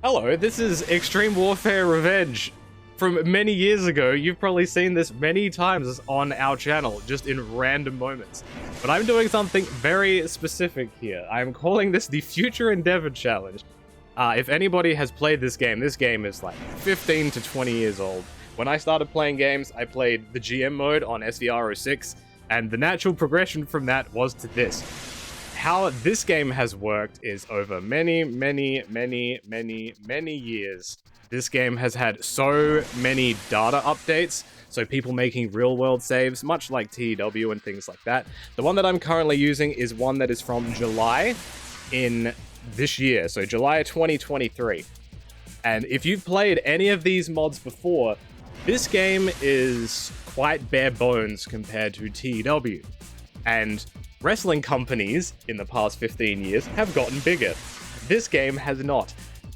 Hello, this is Extreme Warfare Revenge. From many years ago, you've probably seen this many times on our channel, just in random moments. But I'm doing something very specific here. I'm calling this the Future Endeavor Challenge. If anybody has played this game is like 15 to 20 years old. When I started playing games, I played the GM mode on SVR06, and the natural progression from that was to this. How this game has worked is over many years. This game has had so many data updates, so people making real-world saves, much like TEW and things like that. The one that I'm currently using is one that is from July in this year, so July 2023. And if you've played any of these mods before, this game is quite bare bones compared to TEW. And wrestling companies in the past 15 years have gotten bigger. This game has not.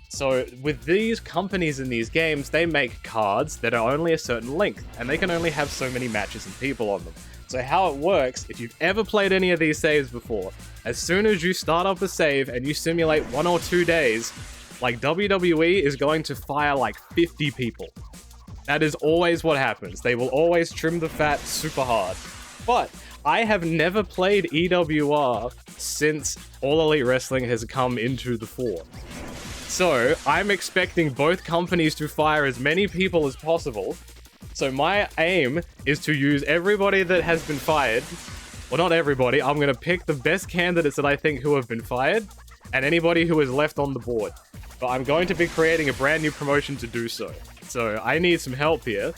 So with these companies in these games, they make cards that are only a certain length, and they can only have so many matches and people on them. So how it works, if you've ever played any of these saves before, as soon as you start up a save and you simulate 1 or 2 days, like WWE is going to fire like 50 people. That is always what happens. They will always trim the fat super hard. But I have never played EWR since All Elite Wrestling has come into the fore. So I'm expecting both companies to fire as many people as possible. So my aim is to use everybody that has been fired. Well, not everybody. I'm going to pick the best candidates that I think who have been fired and anybody who is left on the board. But I'm going to be creating a brand new promotion to do so. So I need some help here.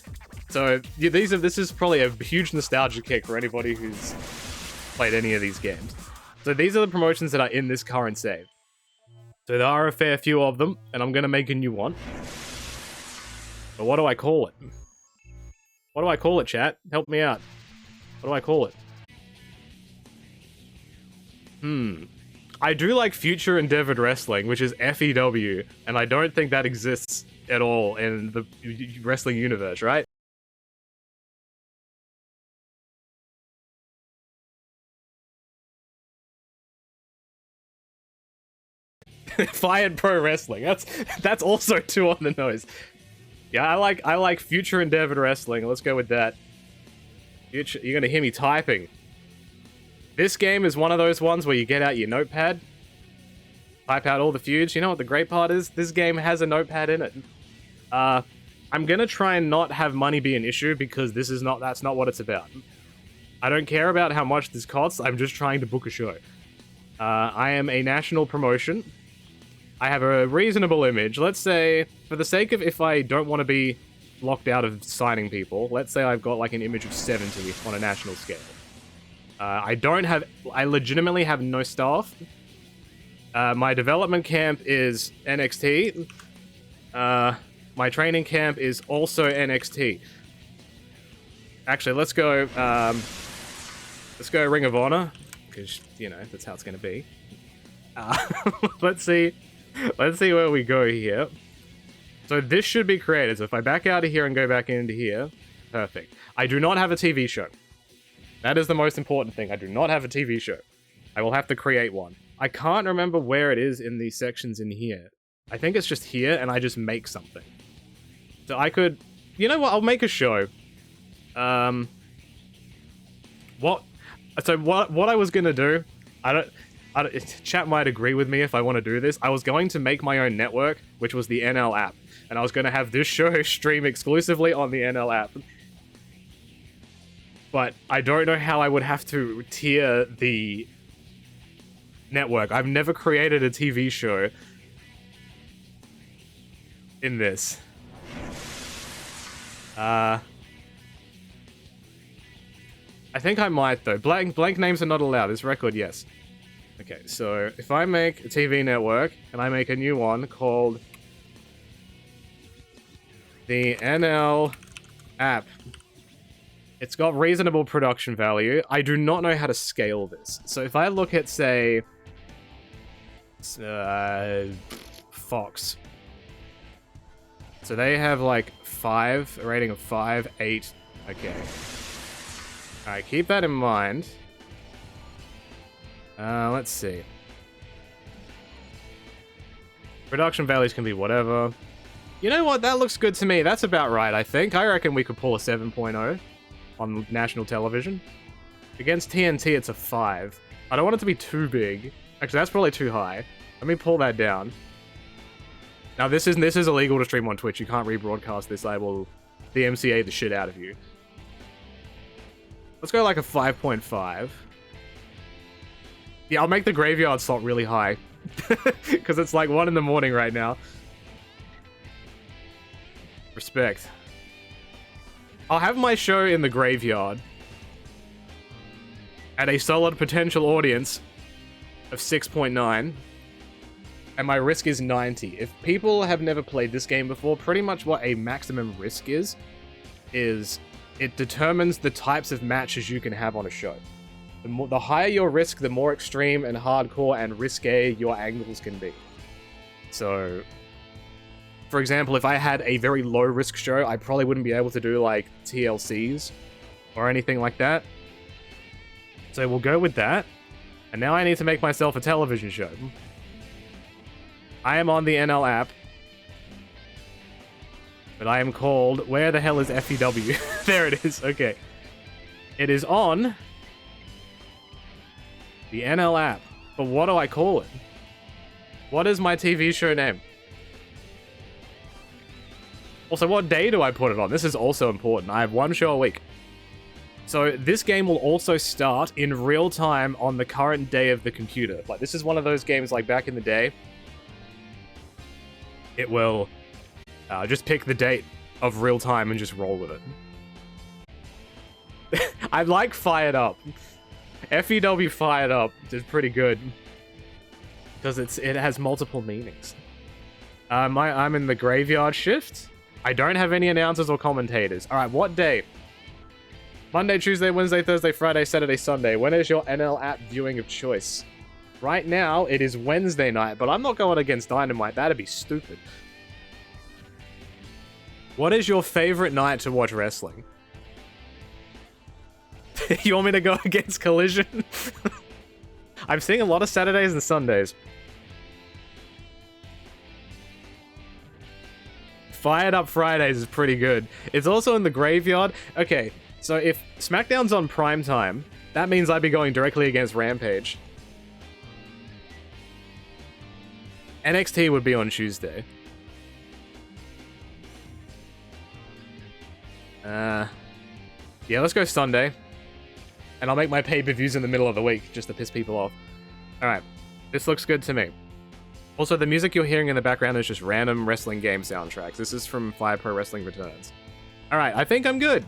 So yeah, this is probably a huge nostalgia kick for anybody who's played any of these games. So these are the promotions that are in this current save. So there are a fair few of them, and I'm going to make a new one. But what do I call it? What do I call it, chat? Help me out. What do I call it? I do like Future Endeavored Wrestling, which is FEW, and I don't think that exists at all in the wrestling universe, right? Fired Pro Wrestling. That's also too on the nose. Yeah, I like Future Endeavored Wrestling. Let's go with that. Future, you're gonna hear me typing. This game is one of those ones where you get out your notepad, type out all the feuds. You know what the great part is? This game has a notepad in it. I'm gonna try and not have money be an issue because that's not what it's about. I don't care about how much this costs. I'm just trying to book a show. I am a national promotion. I have a reasonable image. Let's say, for the sake of if I don't want to be locked out of signing people, let's say I've got like an image of 70 on a national scale. I legitimately have no staff. My development camp is NXT. My training camp is also NXT. Actually, let's go Ring of Honor, because, you know, that's how it's going to be. Let's see where we go here. So this should be created. So if I back out of here and go back into here, perfect. I do not have a TV show. That is the most important thing. I do not have a TV show. I will have to create one. I can't remember where it is in these sections in here. I think it's just here, and I just make something. So I could... You know what? I'll make a show. What I was gonna do... Chat might agree with me if I want to do this. I was going to make my own network, which was the NL app. And I was going to have this show stream exclusively on the NL app. But I don't know how I would have to tier the network. I've never created a TV show in this. I think I might, though. Blank names are not allowed. This record, yes. Okay, so if I make a TV network, and I make a new one called the NL app, it's got reasonable production value. I do not know how to scale this. So if I look at, say, Fox. So they have like a rating of 5, 8. Okay. Alright, keep that in mind. Let's see. Production values can be whatever. You know what? That looks good to me. That's about right, I think. I reckon we could pull a 7.0 on national television. Against TNT, it's a 5. I don't want it to be too big. Actually, that's probably too high. Let me pull that down. Now, this is illegal to stream on Twitch. You can't rebroadcast this. I will DMCA the shit out of you. Let's go like a 5.5. Yeah, I'll make the graveyard slot really high. Because it's like 1 in the morning right now. Respect. I'll have my show in the graveyard at a solid potential audience of 6.9. And my risk is 90. If people have never played this game before, pretty much what a maximum risk is it determines the types of matches you can have on a show. The higher your risk, the more extreme and hardcore and risque your angles can be. So, for example, if I had a very low risk show, I probably wouldn't be able to do like TLCs or anything like that. So we'll go with that. And now I need to make myself a television show. I am on the NL app. But I am called... Where the hell is FEW? There it is. Okay. It is on the NL app. But what do I call it? What is my TV show name? Also, what day do I put it on? This is also important. I have 1 show a week. So this game will also start in real time on the current day of the computer. Like, this is one of those games like back in the day. It will just pick the date of real time and just roll with it. I like Fired Up. FEW Fired Up is pretty good. Because it has multiple meanings. I'm in the graveyard shift. I don't have any announcers or commentators. Alright, what day? Monday, Tuesday, Wednesday, Thursday, Friday, Saturday, Sunday. When is your NL app viewing of choice? Right now, it is Wednesday night, but I'm not going against Dynamite. That'd be stupid. What is your favorite night to watch wrestling? You want me to go against Collision? I'm seeing a lot of Saturdays and Sundays. Fired Up Fridays is pretty good. It's also in the graveyard. Okay, so if SmackDown's on primetime, that means I'd be going directly against Rampage. NXT would be on Tuesday. Yeah, let's go Sunday. And I'll make my pay-per-views in the middle of the week, just to piss people off. Alright, this looks good to me. Also, the music you're hearing in the background is just random wrestling game soundtracks. This is from Fire Pro Wrestling Returns. Alright, I think I'm good.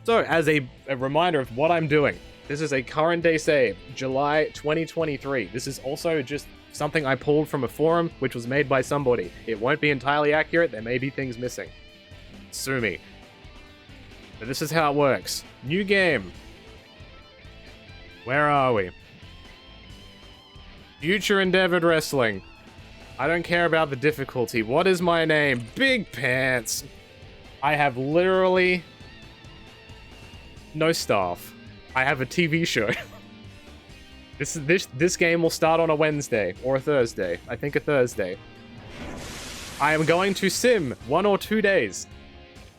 So, as a reminder of what I'm doing, this is a current day save, July 2023. This is also just something I pulled from a forum, which was made by somebody. It won't be entirely accurate, there may be things missing. Sue me. But this is how it works. New game. Where are we? Future Endeavored Wrestling. I don't care about the difficulty. What is my name? Big Pants. I have literally no staff. I have a TV show. This game will start on a Wednesday or a Thursday. I think a Thursday. I am going to sim 1 or 2 days.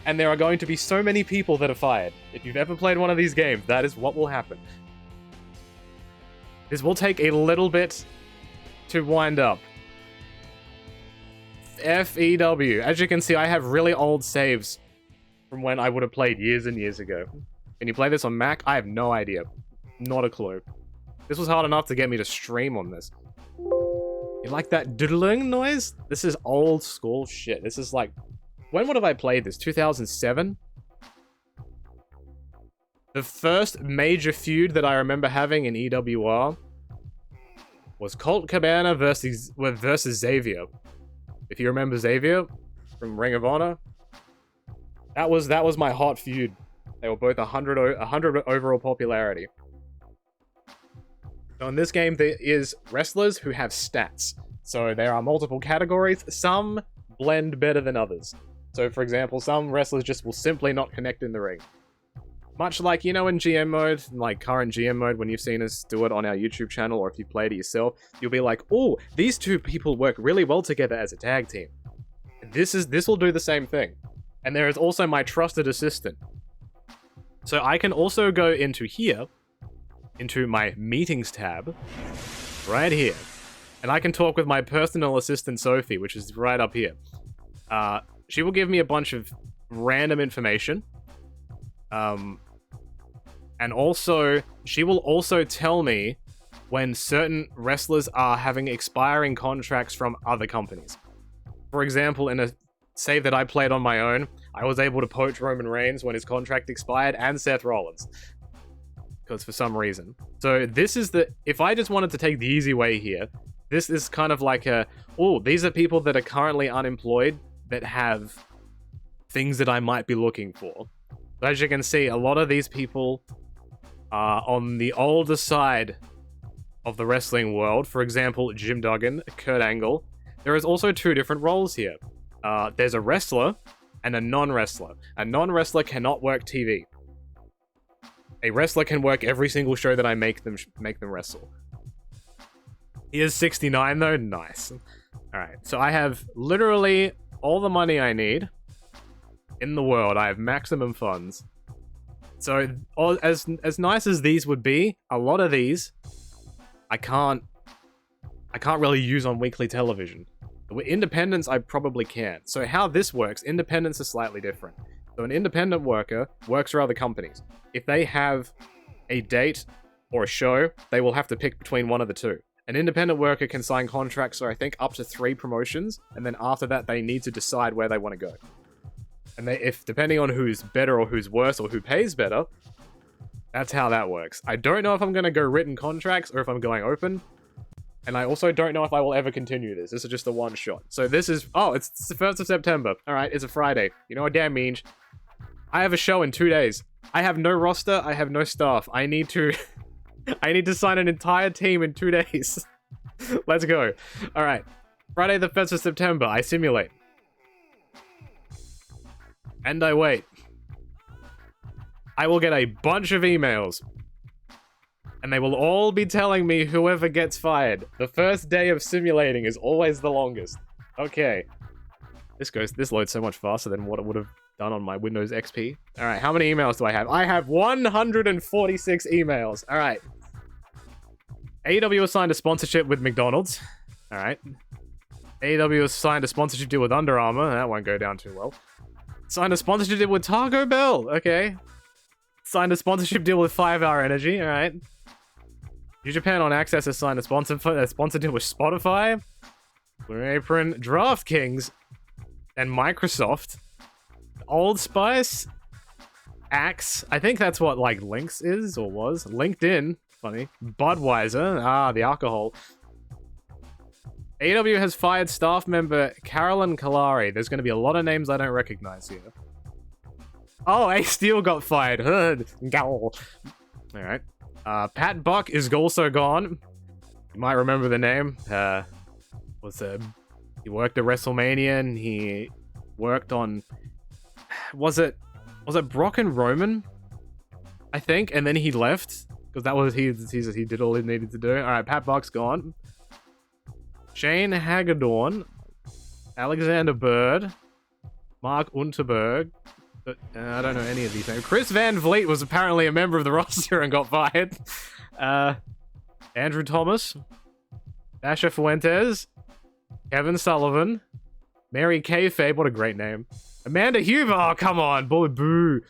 And there are going to be so many people that are fired. If you've ever played one of these games, that is what will happen. This will take a little bit to wind up. FEW. As you can see, I have really old saves from when I would have played years and years ago. Can you play this on Mac? I have no idea. Not a clue. This was hard enough to get me to stream on this. You like that doodling noise? This is old school shit. This is like... When would have I played this? 2007? The first major feud that I remember having in EWR was Colt Cabana versus Xavier. If you remember Xavier from Ring of Honor, that was my hot feud. They were both 100 overall popularity. So in this game, there is wrestlers who have stats. So there are multiple categories. Some blend better than others. So for example, some wrestlers just will simply not connect in the ring. Much like, you know, in GM mode, like current GM mode, when you've seen us do it on our YouTube channel, or if you played it yourself, you'll be like, oh, these two people work really well together as a tag team. This will do the same thing. And there is also my trusted assistant. So I can also go into here, into my meetings tab, right here. And I can talk with my personal assistant, Sophie, which is right up here. She will give me a bunch of random information. And also, she will also tell me when certain wrestlers are having expiring contracts from other companies. For example, in a save that I played on my own, I was able to poach Roman Reigns when his contract expired, and Seth Rollins. Because for some reason. So this is the... If I just wanted to take the easy way here, this is kind of like a... Oh, these are people that are currently unemployed that have things that I might be looking for. So as you can see, a lot of these people are on the older side of the wrestling world. For example, Jim Duggan, Kurt Angle. There is also two different roles here. There's a wrestler and a non-wrestler. A non-wrestler cannot work TV. A wrestler can work every single show that I make them wrestle. He is 69 though, nice. Alright, so I have literally all the money I need in the world. I have maximum funds. So, as nice as these would be, a lot of these I can't really use on weekly television. With independents, I probably can. So how this works, independents are slightly different. So an independent worker works for other companies. If they have a date or a show, they will have to pick between one of the two. An independent worker can sign contracts for, I think, up to 3 promotions, and then after that, they need to decide where they want to go. And depending on who's better or who's worse or who pays better, that's how that works. I don't know if I'm going to go written contracts or if I'm going open. And I also don't know if I will ever continue this. This is just a one shot. So this is... Oh, it's the 1st of September. Alright, it's a Friday. You know what damn means? I have a show in 2 days. I have no roster. I have no staff. I need to... I need to sign an entire team in 2 days. Let's go. Alright. Friday the 1st of September. I simulate. And I wait. I will get a bunch of emails. And they will all be telling me whoever gets fired. The first day of simulating is always the longest. Okay. This loads so much faster than what it would have done on my Windows XP. Alright, how many emails do I have? I have 146 emails. Alright. AEW has signed a sponsorship with McDonald's. Alright. AEW has signed a sponsorship deal with Under Armour. That won't go down too well. Signed a sponsorship deal with Taco Bell. Okay. Signed a sponsorship deal with 5 Hour Energy. Alright. New Japan on Access has signed a sponsor deal with Spotify, Blue Apron, DraftKings, and Microsoft. Old Spice, Axe. I think that's what like Lynx is or was. LinkedIn. Funny. Budweiser. The alcohol. AEW has fired staff member Carolyn Kalari. There's going to be a lot of names I don't recognize here. Oh, Ace Steel got fired. Alright. Pat Buck is also gone. You might remember the name. He worked at WrestleMania and he worked on... Was it Brock and Roman? I think, and then he left. Because that was he did all he needed to do. Alright, Pat Buck's gone. Shane Hagedorn, Alexander Bird, Mark Unterberg. I don't know any of these names. Chris Van Vliet was apparently a member of the roster and got fired. Andrew Thomas, Dasha Fuentes, Kevin Sullivan, Mary Kayfabe, what a great name. Amanda Huber, oh come on, boy, boo.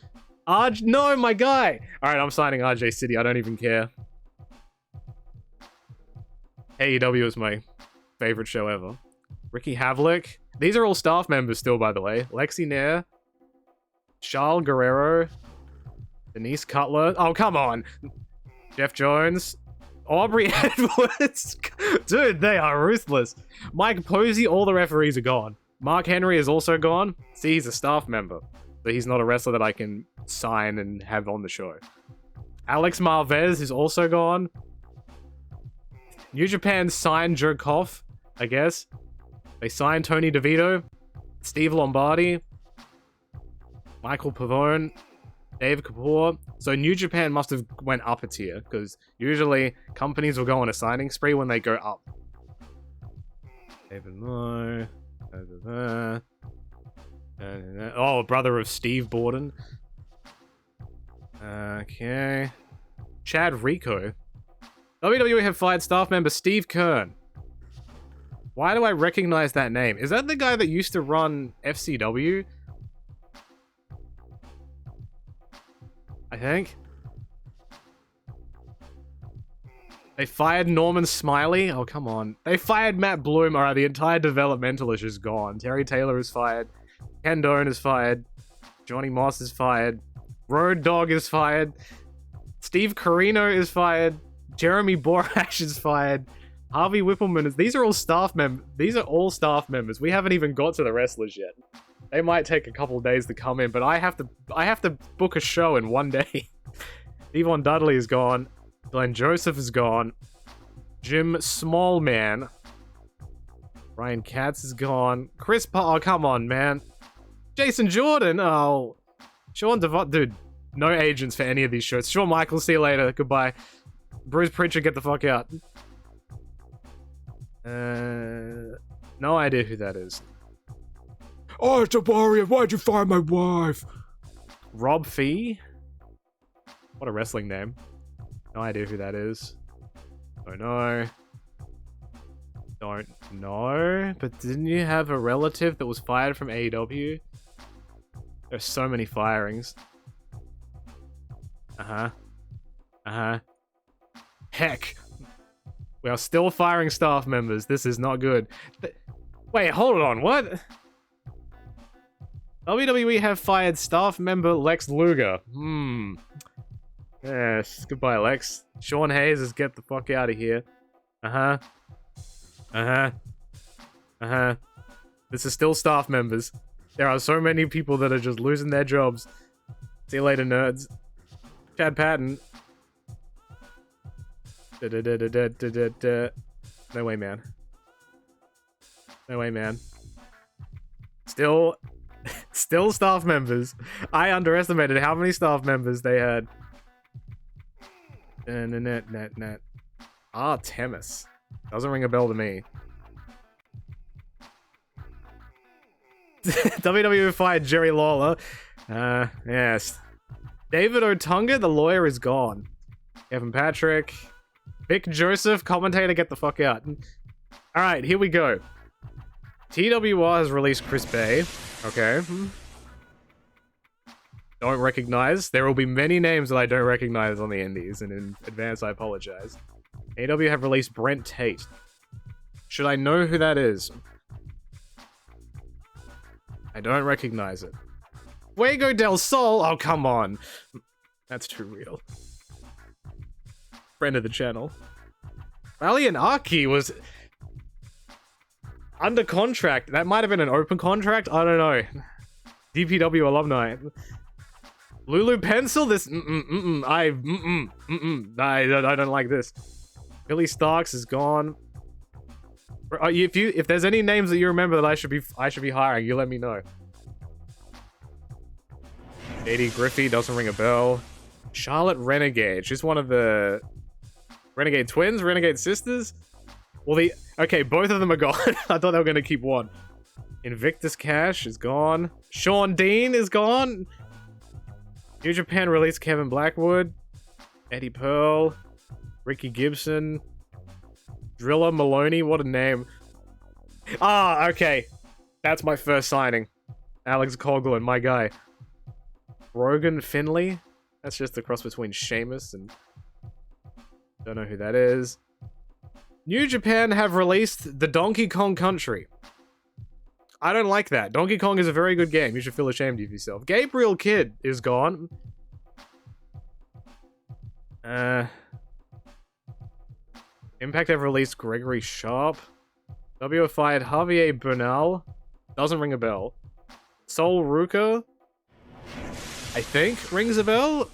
No, my guy. Alright, I'm signing RJ City, I don't even care. AEW is my favorite show ever. Ricky Havlick. These are all staff members still, by the way. Lexi Nair. Charles Guerrero. Denise Cutler. Oh, come on. Jeff Jones. Aubrey Edwards. Dude, they are ruthless. Mike Posey, all the referees are gone. Mark Henry is also gone. See, he's a staff member. But he's not a wrestler that I can sign and have on the show. Alex Marvez is also gone. New Japan signed Joe Koff, I guess. They signed Tony DeVito, Steve Lombardi, Michael Pavone, Dave Kapoor. So New Japan must have went up a tier, because usually companies will go on a signing spree when they go up. David Moore. Oh, brother of Steve Borden. Okay. Chad Rico. WWE have fired staff member Steve Kern. Why do I recognize that name? Is that the guy that used to run FCW? I think. They fired Norman Smiley? Oh, come on. They fired Matt Bloom. Alright, the entire developmental is just gone. Terry Taylor is fired. Ken Doan is fired. Johnny Moss is fired. Road Dogg is fired. Steve Carino is fired. Jeremy Borash is fired. Harvey Whippleman is... These are all staff members. These are all staff members. We haven't even got to the wrestlers yet. They might take a couple days to come in, but I have to book a show in one day. Yvonne Dudley is gone. Glenn Joseph is gone. Jim Smallman. Ryan Katz is gone. Chris oh, come on, man. Jason Jordan. Oh. Sean Devon. Dude, no agents for any of these shirts. Shawn Michaels, see you later. Goodbye. Bruce Pritchard, get the fuck out. No idea who that is. Oh, it's a warrior. Why'd you fire my wife? Rob Fee? What a wrestling name. No idea who that is. Don't know. Don't know. But didn't you have a relative that was fired from AEW? There's so many firings. Heck. We are still firing staff members. This is not good. Wait, hold on. What? WWE have fired staff member Lex Luger. Yes, goodbye, Lex. Sean Hayes is get the fuck out of here. This is still staff members. There are so many people that are just losing their jobs. See you later, nerds. Chad Patton. No way, man. No way, man. Still staff members. I underestimated how many staff members they had. Net. Ah, Temis. Doesn't ring a bell to me. WWE fired Jerry Lawler. Yes. David Otunga, the lawyer, is gone. Kevin Patrick. Vic Joseph, commentator, get the fuck out. Alright, here we go. TWR has released Chris Bay. Okay. Don't recognize. There will be many names that I don't recognize on the indies, and in advance I apologize. AW have released Brent Tate. Should I know who that is? I don't recognize it. Fuego del Sol? Oh, come on. That's too real. Friend of the channel. Valiant Aki was under contract. That might have been an open contract. I don't know. DPW alumni. Lulu Pencil? This I don't like this. Billy Starks is gone. If there's any names that you remember that I should be hiring, you let me know. JD Griffey doesn't ring a bell. Charlotte Renegade. She's one of the Renegade twins, Renegade sisters. Well, okay, both of them are gone. I thought they were gonna keep one. Invictus Cash is gone. Sean Dean is gone. New Japan released Kevin Blackwood, Eddie Pearl, Ricky Gibson, Driller Maloney. What a name. Ah, okay. That's my first signing. Alex Coughlin, my guy. Brogan Finley. That's just a cross between Sheamus and... Don't know who that is. New Japan have released the Donkey Kong Country. I don't like that. Donkey Kong is a very good game. You should feel ashamed of yourself. Gabriel Kidd is gone. Impact have released Gregory Sharp. W fired Javier Bernal. Doesn't ring a bell. Sol Ruka, I think, rings a bell.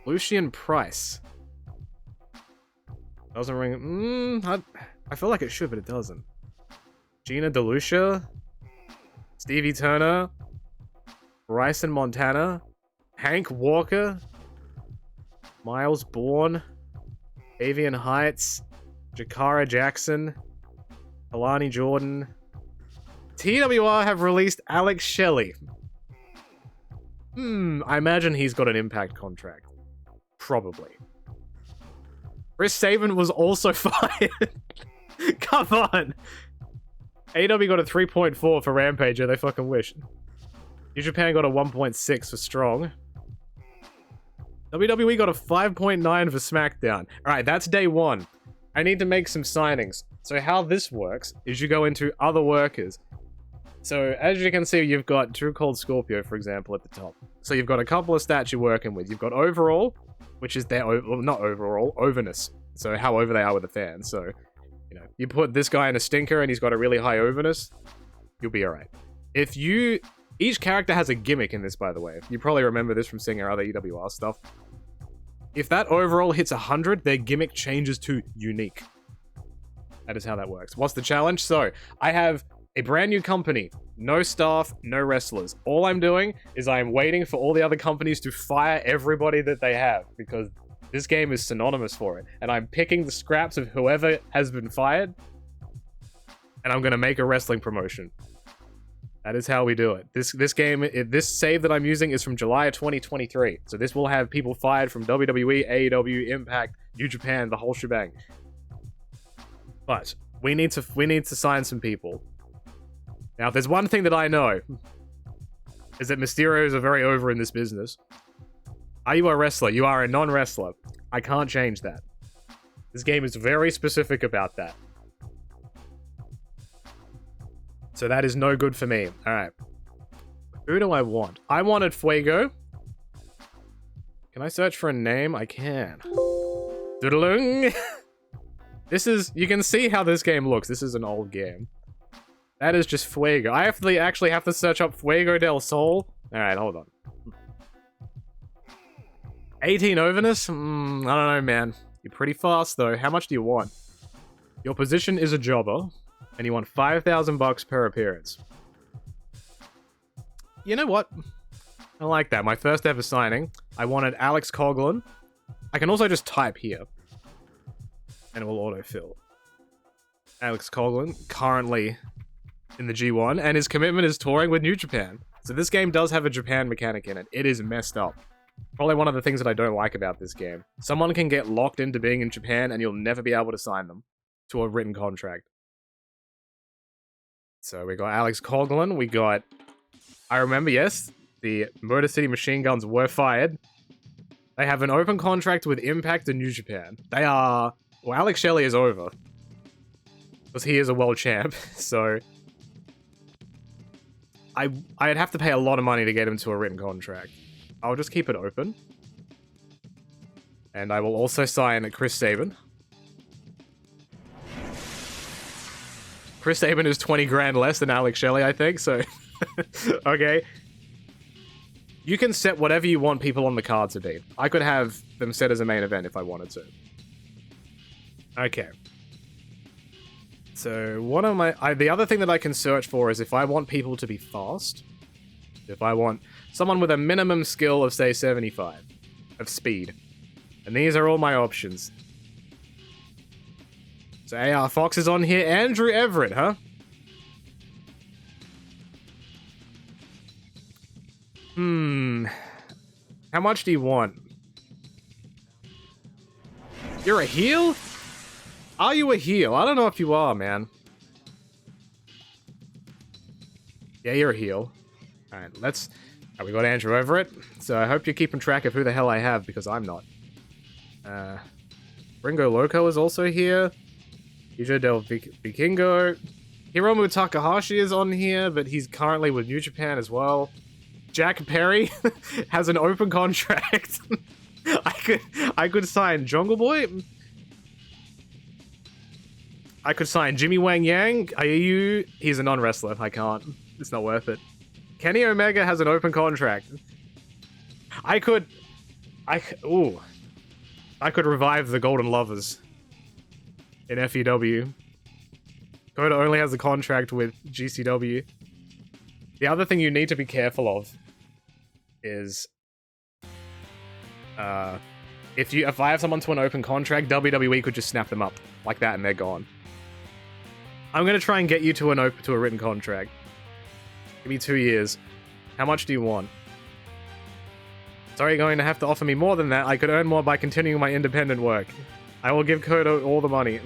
Lucian Price. Doesn't ring... I feel like it should, but it doesn't. Gina DeLucia. Stevie Turner. Bryson Montana, Hank Walker, Miles Bourne, Avian Heights, Jakara Jackson, Alani Jordan. TWR have released Alex Shelley. I imagine he's got an Impact contract. Probably. Chris Sabin was also fired. Come on. AEW got a 3.4 for Rampager, they fucking wish. New Japan got a 1.6 for Strong. WWE got a 5.9 for SmackDown. Alright, that's day one. I need to make some signings. So how this works is you go into other workers. So as you can see, you've got True Cold Scorpio, for example, at the top. So you've got a couple of stats you're working with. You've got overall, which is their, well, not overall, overness. So how over they are with the fans. So, you know, you put this guy in a stinker and he's got a really high overness, you'll be alright. Each character has a gimmick in this, by the way. You probably remember this from seeing our other EWR stuff. If that overall hits 100, their gimmick changes to unique. That is how that works. What's the challenge? So, I have a brand new company. No staff, no wrestlers. All I'm doing is I'm waiting for all the other companies to fire everybody that they have, because this game is synonymous for it. And I'm picking the scraps of whoever has been fired, and I'm going to make a wrestling promotion. That is how we do it. This save that I'm using is from July of 2023. So this will have people fired from WWE, AEW, Impact, New Japan, the whole shebang. But we need to sign some people. Now, if there's one thing that I know, is that Mysterios are very over in this business. Are you a wrestler? You are a non-wrestler. I can't change that. This game is very specific about that. So that is no good for me. Alright. Who do I want? I wanted Fuego. Can I search for a name? I can. Doodalung. You can see how this game looks. This is an old game. That is just Fuego. I actually have to search up Fuego del Sol. Alright, hold on. 18 overness? I don't know, man. You're pretty fast, though. How much do you want? Your position is a jobber. And you want $5,000 per appearance. You know what? I like that. My first ever signing. I wanted Alex Coughlin. I can also just type here. And it will autofill. Alex Coughlin, currently in the G1. And his commitment is touring with New Japan. So this game does have a Japan mechanic in it. It is messed up. Probably one of the things that I don't like about this game. Someone can get locked into being in Japan and you'll never be able to sign them to a written contract. So we got Alex Coughlin, we got... I remember, yes, the Motor City Machine Guns were fired. They have an open contract with Impact and New Japan. They are... Well, Alex Shelley is over. Because he is a world champ, so... I'd have to pay a lot of money to get him to a written contract. I'll just keep it open. And I will also sign Chris Sabin. Chris Sabin is 20 grand less than Alex Shelley, I think, so... Okay. You can set whatever you want people on the card to be. I could have them set as a main event if I wanted to. Okay. So, one of the other thing that I can search for is if I want people to be fast. If I want someone with a minimum skill of, say, 75 of speed. And these are all my options. So AR Fox is on here. Andrew Everett, huh? How much do you want? You're a heel? Are you a heel? I don't know if you are, man. Yeah, you're a heel. Alright, we got Andrew Everett. So I hope you're keeping track of who the hell I have, because I'm not. Ringo Loco is also here. Yuja del Vikingo. Hiromu Takahashi is on here, but he's currently with New Japan as well. Jack Perry has an open contract. I could sign Jungle Boy. I could sign Jimmy Wang Yang. He's a non-wrestler. I can't. It's not worth it. Kenny Omega has an open contract. I could revive the Golden Lovers in FEW. Coda only has a contract with GCW. The other thing you need to be careful of is if I have someone to an open contract, WWE could just snap them up like that and they're gone. I'm gonna try and get you to a written contract. Give me 2 years. How much do you want? Sorry, you're going to have to offer me more than that. I could earn more by continuing my independent work. I will give Kodo all the money.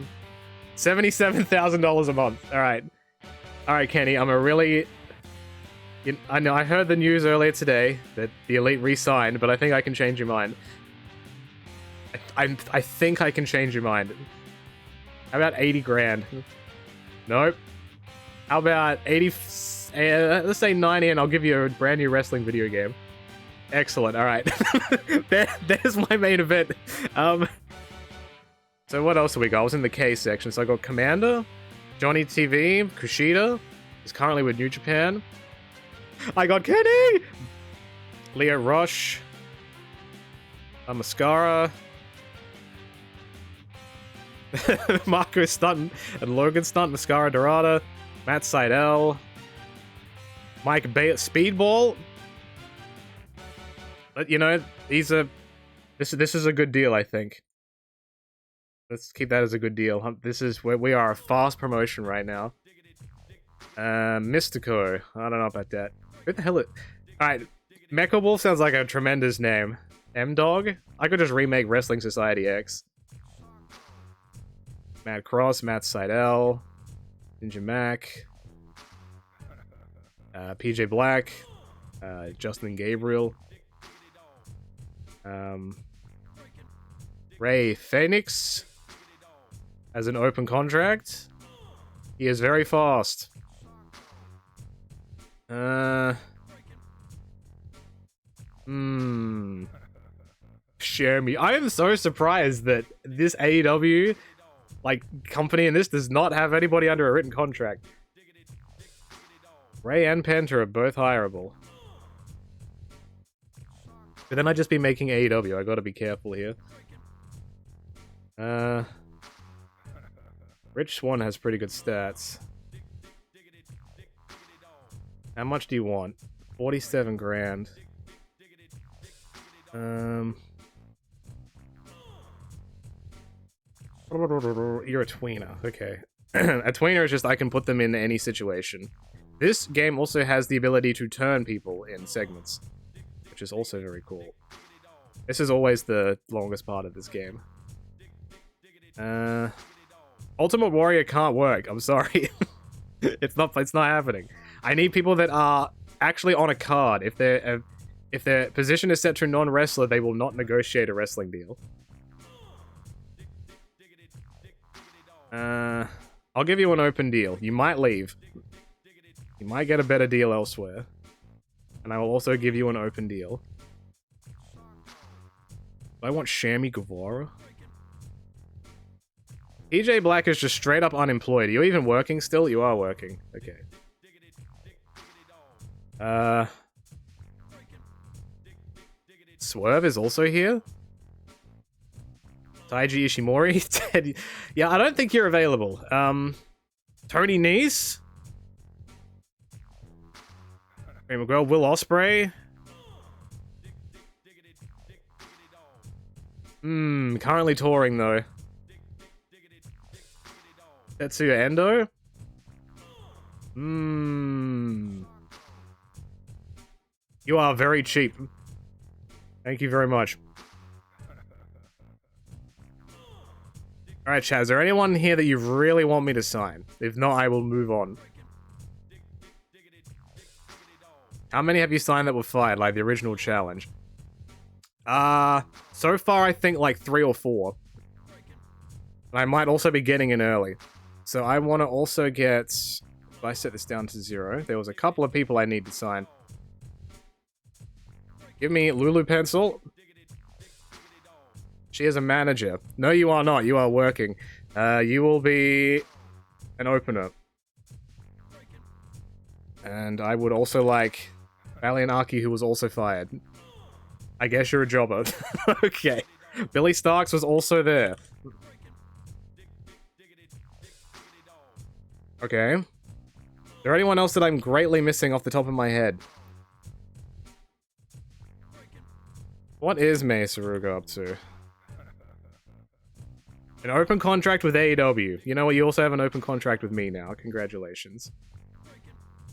$77,000 a month. Alright. Alright, Kenny, I'm a really... I know, I heard the news earlier today that the Elite re-signed, but I think I can change your mind. I think I can change your mind. How about 80 grand? Nope. How about 80... let's say 90 and I'll give you a brand new wrestling video game. Excellent, alright. There's my main event. So what else do we got? I was in the K section, so I got Commander, Johnny TV, Kushida, is currently with New Japan. I got Kenny! Leo Rush, Mascara, Marco Stunt and Logan Stunt, Mascara Dorada, Matt Seidel, Mike Bay Speedball. But you know, these are this is a good deal, I think. Let's keep that as a good deal. This is where we are a fast promotion right now. Mystico. I don't know about that. Who the hell is... Alright, Mecha Wolf sounds like a tremendous name. M-Dog? I could just remake Wrestling Society X. Matt Cross, Matt Seidel, Ninja Mac, PJ Black, Justin Gabriel, Ray Phoenix as an open contract. He is very fast. Share me. I am so surprised that this AEW company in this does not have anybody under a written contract. Ray and Penta are both hireable. But then I'd just be making AEW. I gotta be careful here. Rich Swan has pretty good stats. How much do you want? 47 grand. You're a tweener. Okay. A tweener is just I can put them in any situation. This game also has the ability to turn people in segments, which is also very cool. This is always the longest part of this game. Ultimate Warrior can't work. I'm sorry. It's not happening. I need people that are actually on a card. If their position is set to non-wrestler, they will not negotiate a wrestling deal. I'll give you an open deal. You might leave. You might get a better deal elsewhere. And I will also give you an open deal. I want Shami Guevara. EJ Black is just straight up unemployed. Are you even working still? You are working. Okay. Swerve is also here. Taiji Ishimori. Ted. Yeah, I don't think you're available. Tony Nese. McGraw, Will Ospreay. Currently touring though. Tetsuya Endo. You are very cheap. Thank you very much. Alright, Chaz, is there anyone here that you really want me to sign? If not, I will move on. How many have you signed that were fired, like the original challenge? So far I think like 3 or 4. And I might also be getting in early. So I want to also get... If I set this down to 0, there was a couple of people I need to sign. Give me Lulu Pencil. She is a manager. No, you are not. You are working. You will be an opener. And I would also like Valiant Aki, who was also fired. I guess you're a jobber. Okay. Billy Starks was also there. Okay. Is there anyone else that I'm greatly missing off the top of my head? What is Mei Saruga up to? An open contract with AEW. You know what? You also have an open contract with me now. Congratulations.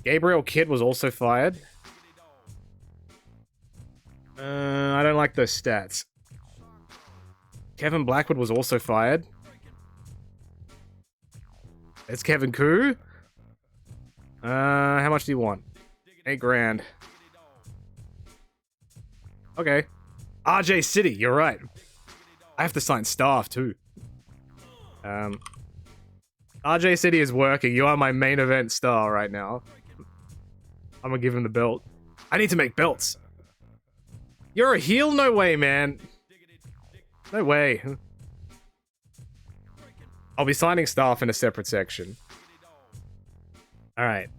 Gabriel Kidd was also fired. I don't like those stats. Kevin Blackwood was also fired. It's Kevin Koo. How much do you want? 8 grand. Okay. RJ City, you're right. I have to sign staff too. RJ City is working. You are my main event star right now. I'm gonna give him the belt. I need to make belts. You're a heel? No way, man. No way. I'll be signing staff in a separate section. Alright.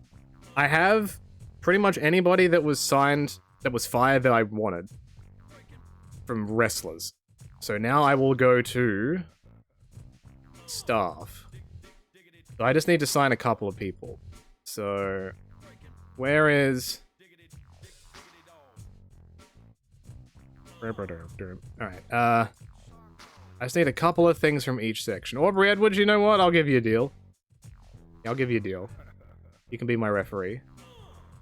I have pretty much anybody that was signed, that was fired that I wanted. From wrestlers. So now I will go to staff. So I just need to sign a couple of people. So where is... Alright, I just need a couple of things from each section. Aubrey Edwards, you know what? I'll give you a deal. I'll give you a deal. You can be my referee.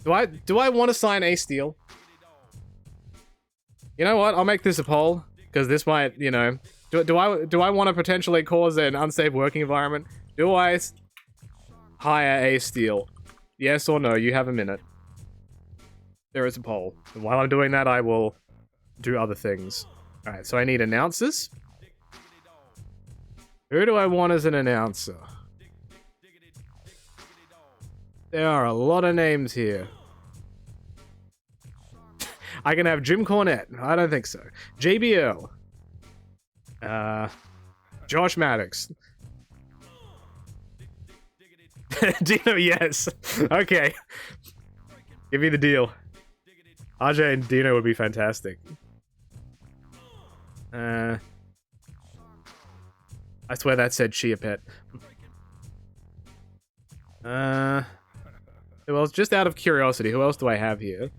Do I want to sign Ace Steel? You know what? I'll make this a poll, because this might, you know... Do I want to potentially cause an unsafe working environment? Do I hire Ace Steel? Yes or no? You have a minute. There is a poll. And while I'm doing that, I will do other things. Alright, so I need announcers. Who do I want as an announcer? There are a lot of names here. I can have Jim Cornette. I don't think so. JBL. Josh Maddox. Dino, yes. Okay. Give me the deal. RJ and Dino would be fantastic. I swear that said Chia Pet. Who else? Just out of curiosity, who else do I have here?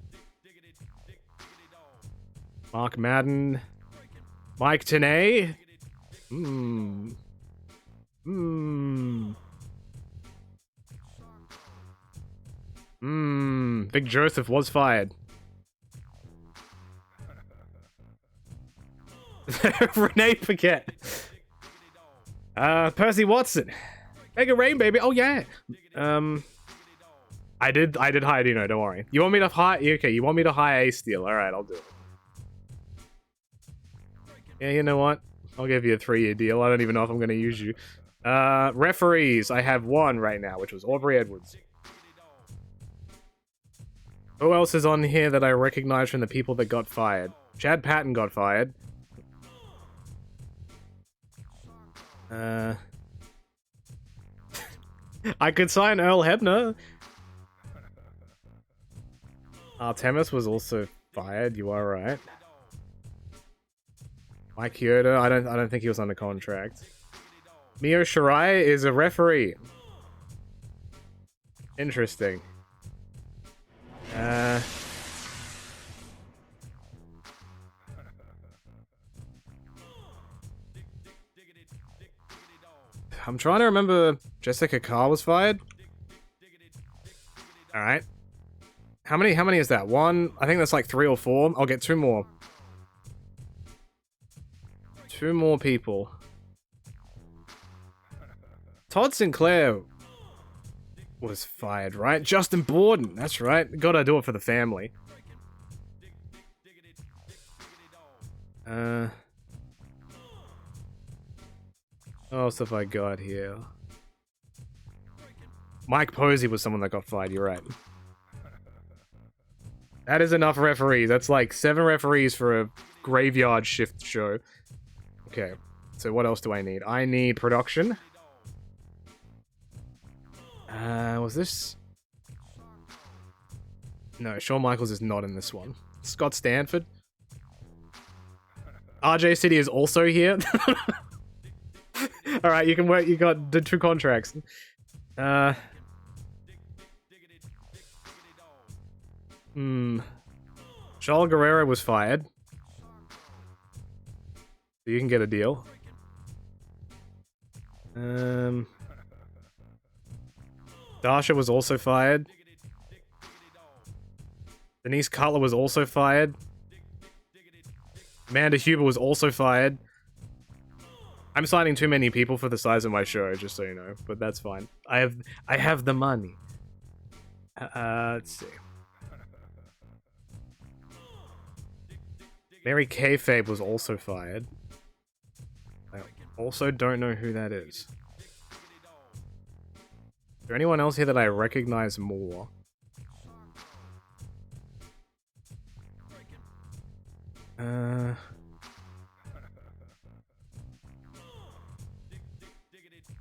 Mark Madden. Mike Tenay. Big Joseph was fired. Renee Paquette. Percy Watson. Mega Rain, baby. Oh yeah. I did hire Dino, don't worry. You want me to hire... Okay, you want me to hire Ace Steel. Alright, I'll do it. Yeah, you know what? I'll give you a 3-year deal. I don't even know if I'm going to use you. Referees. I have one right now, which was Aubrey Edwards. Who else is on here that I recognize from the people that got fired? Chad Patton got fired. I could sign Earl Hebner. Artemis was also fired. You are right. Mike Kyoto, I don't think he was under contract. Mio Shirai is a referee. Interesting. I'm trying to remember. Jessica Carr was fired. All right. How many is that? One. I think that's like 3 or 4. I'll get 2 more. 2 more people. Todd Sinclair was fired, right? Justin Borden. That's right. Gotta do it for the family. What else have I got here? Mike Posey was someone that got fired, you're right. That is enough referees. That's like 7 referees for a graveyard shift show. Okay, so what else do I need? I need production. Was this... No, Shawn Michaels is not in this one. Scott Stanford. RJ City is also here. Alright, you can work, you got the 2 contracts. Charles Guerrero was fired. So you can get a deal. Dasha was also fired. Denise Cutler was also fired. Amanda Huber was also fired. I'm signing too many people for the size of my show, just so you know, but that's fine. I have the money. Let's see. Mary Kayfabe was also fired. I also don't know who that is. Is there anyone else here that I recognize more?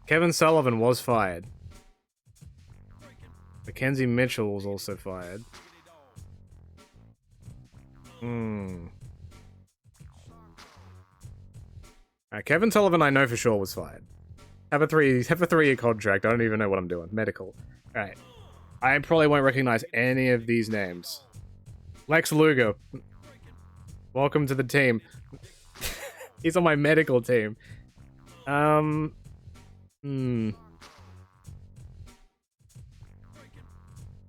Kevin Sullivan was fired. Mackenzie Mitchell was also fired. Kevin Sullivan I know for sure was fired. Have a 3-year contract. I don't even know what I'm doing. Medical. Alright. I probably won't recognize any of these names. Lex Luger. Welcome to the team. He's on my medical team.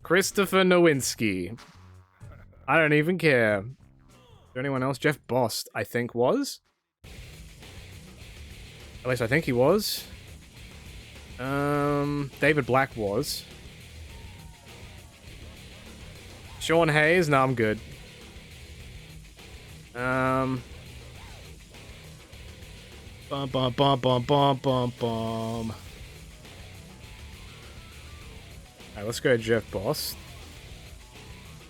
Christopher Nowinski. I don't even care. Is there anyone else? Jeff Bost, I think, was? At least I think he was. David Black was. Sean Hayes? No, I'm good. Bum bum bum bum bum bum bum. Alright, let's go Jeff Boss.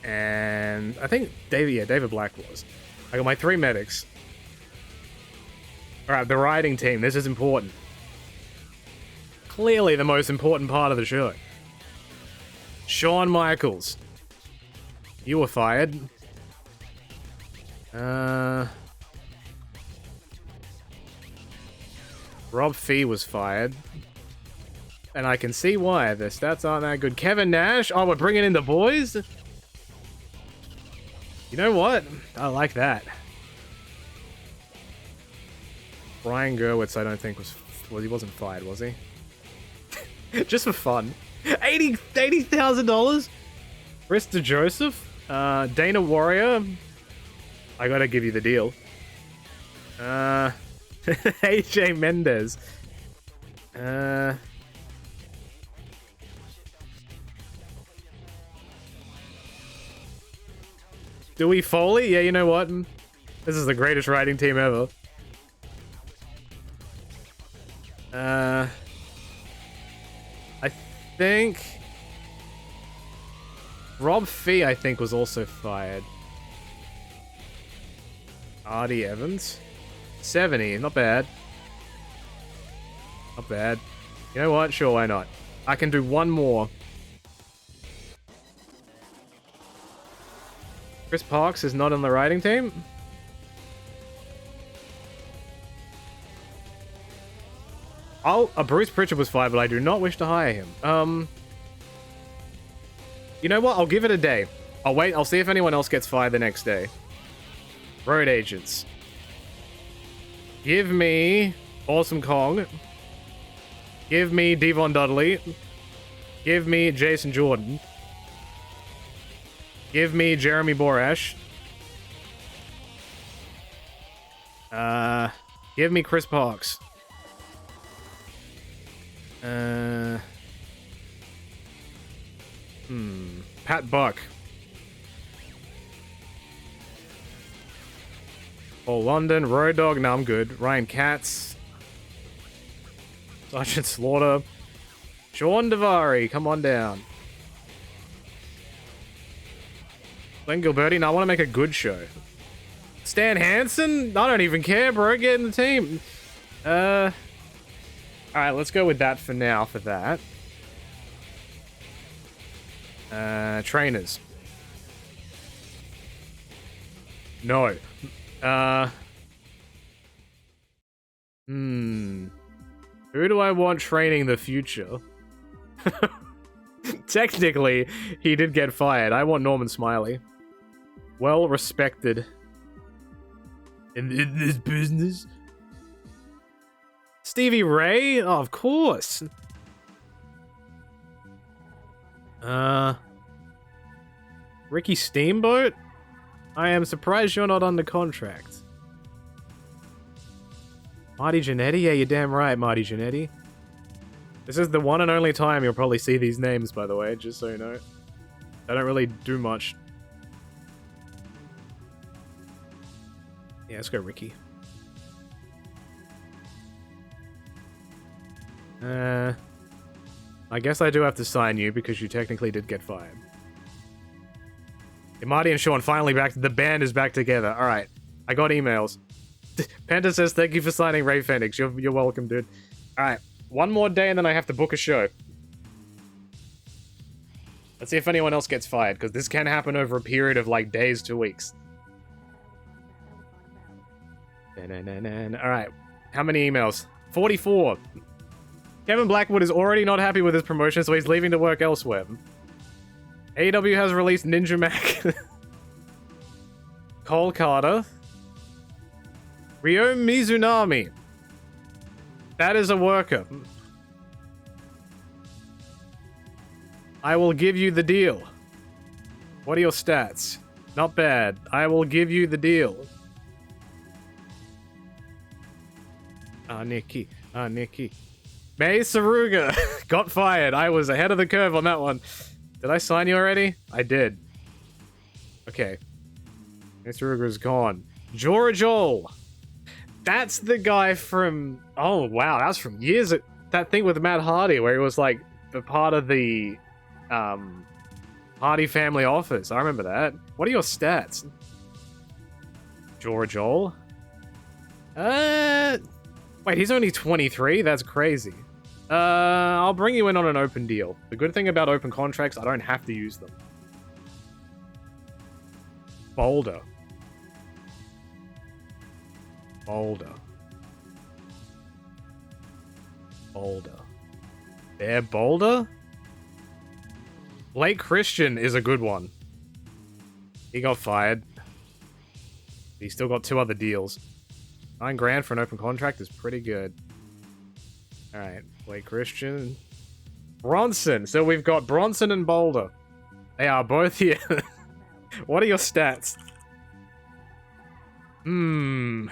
And I think David Black was. I got my 3 medics. Alright, the riding team. This is important. Clearly the most important part of the show. Shawn Michaels. You were fired. Rob Fee was fired. And I can see why. The stats aren't that good. Kevin Nash? Oh, we're bringing in the boys? You know what? I like that. Brian Gerwitz, I don't think he wasn't fired, was he? Just for fun. $80,000? Krista Joseph? Dana Warrior? I gotta give you the deal. AJ Mendez. Dewey Foley? Yeah, you know what? This is the greatest writing team ever. I think... Rob Fee, I think, was also fired. Artie Evans? 70, not bad. Not bad. You know what? Sure, why not? I can do one more. Chris Parks is not on the writing team? Bruce Pritchard was fired, but I do not wish to hire him. You know what? I'll give it a day. I'll wait. I'll see if anyone else gets fired the next day. Road agents. Give me Awesome Kong. Give me Devon Dudley. Give me Jason Jordan. Give me Jeremy Borash. Give me Chris Parks. Pat Buck. Paul London, Road Dogg, no, I'm good. Ryan Katz. Sergeant Slaughter. Sean Davari, come on down. Glenn Gilberti, no, I want to make a good show. Stan Hansen? I don't even care, bro. Get in the team. Alright, let's go with that for now, for that. Trainers. No. Who do I want training the future? Technically, he did get fired. I want Norman Smiley. Well respected in this business. Stevie Ray? Oh, of course. Ricky Steamboat? I am surprised you're not under contract. Marty Jannetty? Yeah, you're damn right, Marty Jannetty. This is the one and only time you'll probably see these names, by the way, just so you know. They don't really do much. Yeah, let's go Ricky. I guess I do have to sign you because you technically did get fired. Yeah, Marty and Sean finally back. The band is back together. All right, I got emails. Penta says thank you for signing Ray Fenix. You're welcome, dude. All right, one more day and then I have to book a show. Let's see if anyone else gets fired because this can happen over a period of like days to weeks. All right, how many emails? 44. Kevin Blackwood is already not happy with his promotion, so he's leaving to work elsewhere. AEW has released Ninja Mac. Cole Carter. Ryo Mizunami. That is a worker. I will give you the deal. What are your stats? Not bad. I will give you the deal. Nikki. Nikki. May Saruga got fired. I was ahead of the curve on that one. Did I sign you already? I did. Okay. May Saruga's gone. George Ole. That's the guy from... Oh, wow. That was from years... That thing with Matt Hardy where he was like a part of the Hardy family office. I remember that. What are your stats? George Ole? Wait, he's only 23? That's crazy. I'll bring you in on an open deal. The good thing about open contracts, I don't have to use them. Boulder. Boulder. Boulder. Bear Boulder? Blake Christian is a good one. He got fired. He's still got 2 other deals. $9 grand for an open contract is pretty good. Alright, Blake Christian. Bronson. So we've got Bronson and Boulder. They are both here. What are your stats? Do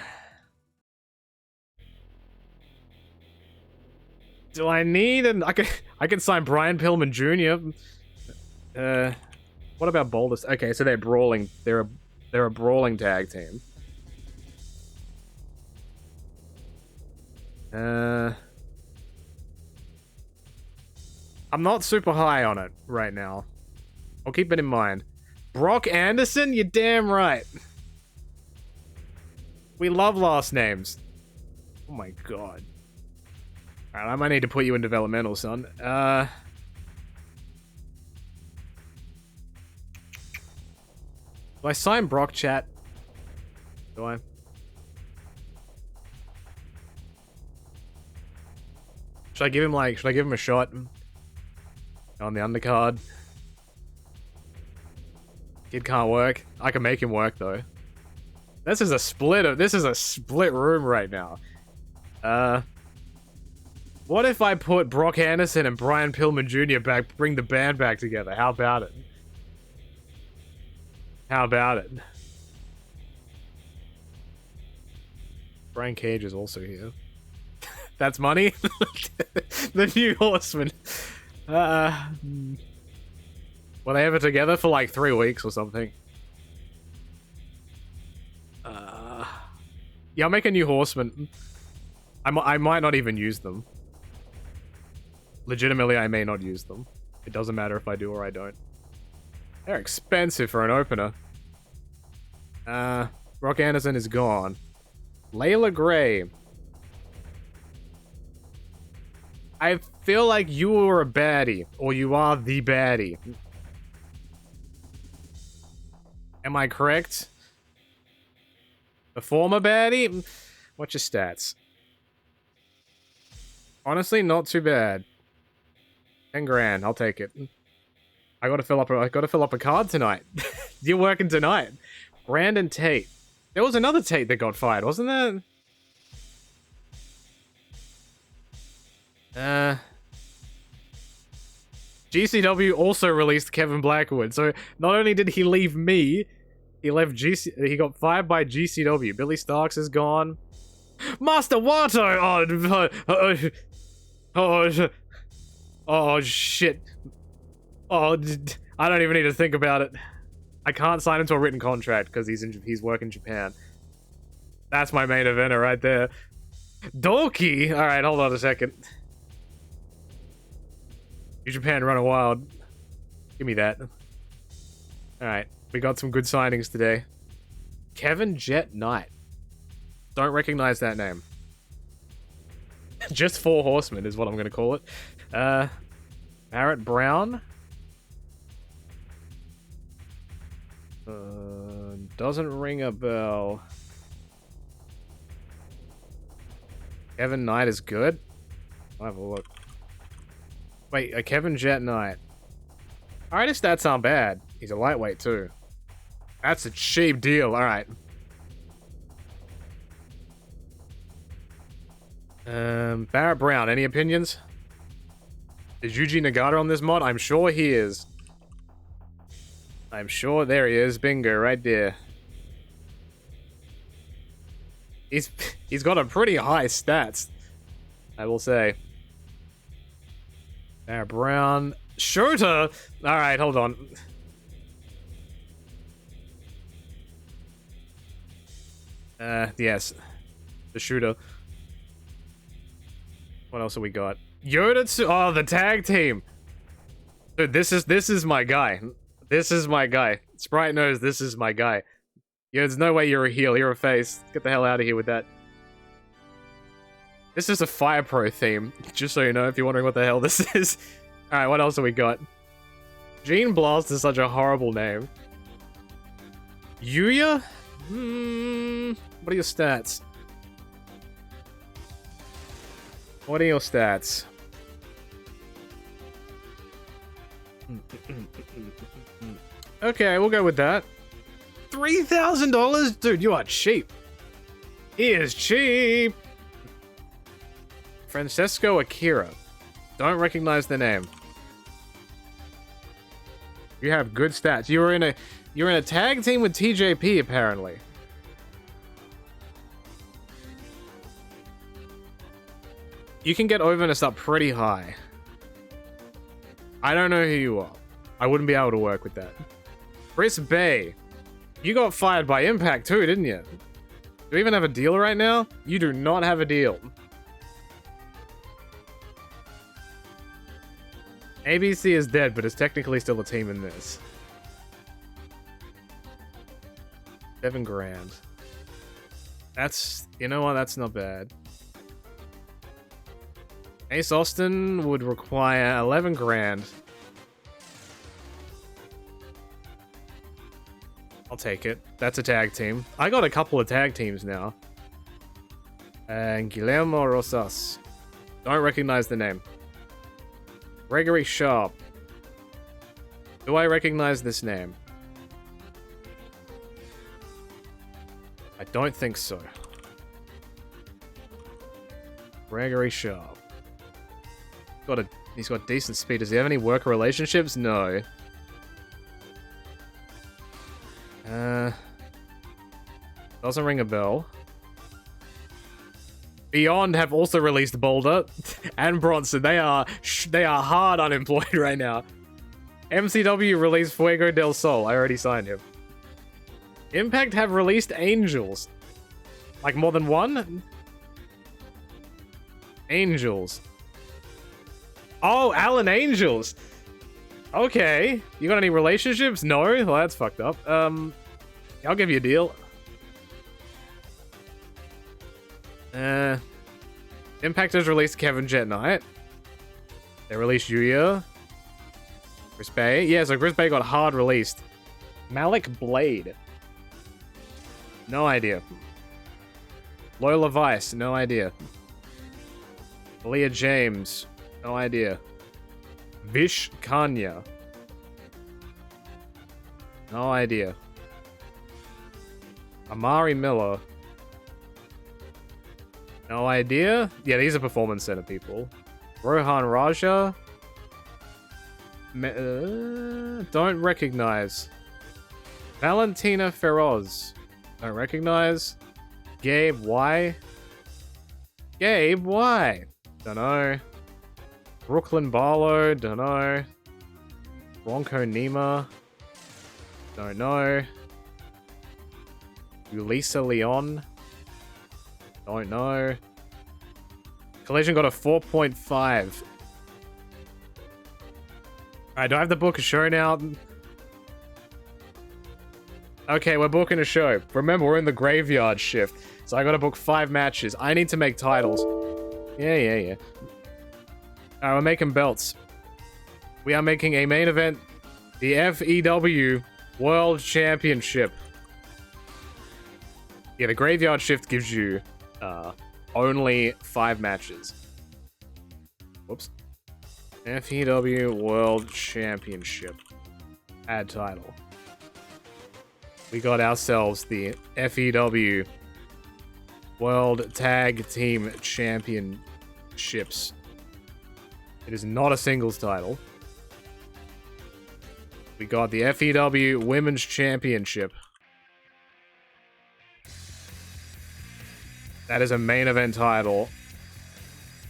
I need an... I can sign Brian Pillman Jr. What about Boulder? Okay, so they're brawling. They're a brawling tag team. I'm not super high on it right now. I'll keep it in mind. Brock Anderson? You're damn right. We love last names. Oh my god. Alright, I might need to put you in developmental, son. Do I sign Brock, chat? Do I? Should I give him a shot on the undercard? Kid can't work. I can make him work though. This is a split room right now. What if I put Brock Anderson and Brian Pillman Jr. back, bring the band back together? How about it? How about it? Brian Cage is also here. That's money? The New Horseman. Were they ever together for like 3 weeks or something? Yeah, I'll make a New Horseman. I might not even use them. Legitimately, I may not use them. It doesn't matter if I do or I don't. They're expensive for an opener. Brock Anderson is gone. Layla Gray. I feel like you are a baddie, or you are the baddie. Am I correct? The former baddie? What's your stats? Honestly, not too bad. 10 grand, I'll take it. I gotta fill up a card tonight. You're working tonight. Brandon Tate. There was another Tate that got fired, wasn't there? GCW also released Kevin Blackwood, so not only did he leave me, he left he got fired by GCW. Billy Starks is gone. Master Wato! Oh, shit. Oh, I don't even need to think about it. I can't sign him to a written contract because he's working Japan. That's my main eventer right there. Doki! Alright, hold on a second. New Japan running wild. Give me that. Alright, we got some good signings today. Kevin Jet Knight. Don't recognize that name. Just 4 Horsemen is what I'm going to call it. Barrett Brown. Doesn't ring a bell. Kevin Knight is good. I'll have a look. Wait, a Kevin Jet Knight. Alright, his stats aren't bad. He's a lightweight too. That's a cheap deal, alright. Barrett Brown, any opinions? Is Yuji Nagata on this mod? I'm sure he is. I'm sure there he is. Bingo, right there. He's got a pretty high stats, I will say. Barrett Brown. Shota! Alright, hold on. Yes. The shooter. What else have we got? Yoda. Oh, the tag team. Dude, this is my guy. This is my guy. Sprite knows this is my guy. Yeah, there's no way you're a heel. You're a face. Get the hell out of here with that. This is a Fire Pro theme. Just so you know, if you're wondering what the hell this is. Alright, what else have we got? Gene Blast is such a horrible name. Yuya? What are your stats? What are your stats? Okay, we'll go with that. $3,000? Dude, you are cheap. He is cheap. Francesco Akira. Don't recognize the name. You have good stats. You're in a tag team with TJP apparently. You can get overness up pretty high. I don't know who you are. I wouldn't be able to work with that. Chris Bay. You got fired by Impact too, didn't you? Do you even have a deal right now? You do not have a deal. ABC is dead, but is technically still a team in this. 7 grand. That's... You know what? That's not bad. Ace Austin would require 11 grand. I'll take it. That's a tag team. I got a couple of tag teams now. And Guillermo Rosas. Don't recognize the name. Gregory Sharp. Do I recognize this name? I don't think so. Gregory Sharp. He's got decent speed. Does he have any worker relationships? No. Doesn't ring a bell. Beyond have also released Boulder and Bronson. They are hard unemployed right now. MCW released Fuego del Sol. I already signed him. Impact have released Angels. Like more than one? Angels. Oh, Alan Angels. Okay. You got any relationships? No? Well, that's fucked up. I'll give you a deal. Impact has released Kevin Jet Knight. They released Yuya. Chris Bay. Yeah, so Chris Bay got hard released. Malik Blade. No idea. Lola Vice. No idea. Leah James. No idea. Vish Kanya. No idea. Amari Miller. No idea. Yeah, these are Performance Center people. Rohan Raja. Don't recognize. Valentina Feroz. Don't recognize. Gabe Y. Gabe Y. Dunno. Brooklyn Barlow. Dunno. Bronco Nima. Don't know. Ulisa Leon. Don't know. Collision got a 4.5. Alright, do I have to book a show now? Okay, we're booking a show. Remember, we're in the graveyard shift. So I gotta book 5 matches. I need to make titles. Yeah. Alright, we're making belts. We are making a main event. The FEW World Championship. Yeah, the graveyard shift gives you only 5 matches. Whoops. FEW World Championship. Add title. We got ourselves the FEW World Tag Team Championships. It is not a singles title. We got the FEW Women's Championship. That is a main event title.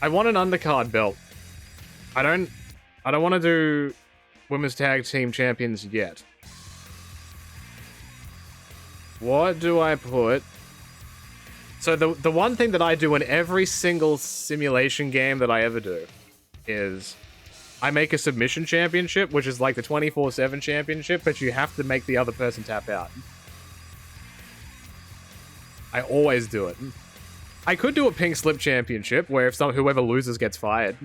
I want an undercard belt. I don't want to do Women's Tag Team Champions yet. What do I put? So the one thing that I do in every single simulation game that I ever do is I make a submission championship, which is like the 24/7 championship, but you have to make the other person tap out. I always do it. I could do a pink slip championship where if whoever loses gets fired.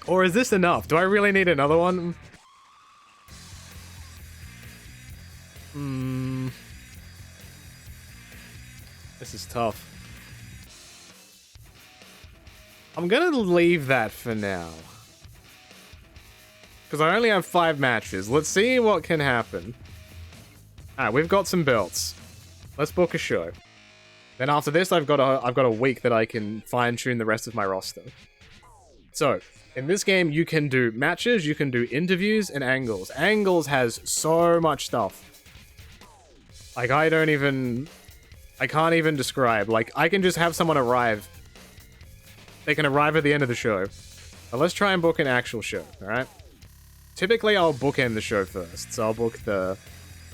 Or is this enough? Do I really need another one? This is tough. I'm gonna leave that for now. Because I only have 5 matches. Let's see what can happen. Alright, we've got some belts. Let's book a show. Then after this, I've got a week that I can fine-tune the rest of my roster. So, in this game, you can do matches, you can do interviews, and angles. Angles has so much stuff. Like, I can't even describe. Like, I can just have someone arrive. They can arrive at the end of the show. But let's try and book an actual show, alright? Typically, I'll bookend the show first. So I'll book the...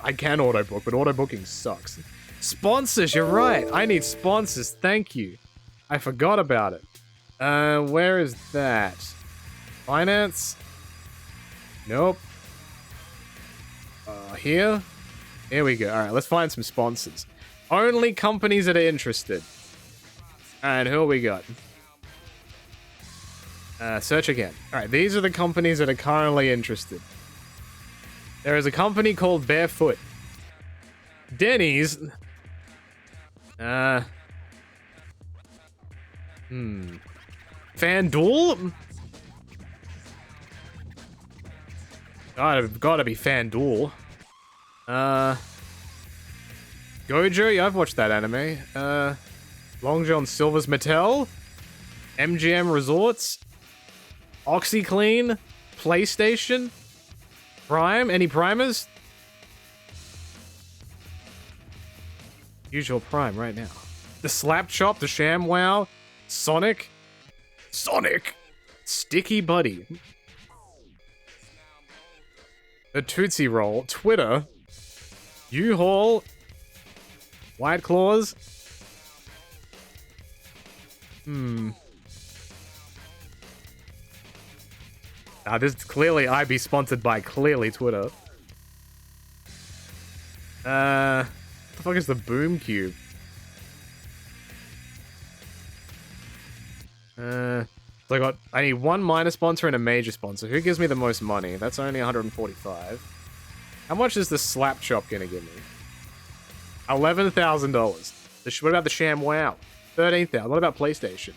I can auto-book, but auto-booking sucks. Sponsors, you're right. I need sponsors. Thank you. I forgot about it. Where is that? Finance? Nope. Here? Here we go. Alright, let's find some sponsors. Only companies that are interested. And who we got? Search again. Alright, these are the companies that are currently interested. There is a company called Barefoot. Denny's. FanDuel? Gotta be FanDuel. Gojo? Yeah, I've watched that anime. Long John Silver's Mattel? MGM Resorts? OxyClean? PlayStation? Prime? Any primers? Use your Prime right now. The Slap Chop? The ShamWow? Sonic? Sticky Buddy? The Tootsie Roll? Twitter? U-Haul? White Claws? This is clearly I be sponsored by clearly Twitter. What the fuck is the Boom Cube? So I need one minor sponsor and a major sponsor. Who gives me the most money? That's only 145. How much is the Slap Chop gonna give me? $11,000. What about the ShamWow? 13,000. What about PlayStation?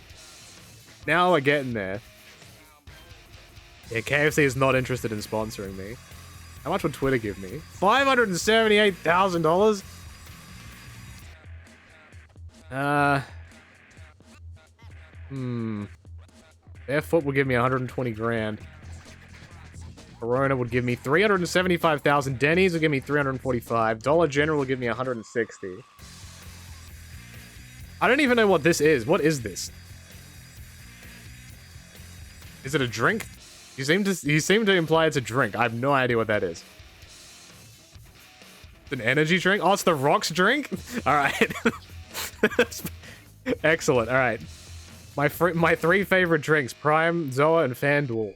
Now we're getting there. Yeah, KFC is not interested in sponsoring me. How much would Twitter give me? $578,000? Barefoot will give me 120 grand. Corona would give me 375,000. Denny's will give me 345. Dollar General will give me 160. I don't even know what this is. What is this? Is it a drink? You seem to imply it's a drink. I have no idea what that is. It's an energy drink? Oh, it's the Rocks drink? Alright. Excellent. Alright. My three favorite drinks. Prime, Zoa, and FanDuel.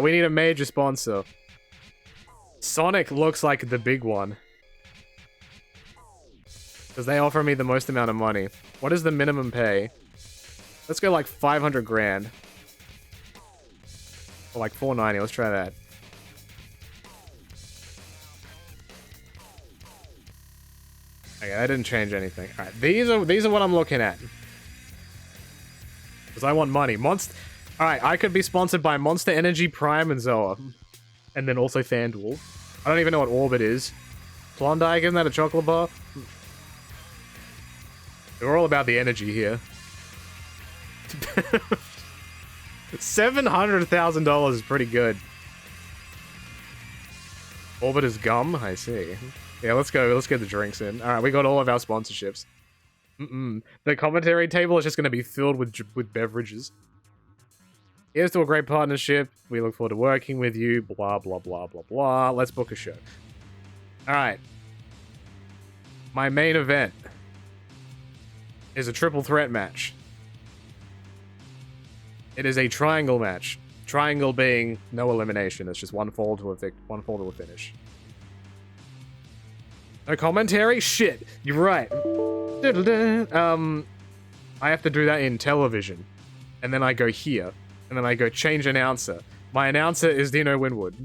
We need a major sponsor. Sonic looks like the big one. Because they offer me the most amount of money. What is the minimum pay? Let's go like 500 grand. Or like 490. Let's try that. Okay, that didn't change anything. Alright, these are what I'm looking at. Because I want money. Alright, I could be sponsored by Monster Energy, Prime, and Zoa. And then also FanDuel. I don't even know what Orbit is. Klondike, isn't that a chocolate bar? We're all about the energy here. $700,000 is pretty good. Orbit is gum? I see. Yeah, let's go. Let's get the drinks in. Alright, we got all of our sponsorships. The commentary table is just going to be filled with beverages. Here's to a great partnership. We look forward to working with you. Blah, blah, blah, blah, blah. Let's book a show. Alright. My main event is a triple threat match. It is a triangle match. Triangle being no elimination. It's just one fall to a finish. No commentary? Shit. You're right. I have to do that in television. And then I go here. And then I go change announcer. My announcer is Dino Winwood.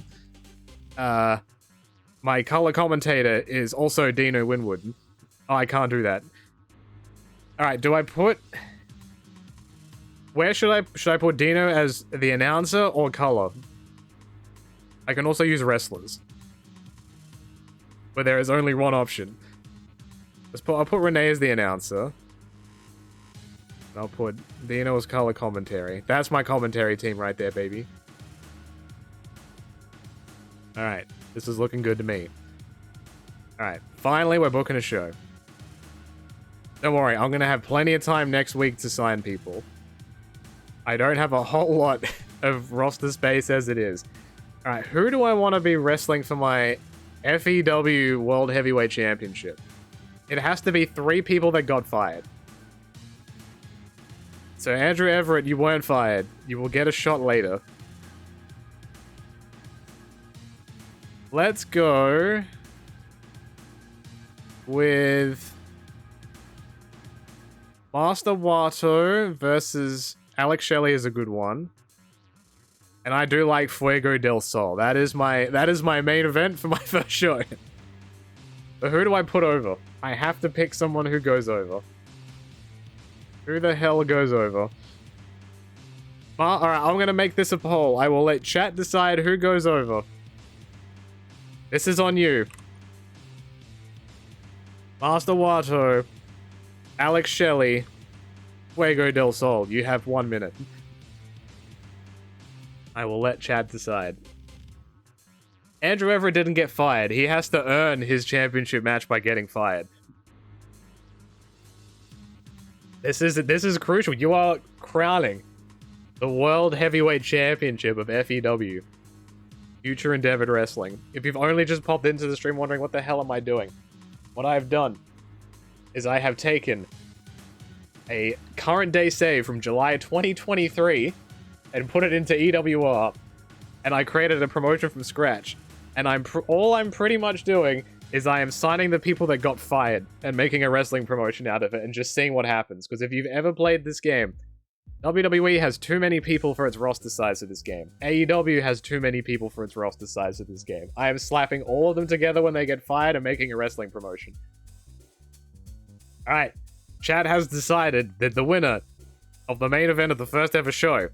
My color commentator is also Dino Winwood. Oh, I can't do that. Alright, do I put... Where should I put Dino as the announcer or color? I can also use wrestlers. But there is only one option. I'll put Renee as the announcer. I'll put Dino as color commentary. That's my commentary team right there, baby. Alright, this is looking good to me. Alright, finally we're booking a show. Don't worry, I'm gonna have plenty of time next week to sign people. I don't have a whole lot of roster space as it is. Alright, who do I want to be wrestling for my FEW World Heavyweight Championship? It has to be 3 people that got fired. So Andrew Everett, you weren't fired. You will get a shot later. Let's go with Master Wato versus Alex Shelley is a good one. And I do like Fuego del Sol. That is my main event for my first show. But who do I put over? I have to pick someone who goes over. Who the hell goes over? Alright, I'm gonna make this a poll. I will let chat decide who goes over. This is on you. Master Wato, Alex Shelley, Fuego del Sol. You have 1 minute. I will let chat decide. Andrew Everett didn't get fired. He has to earn his championship match by getting fired. This is crucial. You are crowning the World Heavyweight Championship of FEW. Future Endeavored Wrestling. If you've only just popped into the stream wondering what the hell am I doing, what I have done is I have taken a current day save from July 2023 and put it into EWR, and I created a promotion from scratch. And all I'm pretty much doing is I am signing the people that got fired and making a wrestling promotion out of it and just seeing what happens. Because if you've ever played this game, WWE has too many people for its roster size of this game. AEW has too many people for its roster size of this game. I am slapping all of them together when they get fired and making a wrestling promotion. Alright, chat has decided that the winner of the main event of the first ever show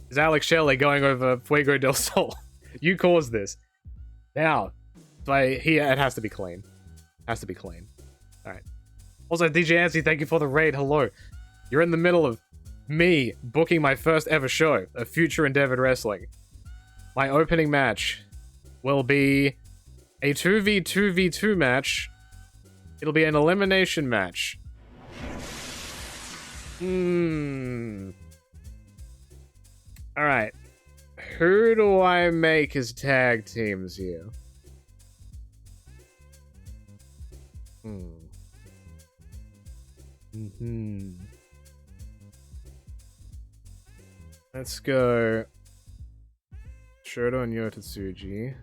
is Alex Shelley going over Fuego del Sol. You caused this. Now, It has to be clean. Has to be clean. Alright. Also, DJ Ansi, thank you for the raid. Hello. You're in the middle of me booking my first ever show of Future Endeavored Wrestling. My opening match will be a 2v2v2 match. It'll be an elimination match. Alright. Who do I make as tag teams here? Let's go Shoto and Yotatsuji.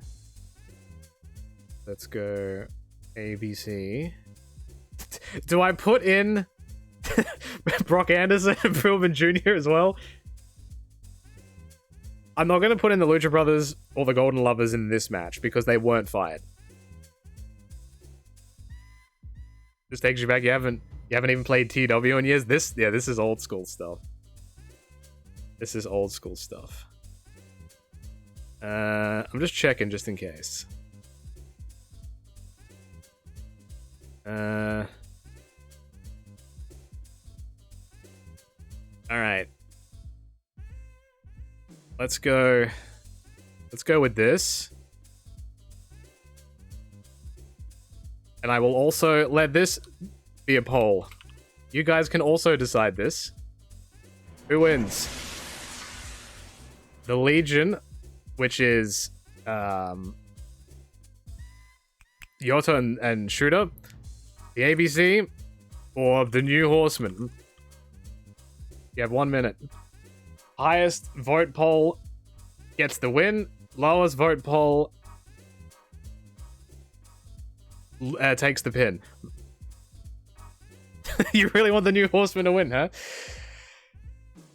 Let's go ABC. Do I put in Brock Anderson and Pillman Jr. as well? I'm not going to put in the Lucha Brothers or the Golden Lovers in this match because they weren't fired. This takes you back. You haven't even played TW in years. This is old school stuff. This is old school stuff. I'm just checking just in case. All right. Let's go with this. And I will also let this be a poll. You guys can also decide this. Who wins? The Legion, which is Yota and Shooter, the ABC, or the New Horseman. You have 1 minute. Highest vote poll gets the win. Lowest vote poll takes the pin. You really want the New Horseman to win, huh?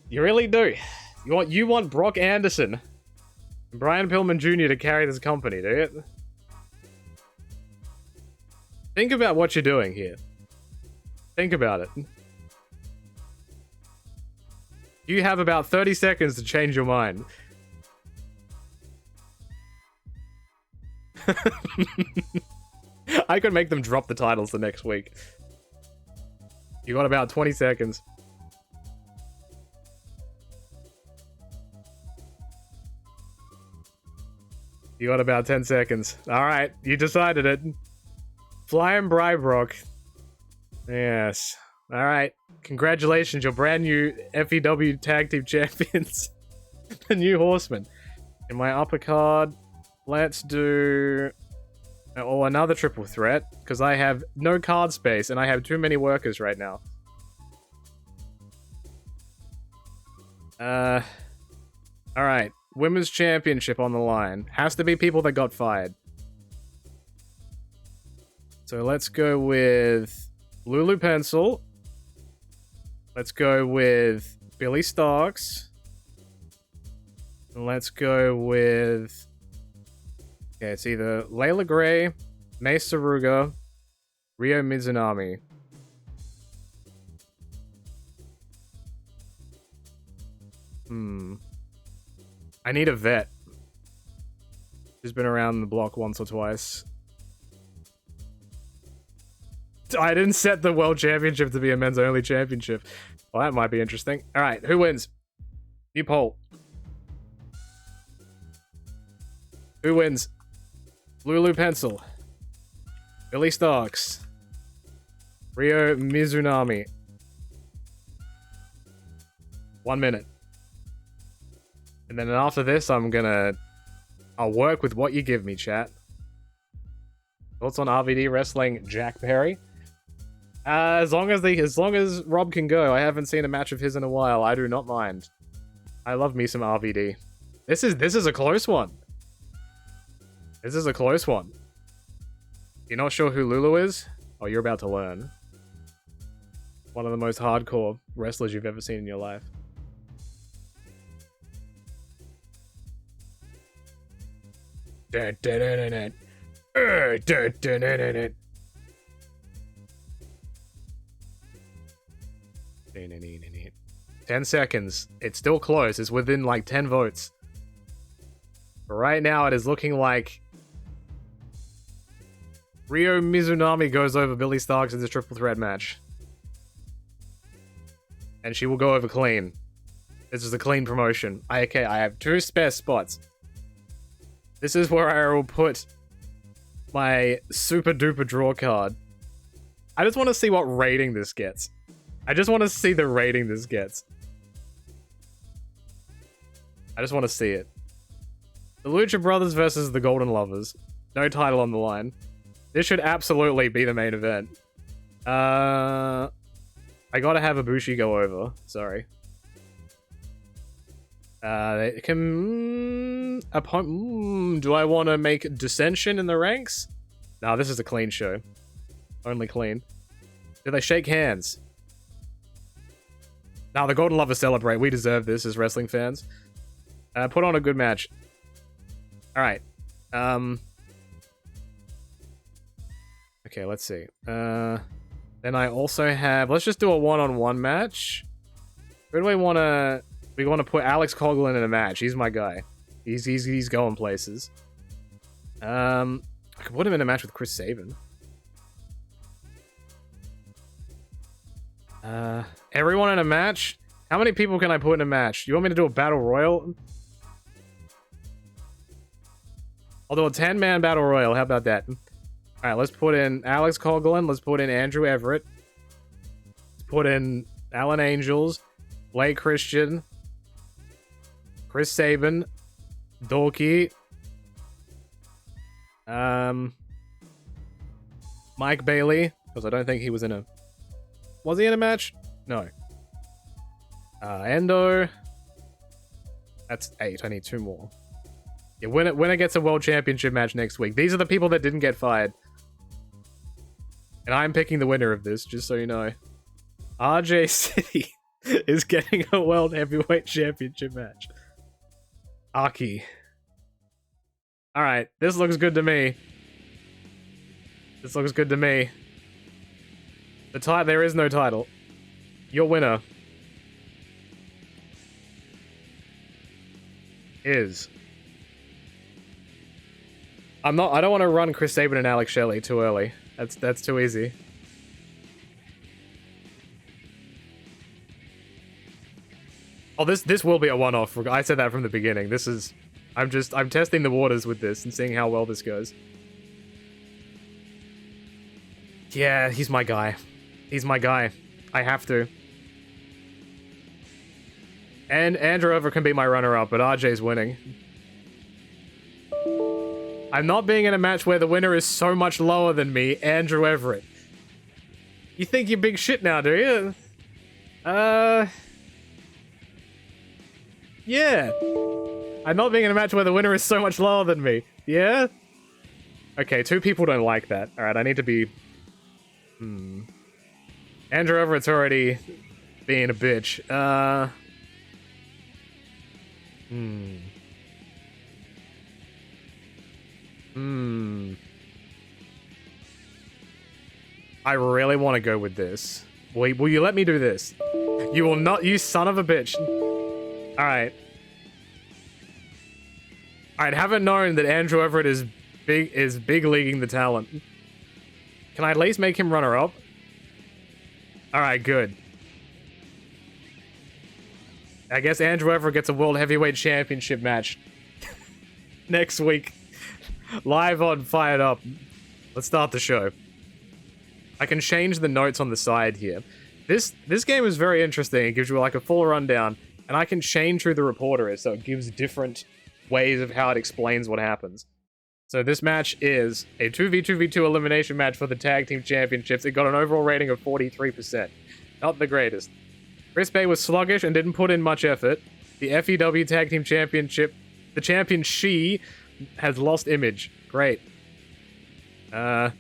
You really do. You want Brock Anderson and Brian Pillman Jr. to carry this company, do you? Think about what you're doing here. Think about it. You have about 30 seconds to change your mind. I could make them drop the titles the next week. You got about 20 seconds. You got about 10 seconds. Alright, you decided it. Flying Brybrock. Yes. Alright. Congratulations, your brand new FEW Tag Team Champions. The New Horsemen. In my upper card, let's do... Oh, another triple threat, because I have no card space and I have too many workers right now. Alright. Women's Championship on the line. Has to be people that got fired. So let's go with Lulu Pencil. Let's go with Billy Starks. And let's go with... Okay, it's either Layla Gray, Mei Saruga, Ryo Mizunami. I need a vet. Who's been around the block once or twice. I didn't set the World Championship to be a men's only championship. Well, that might be interesting. Alright, who wins? New poll. Who wins? Lulu Pencil. Billy Starks. Ryo Mizunami. 1 minute. And then after this, I'll work with what you give me, chat. Thoughts on RVD wrestling Jack Perry? As long as Rob can go. I haven't seen a match of his in a while. I do not mind. I love me some RVD. This is a close one. This is a close one. You're not sure who Lulu is? Oh, you're about to learn. One of the most hardcore wrestlers you've ever seen in your life. Dun, dun, dun, dun, dun. Dun, dun, dun, dun, dun. 10 seconds. It's still close. It's within like 10 votes. But right now it is looking like Ryo Mizunami goes over Billy Starks in this triple threat match. And she will go over clean. This is a clean promotion. Okay, I have 2 spare spots. This is where I will put my super duper draw card. I just want to see what rating this gets. I just want to see the rating this gets. I just want to see it. The Lucha Brothers versus the Golden Lovers. No title on the line. This should absolutely be the main event. I gotta have Ibushi go over. Sorry. Do I want to make dissension in the ranks? No, this is a clean show. Only clean. Do they shake hands? Now the Golden Lovers celebrate. We deserve this as wrestling fans. Put on a good match. Alright. Okay, let's see. Then I also have... Let's just do a one-on-one match. Where do we want to... We want to put Alex Coughlin in a match. He's my guy. He's going places. I could put him in a match with Chris Sabin. Everyone in a match? How many people can I put in a match? You want me to do a battle royal? I'll do a 10-man battle royal. How about that? Alright, let's put in Alex Coughlin. Let's put in Andrew Everett. Let's put in Alan Angels. Blake Christian. Chris Sabin. Dorky. Mike Bailey. Because I don't think he was in a... Was he in a match? No. Endo. That's 8. I need 2 more. Yeah, winner gets a world championship match next week. These are the people that didn't get fired. And I'm picking the winner of this, just so you know. RJ City is getting a world heavyweight championship match. Aki. Alright, this looks good to me. This looks good to me. There is no title. Your winner is... I don't want to run Chris Sabin and Alex Shelley too early. That's too easy. Oh, this will be a one-off. I said that from the beginning. I'm testing the waters with this and seeing how well this goes. Yeah, he's my guy. He's my guy. I have to. And Andrew Over can be my runner-up, but RJ's winning. I'm not being in a match where the winner is so much lower than me, Andrew Everett. You think you're big shit now, do you? Yeah. I'm not being in a match where the winner is so much lower than me. Yeah? Okay, 2 people don't like that. Alright, I need to be... Andrew Everett's already being a bitch. I really want to go with this. Will you let me do this? You will not, you son of a bitch. Alright. Alright, haven't known that Andrew Everett is big leaguing the talent. Can I at least make him runner-up? Alright, good. I guess Andrew Everett gets a World Heavyweight Championship match. Next week. Live on Fired Up. Let's start the show. I can change the notes on the side here. This game is very interesting. It gives you like a full rundown, and I can change who the reporter is, so it gives different ways of how it explains what happens. So this match is a 2v2v2 elimination match for the Tag Team Championships. It got an overall rating of 43%. Not the greatest. Chris Bay was sluggish and didn't put in much effort. The FEW Tag Team Championship, the champion she has lost image. Great. And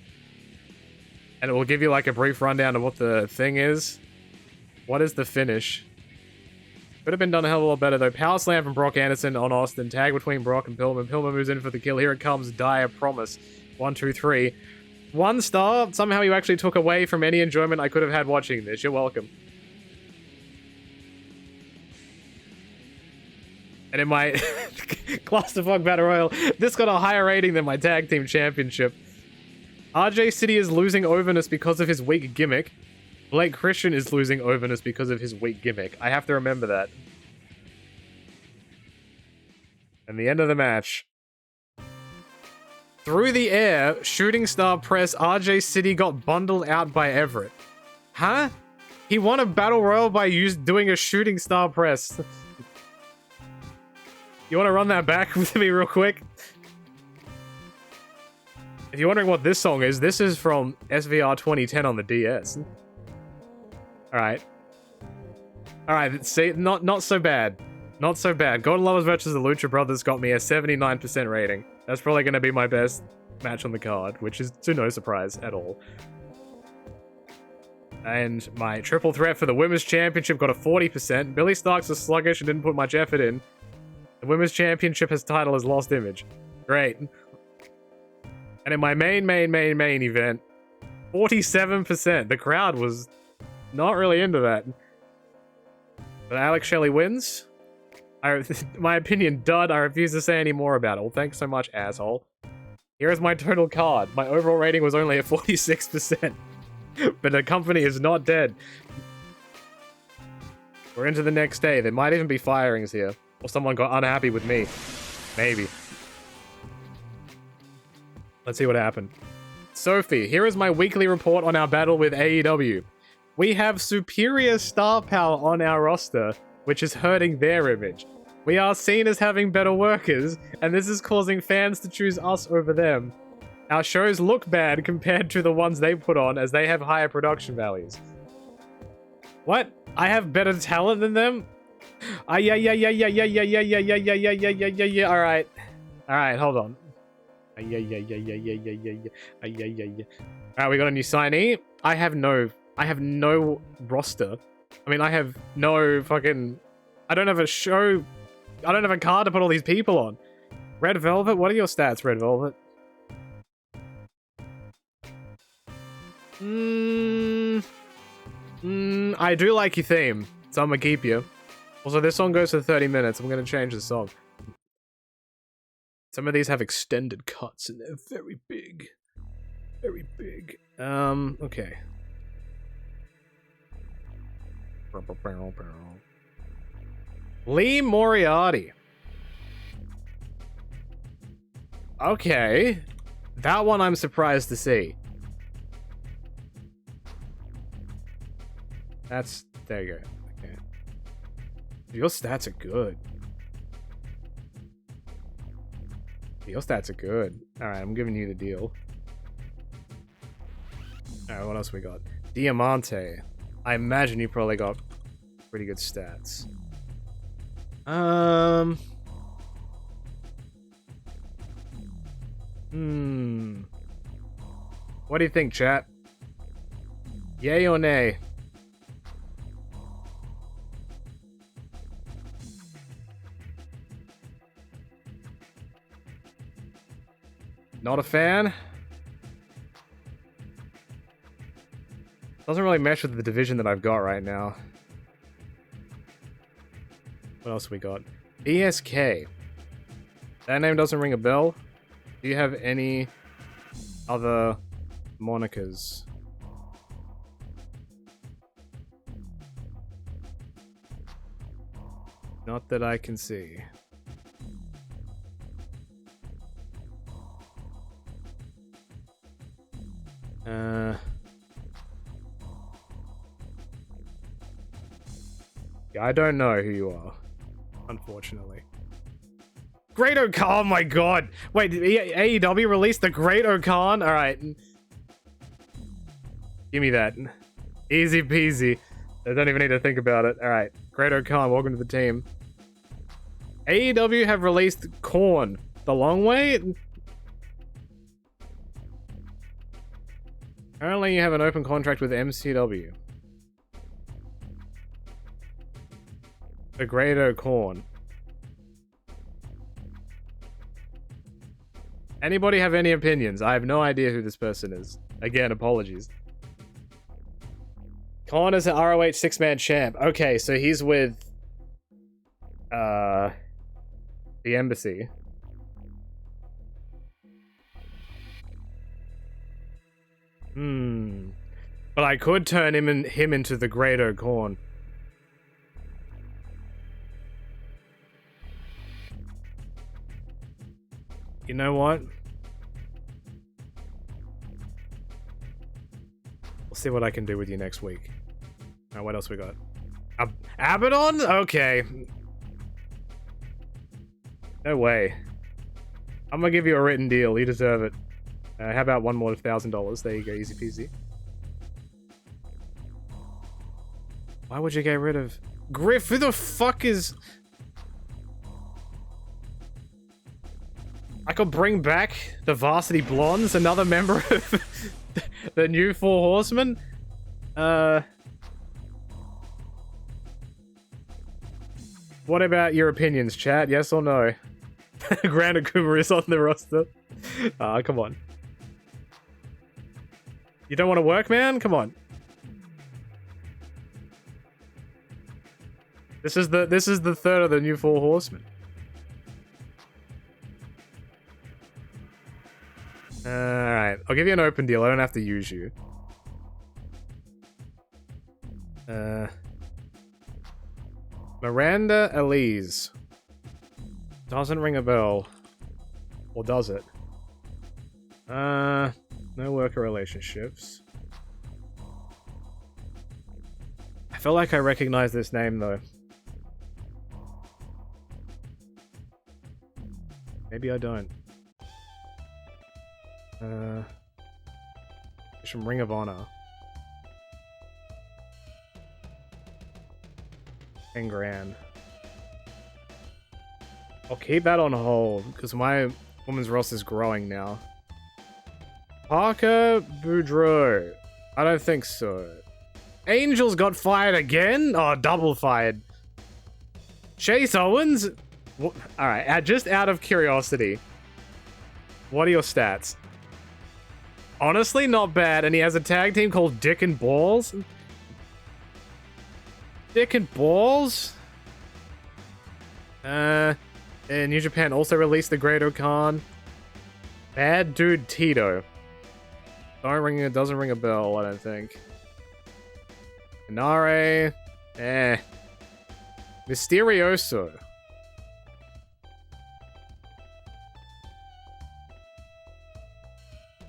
it will give you like a brief rundown of what the thing is. What is the finish? Could have been done a hell of a lot better though. Power slam from Brock Anderson on Austin. Tag between Brock and Pillman. Pillman moves in for the kill. Here it comes. Dire Promise. 1, 2, 3. 1 star. Somehow you actually took away from any enjoyment I could have had watching this. You're welcome. And in my Clusterfuck Battle Royal, this got a higher rating than my Tag Team Championship. RJ City is losing overness because of his weak gimmick. Blake Christian is losing overness because of his weak gimmick. I have to remember that. And the end of the match. Through the air, shooting star press, RJ City got bundled out by Everett. Huh? He won a battle royal by doing a shooting star press. You want to run that back with me real quick? If you're wondering what this song is, this is from SVR 2010 on the DS. Alright. Alright, see, not so bad. Not so bad. Golden Lovers versus the Lucha Brothers got me a 79% rating. That's probably going to be my best match on the card, which is to no surprise at all. And my triple threat for the Women's Championship got a 40%. Billy Starks is sluggish and didn't put much effort in. The Women's Championship has title as Lost Image. Great. And in my main event, 47%. The crowd was not really into that. But Alex Shelley wins. My opinion, dud. I refuse to say any more about it. Well, thanks so much, asshole. Here is my total card. My overall rating was only a 46%. But the company is not dead. We're into the next day. There might even be firings here. Or someone got unhappy with me. Maybe. Let's see what happened. Sophie, here is my weekly report on our battle with AEW. We have superior star power on our roster, which is hurting their image. We are seen as having better workers, and this is causing fans to choose us over them. Our shows look bad compared to the ones they put on, as they have higher production values. What? I have better talent than them? Yeah. Alright. Alright, hold on. Yeah. Alright, we got a new signee. I have no roster. I mean, I have no fucking... I don't have a show... I don't have a card to put all these people on. Red Velvet? What are your stats, Red Velvet? I do like your theme, so I'm gonna keep you. Also, this song goes for 30 minutes. I'm gonna change the song. Some of these have extended cuts, and they're very big. Very big. Okay. Lee Moriarty. Okay. That one I'm surprised to see. There you go. Okay. Your stats are good. Your stats are good. Alright, I'm giving you the deal. Alright, what else we got? Diamante. I imagine you probably got pretty good stats. What do you think, chat? Yay or nay? Not a fan? Doesn't really mesh with the division that I've got right now. What else we got? ESK. That name doesn't ring a bell. Do you have any other monikers? Not that I can see. Yeah, I don't know who you are, unfortunately. Great O'Khan, oh my god! Wait, did AEW released the Great O'Khan? Alright. Give me that. Easy peasy. I don't even need to think about it. Alright, Great O'Khan, welcome to the team. AEW have released Korn the long way? Apparently you have an open contract with MCW. The Great O'Korn. Anybody have any opinions? I have no idea who this person is. Again, apologies. Khan is an ROH 6-man champ. Okay, so he's with... the Embassy. But I could turn him into the Great Ocorn. You know what? We'll see what I can do with you next week. Now, what else we got? Abaddon? Okay. No way. I'm gonna give you a written deal. You deserve it. How about one more $1,000? There you go, easy peasy. Why would you get rid of Griff? Who the fuck is... I could bring back the Varsity Blondes, another member of the new Four Horsemen. What about your opinions, chat? Yes or no? Grand Akuma is on the roster. Come on. You don't want to work, man? Come on. This is the third of the new Four Horsemen. Alright, I'll give you an open deal. I don't have to use you. Miranda Elise. Doesn't ring a bell. Or does it? No worker relationships. I feel like I recognize this name, though. Maybe I don't. Some Ring of Honor. 10 grand. I'll keep that on hold, because my woman's roster is growing now. Parker Boudreaux. I don't think so. Angels got fired again? Oh, double fired. Chase Owens? Alright, just out of curiosity. What are your stats? Honestly, not bad. And he has a tag team called Dick and Balls. Dick and Balls? And New Japan also released the Great Okan. Bad Dude Tito. Doesn't ring a bell, I don't think. Inare. Mysterioso.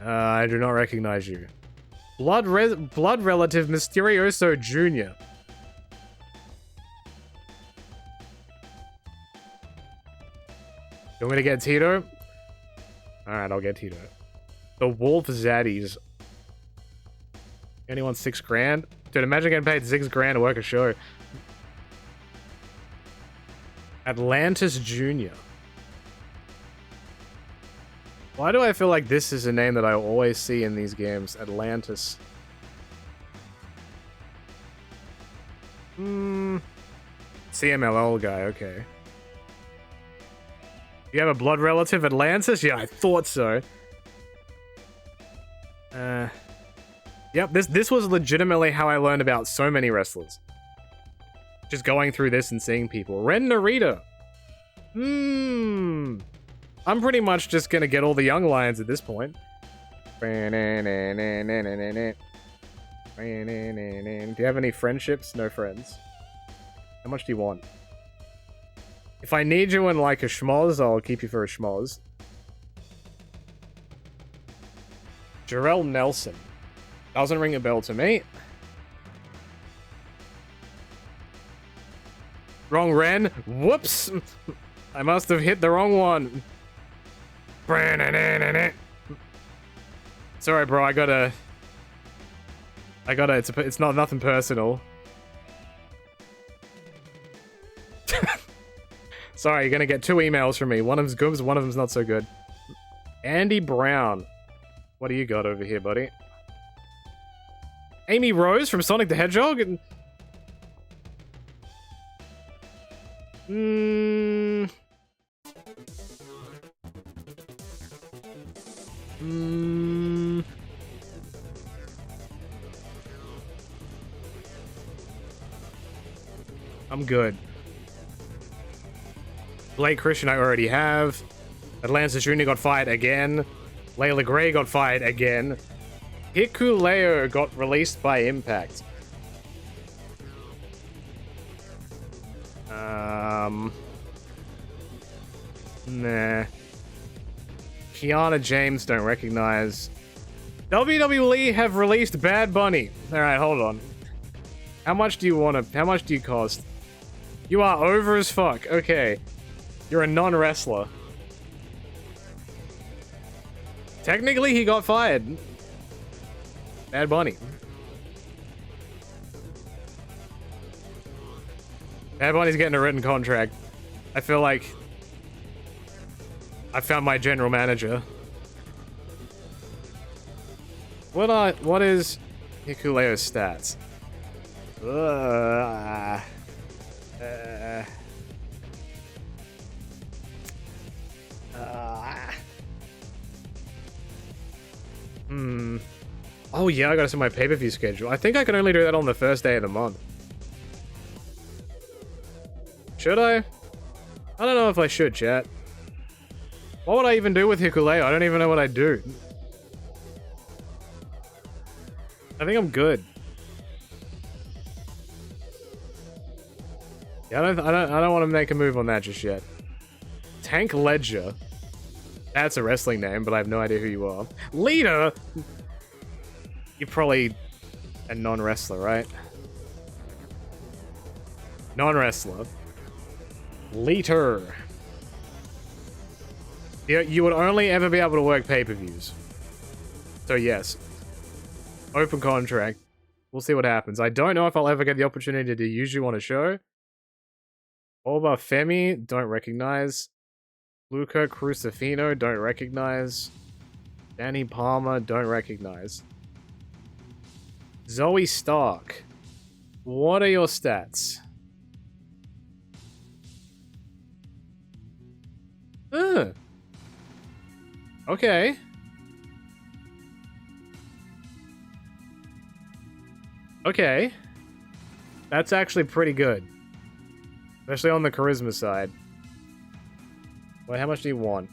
I do not recognize you. Blood relative Mysterioso Jr. You want me to get Tito? Alright, I'll get Tito. The Wolf Zaddies. Anyone 6 grand? Dude, imagine getting paid 6 grand to work a show. Atlantis Jr. Why do I feel like this is a name that I always see in these games? Atlantis. CMLL guy, okay. You have a blood relative, Atlantis? Yeah, I thought so. Yep, this was legitimately how I learned about so many wrestlers. Just going through this and seeing people. Ren Narita. I'm pretty much just gonna get all the young lions at this point. Do you have any friendships? No friends. How much do you want? If I need you in like a schmoz, I'll keep you for a schmoz. Jarrell Nelson. Doesn't ring a bell to me. Wrong Ren. Whoops! I must have hit the wrong one. Sorry, bro. I gotta. It's not nothing personal. Sorry, you're gonna get 2 emails from me. One of them's good, one of them's not so good. Andy Brown. What do you got over here, buddy? Amy Rose from Sonic the Hedgehog? I'm good. Blake Christian I already have. Atlantis Jr. got fired again. Layla Gray got fired again. Hikuleo got released by Impact. Nah. Kiana James, don't recognize. WWE have released Bad Bunny. Alright, hold on. How much do you want to... How much do you cost? You are over as fuck. Okay. You're a non-wrestler. Technically, he got fired. Bad Bunny. Bad Bunny's getting a written contract. I feel like I found my general manager. What is Hikuleo's stats? Oh yeah, I gotta set my pay-per-view schedule. I think I can only do that on the first day of the month. Should I? I don't know if I should, chat. What would I even do with Hikuleo? I don't even know what I'd do. I think I'm good. Yeah, I don't want to make a move on that just yet. Tank Ledger. That's a wrestling name, but I have no idea who you are. Leader? You're probably a non-wrestler, right? Non-wrestler. Leader. You would only ever be able to work pay-per-views. So yes. Open contract. We'll see what happens. I don't know if I'll ever get the opportunity to use you on a show. Oba Femi, don't recognize. Luca Crucifino, don't recognize. Danny Palmer, don't recognize. Zoe Stark. What are your stats? Okay. Okay. That's actually pretty good. Especially on the charisma side. Wait, how much do you want?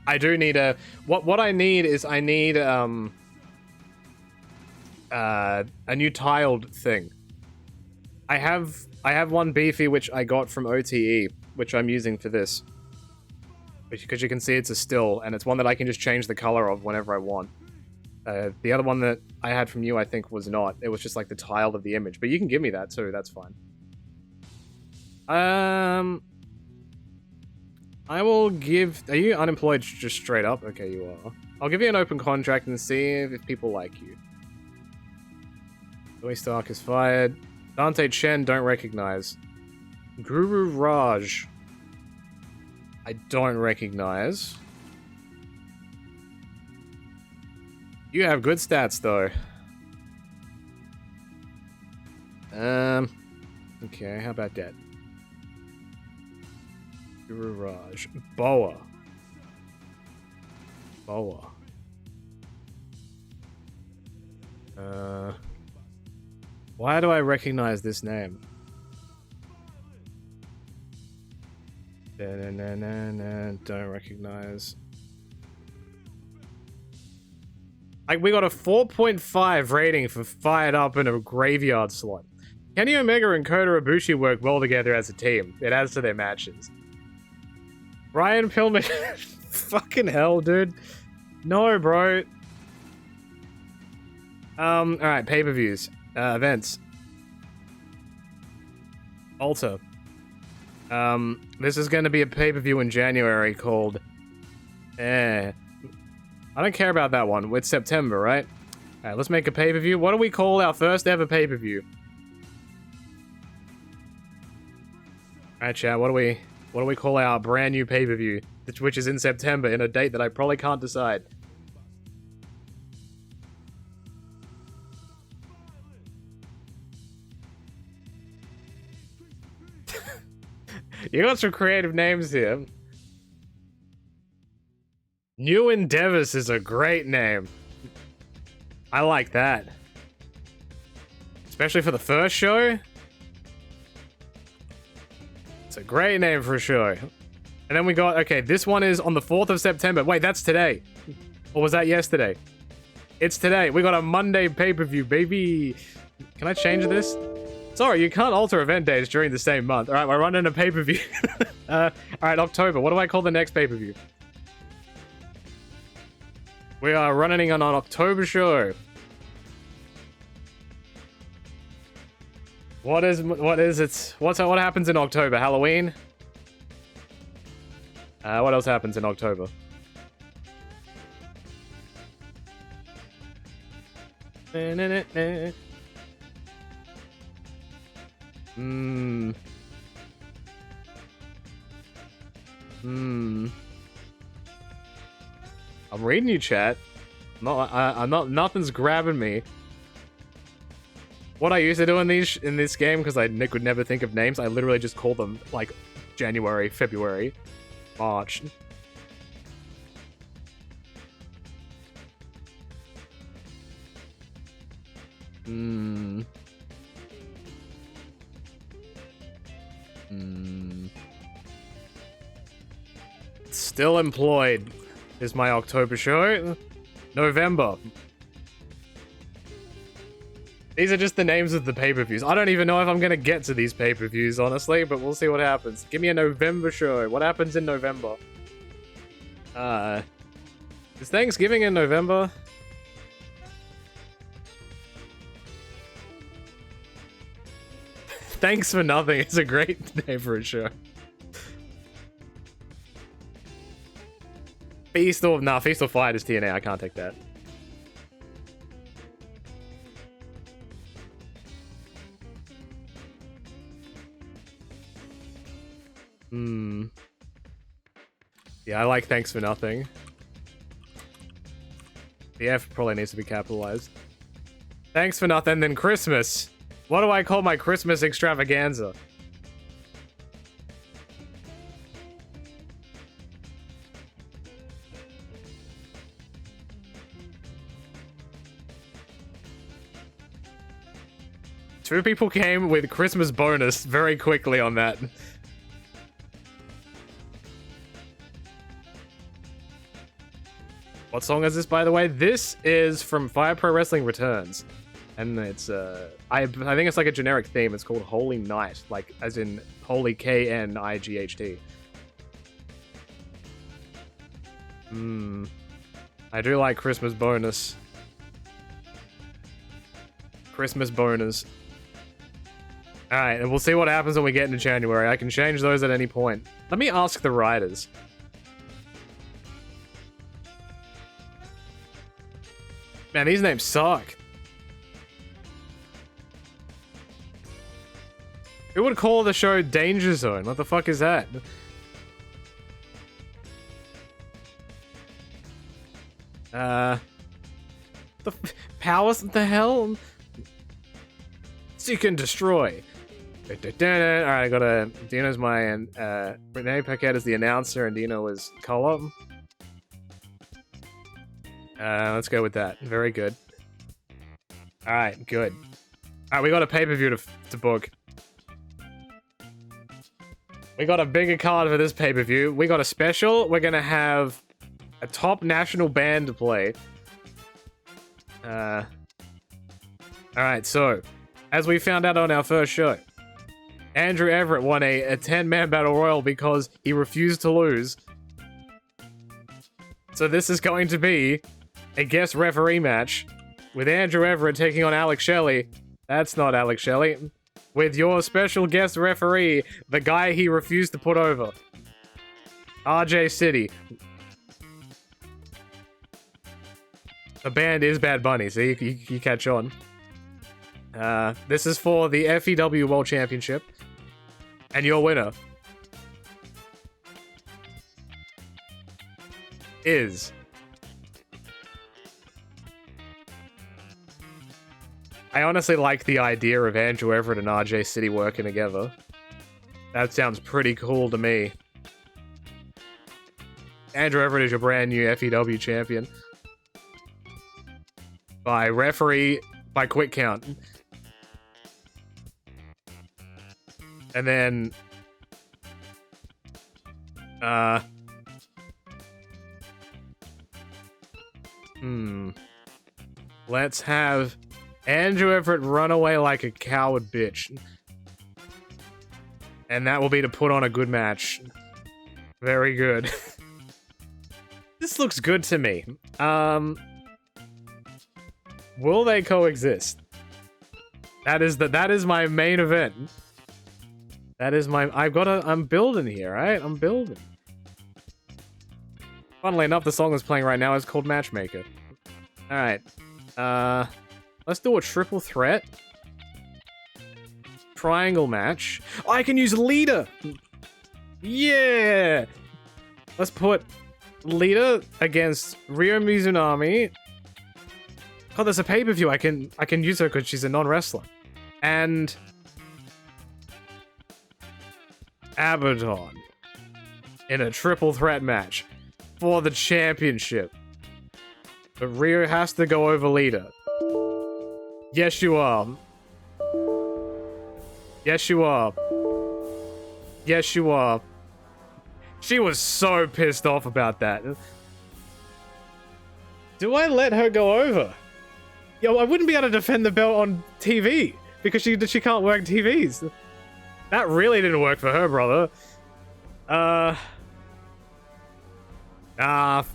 I do need a... What I need is I need, a new tiled thing. I have one beefy which I got from OTE, which I'm using for this. Because you can see it's a still, and it's one that I can just change the color of whenever I want. The other one that I had from you, I think, was not. It was just like the tile of the image. But you can give me that too, that's fine. I will give... Are you unemployed just straight up? Okay, you are. I'll give you an open contract and see if people like you. Zoe Stark is fired. Dante Chen, don't recognize. Guru Raj. I don't recognize. You have good stats, though. Okay, how about that? Guru Raj. Boa. Boa. Why do I recognize this name? Don't recognize. Like, we got a 4.5 rating for Fired Up in a graveyard slot. Kenny Omega and Kota Ibushi work well together as a team. It adds to their matches. Brian Pillman... Fucking hell, dude. No, bro. Alright, pay-per-views. Events. Alter. This is going to be a pay-per-view in January called... I don't care about that one. It's September, right? Alright, let's make a pay-per-view. What do we call our first ever pay-per-view? Alright, chat, what do we call our brand new pay-per-view? Which is in September, in a date that I probably can't decide. You got some creative names here. New Endeavors is a great name. I like that. Especially for the first show. It's a great name for a show. And then we got, okay, this one is on the 4th of September. Wait, that's today. Or was that yesterday? It's today. We got a Monday pay-per-view, baby. Can I change this? Sorry, you can't alter event dates during the same month. All right, we're running a pay-per-view. All right, October. What do I call the next pay-per-view? We are running on an October show. What is it? What happens in October? Halloween? What else happens in October? I'm reading you, chat. I'm not. Nothing's grabbing me. What I used to do in this game, because I could never think of names, I literally just call them like January, February, March. Still employed is my October show. November. These are just the names of the pay-per-views. I don't even know if I'm gonna get to these pay-per-views, honestly, but we'll see what happens. Give me a November show. What happens in November? Is Thanksgiving in November? Thanks for Nothing. It's a great name for a show. Feast or Fight is TNA. I can't take that. Yeah, I like Thanks for Nothing. The F probably needs to be capitalized. Thanks for Nothing, then Christmas. What do I call my Christmas extravaganza? Two people came with Christmas bonus very quickly on that. What song is this, by the way? This is from Fire Pro Wrestling Returns. And it's, I think it's like a generic theme. It's called Holy Night, like, as in Holy K-N-I-G-H-T. I do like Christmas bonus. Christmas bonus. Alright, and we'll see what happens when we get into January. I can change those at any point. Let me ask the writers. Man, these names suck. Who would call the show Danger Zone? What the fuck is that? Powers? What the hell? Seek and Destroy. Alright, I got a... Dino's my... Renee Paquette is the announcer and Dino is color. Let's go with that. Very good. Alright, good. Alright, we got a pay-per-view to book. We got a bigger card for this pay-per-view. We got a special. We're gonna have a top national band to play. Alright, so... As we found out on our first show, Andrew Everett won a 10-man battle royal because he refused to lose. So this is going to be a guest referee match with Andrew Everett taking on Alex Shelley. That's not Alex Shelley. With your special guest referee, the guy he refused to put over. RJ City. The band is Bad Bunny, so you catch on. This is for the FEW World Championship. And your winner is... I honestly like the idea of Andrew Everett and RJ City working together. That sounds pretty cool to me. Andrew Everett is your brand new FEW champion. By quick count. And then... Let's have Andrew Everett run away like a coward bitch. And that will be to put on a good match. Very good. This looks good to me. Will they coexist? That is my main event. That is my... I'm building here, right? I'm building. Funnily enough, the song that's playing right now is called Matchmaker. Alright. Let's do a triple threat. Triangle match. Oh, I can use leader! Yeah! Let's put leader against Ryo Mizunami. Oh, there's a pay-per-view. I can use her because she's a non-wrestler. And... Abaddon. In a triple threat match. For the championship. But Ryo has to go over leader. Yes, you are. Yes, you are. Yes, you are. She was so pissed off about that. Do I let her go over? Yo, I wouldn't be able to defend the belt on TV because she can't work TVs. That really didn't work for her, brother.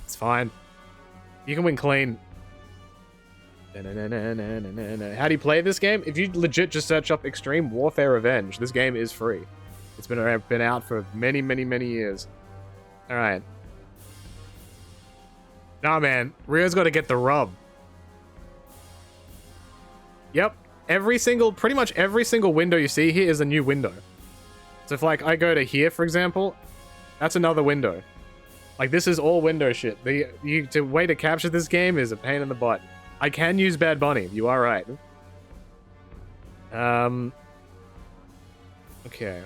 It's fine. You can win clean. How do you play this game? If you legit just search up Extreme Warfare Revenge, this game is free. It's been out for many, many, many years. Alright. Nah, man. Ryo's got to get the rub. Yep. Pretty much every single window you see here is a new window. So if, like, I go to here, for example, that's another window. Like, this is all window shit. The way to capture this game is a pain in the butt. I can use Bad Bunny. You are right. Okay.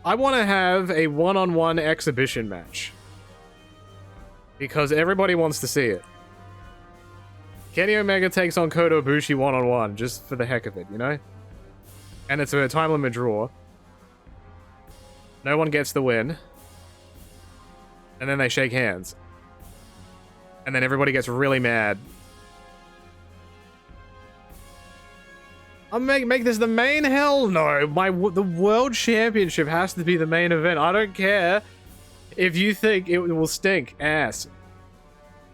I want to have a one-on-one exhibition match. Because everybody wants to see it. Kenny Omega takes on Kota Ibushi one-on-one, just for the heck of it, you know? And it's a time limit draw. No one gets the win. And then they shake hands. And then everybody gets really mad. I'll make this the main? Hell no. The World Championship has to be the main event. I don't care if you think it will stink ass.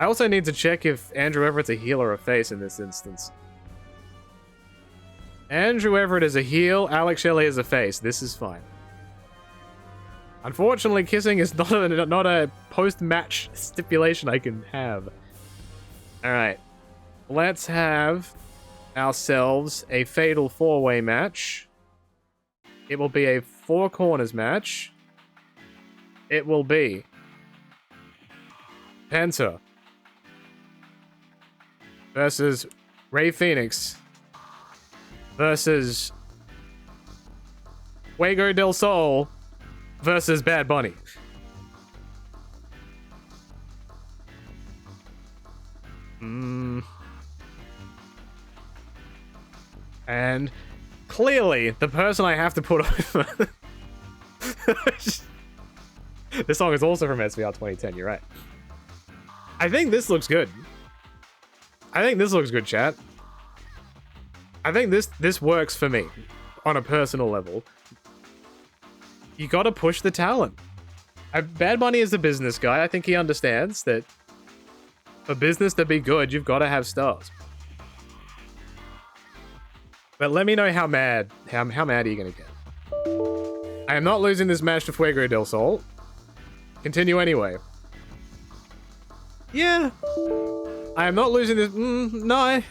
I also need to check if Andrew Everett's a heel or a face in this instance. Andrew Everett is a heel, Alex Shelley is a face. This is fine. Unfortunately, kissing is not a post-match stipulation I can have. Alright. Let's have ourselves a fatal four-way match. It will be a four corners match. It will be Penta versus Rey Fenix versus Fuego del Sol versus Bad Bunny. And clearly, the person I have to put over... This song is also from SVR 2010, you're right. I think this looks good. I think this looks good, chat. I think this works for me on a personal level. You gotta push the talent. Bad Bunny is a business guy. I think he understands that for business to be good, you've got to have stars. But let me know how mad are you gonna get? I am not losing this match to Fuego del Sol. Continue anyway. Yeah. I am not losing this. No.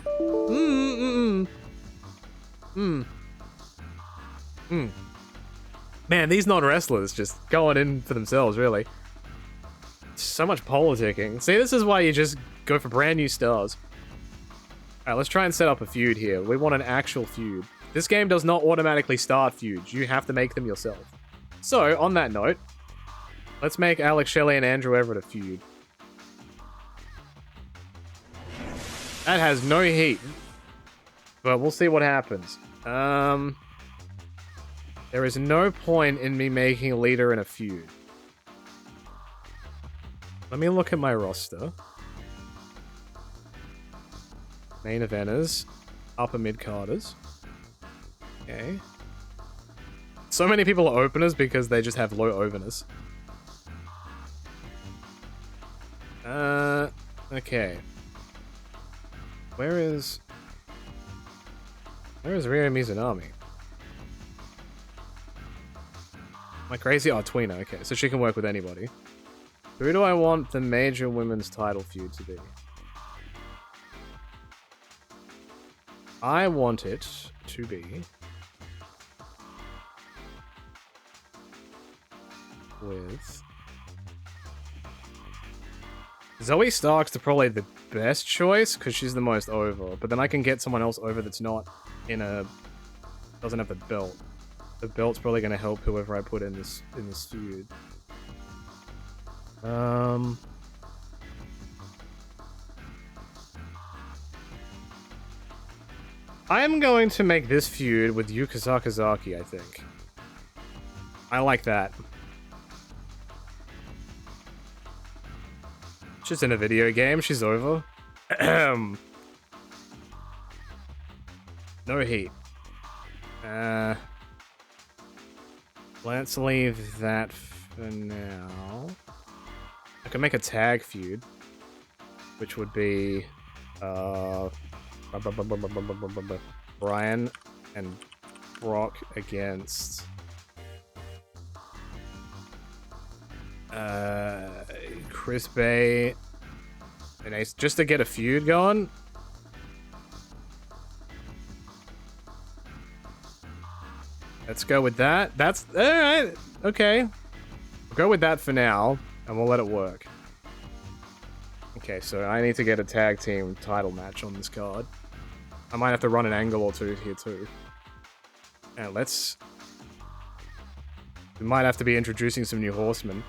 Man, these non-wrestlers just going in for themselves, really. So much politicking. See, this is why you just go for brand new stars. Alright, let's try and set up a feud here. We want an actual feud. This game does not automatically start feuds. You have to make them yourself. So, on that note, let's make Alex Shelley and Andrew Everett a feud. That has no heat. But we'll see what happens. There is no point in me making a leader in a feud. Let me look at my roster. Main eventers. Upper mid-carders. Okay. So many people are openers because they just have low openers. Okay. Where is Ryo Mizunami? Am I crazy? Oh, Tweener. Okay, so she can work with anybody. Who do I want the major women's title feud to be? I want it to be with Zoe Stark's probably the best choice because she's the most over, but then I can get someone else over that's not in a doesn't have the belt. The belt's probably going to help whoever I put in this feud. I'm going to make this feud with Yuka Sakazaki, I think. I like that. She's in a video game. She's over. No heat. Let's leave that for now. I can make a tag feud, which would be Brian and Brock against Chris Bay and Ace, just to get a feud going. Let's go with that. That's alright. Okay. We'll go with that for now, and we'll let it work. Okay, so I need to get a tag team title match on this card. I might have to run an angle or two here too. And let's... We might have to be introducing some new horsemen.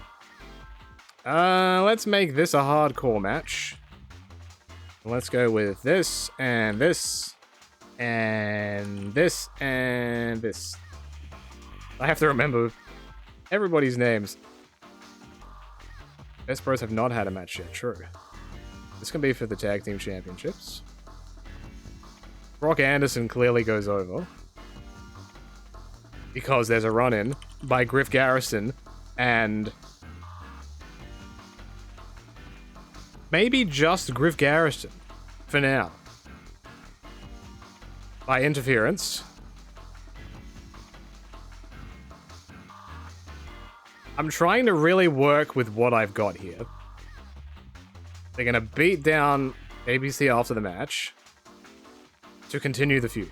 Let's make this a hardcore match. Let's go with this, and this, and this, and this. I have to remember everybody's names. Best Bros have not had a match yet, true. This can be for the tag team championships. Brock Anderson clearly goes over. Because there's a run-in by Griff Garrison and... maybe just Griff Garrison for now. By interference. I'm trying to really work with what I've got here. They're gonna beat down ABC after the match to continue the feud.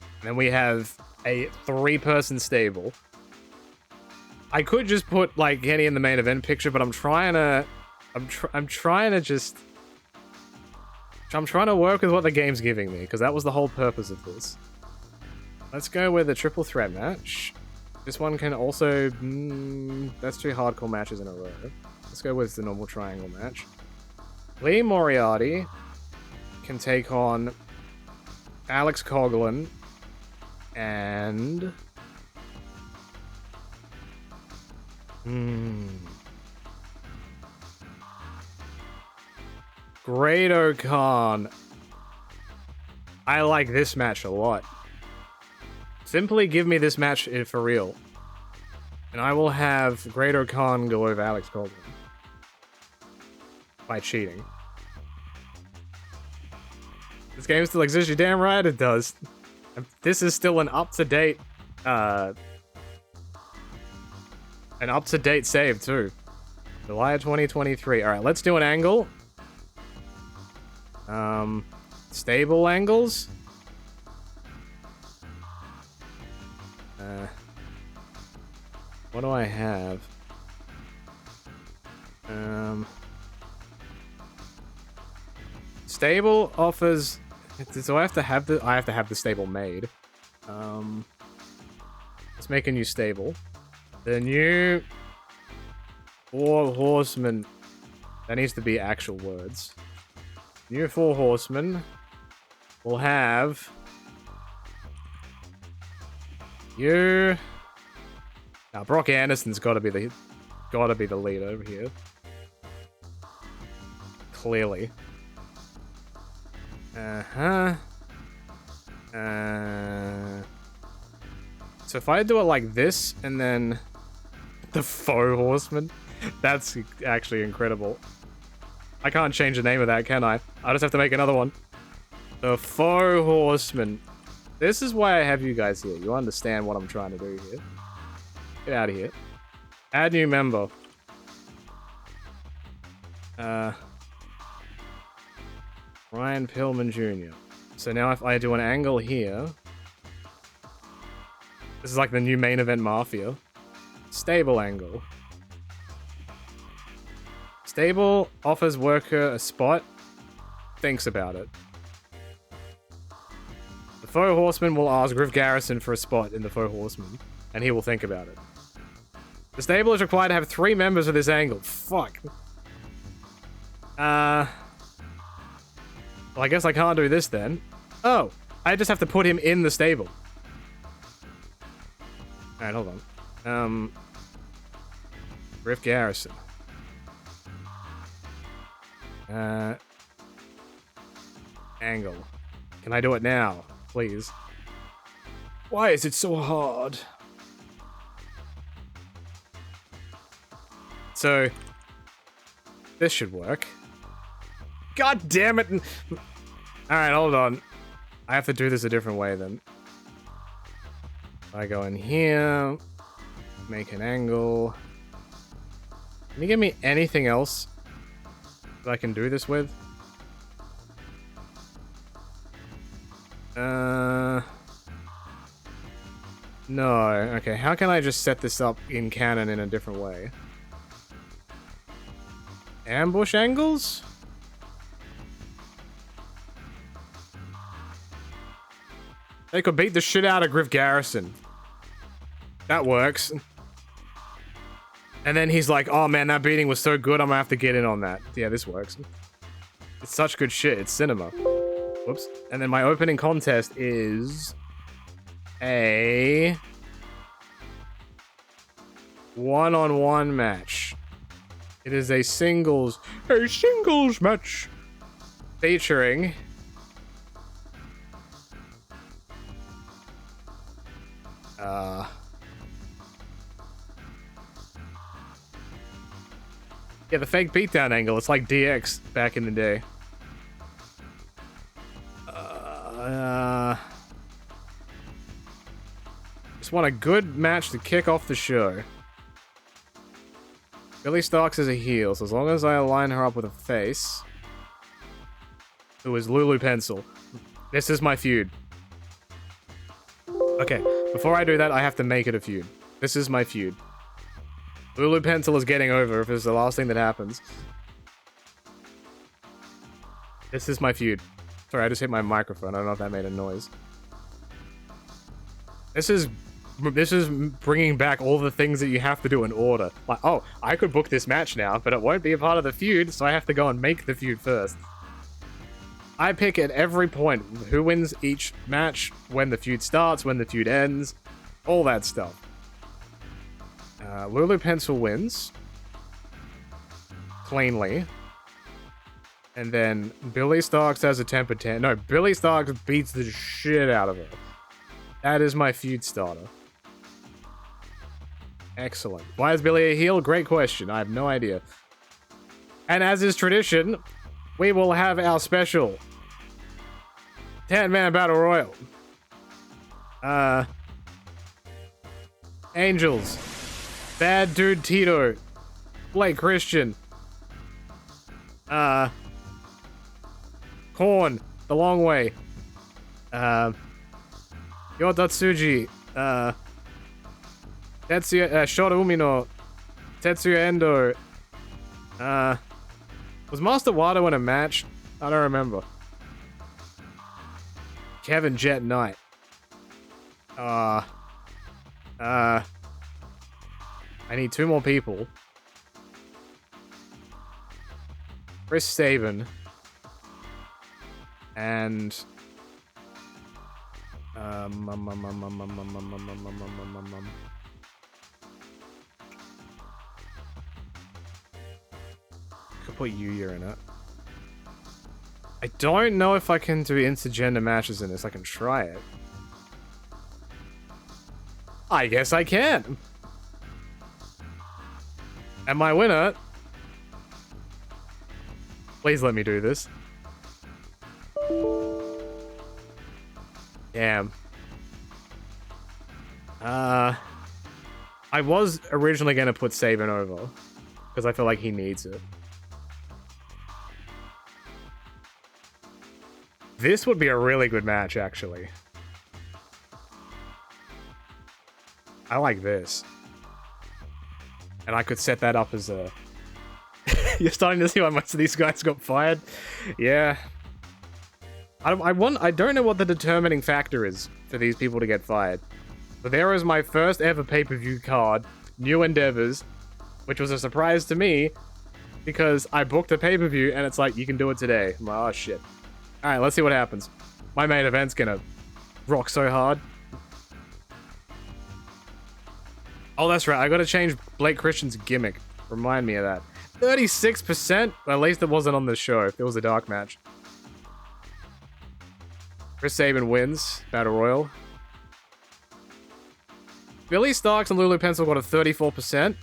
And then we have a 3-person stable. I could just put like Kenny in the main event picture, but I'm trying to work with what the game's giving me, because that was the whole purpose of this. Let's go with a triple threat match. This one can also... that's 2 hardcore matches in a row. Let's go with the normal triangle match. Lee Moriarty can take on Alex Coughlin and... Great O'Khan. I like this match a lot. Simply give me this match for real. And I will have Great O'Khan go over Alex Coughlin. By cheating. This game still exists, you're damn right it does. This is still an up-to-date save too. July 2023. Alright, let's do an angle. Stable angles. What do I have? Stable offers. So I have to have the stable made. Let's make a new stable. The new 4 horsemen. That needs to be actual words. New 4 horsemen will have you. Now Brock Anderson's gotta be the lead over here. Clearly. Uh-huh. So if I do it like this, and then the faux horseman, that's actually incredible. I can't change the name of that, can I? I just have to make another one. The faux horseman. This is why I have you guys here. You understand what I'm trying to do here. Get out of here. Add new member. Ryan Pillman Jr. So now if I do an angle here, this is like the new main event Mafia. Stable angle. Stable offers worker a spot, thinks about it. The faux horseman will ask Griff Garrison for a spot in the faux horseman, and he will think about it. The stable is required to have 3 members of this angle. Fuck. Well, I guess I can't do this then. Oh, I just have to put him in the stable. Alright, hold on. Griff Garrison. Angle. Can I do it now, please? Why is it so hard? So, this should work. God damn it! Alright, hold on. I have to do this a different way then. I go in here, make an angle. Can you give me anything else that I can do this with? No. Okay, how can I just set this up in canon in a different way? Ambush angles? They could beat the shit out of Griff Garrison. That works. And then he's like, oh man, that beating was so good, I'm gonna have to get in on that. Yeah, this works. It's such good shit, it's cinema. Whoops. And then my opening contest is a one-on-one match. It is a singles match featuring yeah, the fake beatdown angle. It's like DX back in the day. Just want a good match to kick off the show. Billy Starks is a heel, so as long as I align her up with a face, who is Lulu Pencil. This is my feud. Okay, before I do that, I have to make it a feud. This is my feud. Lulu Pencil is getting over if it's the last thing that happens. This is my feud. Sorry, I just hit my microphone. I don't know if that made a noise. This is bringing back all the things that you have to do in order. Like, oh, I could book this match now, but it won't be a part of the feud, so I have to go and make the feud first. I pick at every point who wins each match, when the feud starts, when the feud ends, all that stuff. Lulu Pencil wins. Cleanly. And then Billy Starks has a temper tantrum. No, Billy Starks beats the shit out of her. That is my feud starter. Excellent. Why is Billy a heel? Great question. I have no idea. And as is tradition, we will have our special 10-man battle royal. Angels. Bad Dude Tito. Blake Christian. Korn. The Long Way. Yotatsuji. Tetsuya, Shota Umino. Tetsuya Endo. Was Master Wato in a match? I don't remember. Kevin Jet Knight. I need 2 more people. Chris Sabin. And Could put Yuya in it. I don't know if I can do intergender matches in this. I can try it. I guess I can. And my winner... Please let me do this. Damn. I was originally going to put Sabin over. Because I feel like he needs it. This would be a really good match, actually. I like this. And I could set that up as a... You're starting to see why most of these guys got fired? Yeah. I don't know what the determining factor is for these people to get fired. But there is my first ever pay-per-view card, New Endeavors, which was a surprise to me because I booked a pay-per-view and it's like, you can do it today. I'm like, oh shit. Alright, let's see what happens. My main event's gonna rock so hard. Oh, that's right. I gotta change Blake Christian's gimmick. Remind me of that. 36%? Well, at least it wasn't on the show. It was a dark match. Chris Sabin wins. Battle Royal. Billy Starks and Lulu Pencil got a 34%.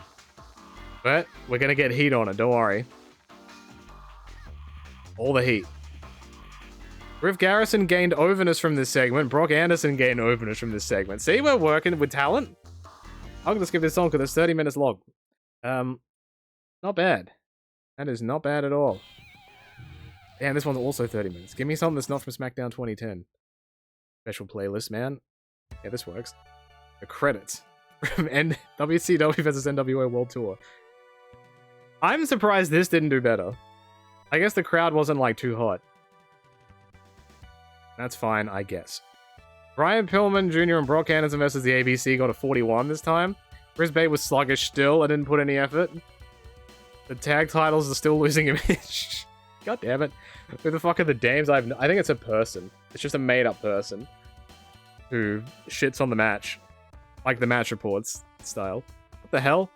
But we're gonna get heat on it. Don't worry. All the heat. Griff Garrison gained overness from this segment. Brock Anderson gained overness from this segment. See, we're working with talent. I'm gonna skip this on because it's 30 minutes long. Not bad. That is not bad at all. Damn, this one's also 30 minutes. Give me something that's not from SmackDown 2010. Special playlist, man. Yeah, this works. The credits from WCW vs NWA World Tour. I'm surprised this didn't do better. I guess the crowd wasn't, like, too hot. That's fine, I guess. Brian Pillman Jr. and Brock Anderson versus the ABC got a 41 this time. Chris Bay was sluggish still. I didn't put any effort. The tag titles are still losing image. God damn it. Who the fuck are the dames? I think it's a person. It's just a made-up person who shits on the match. Like the match reports style. What the hell?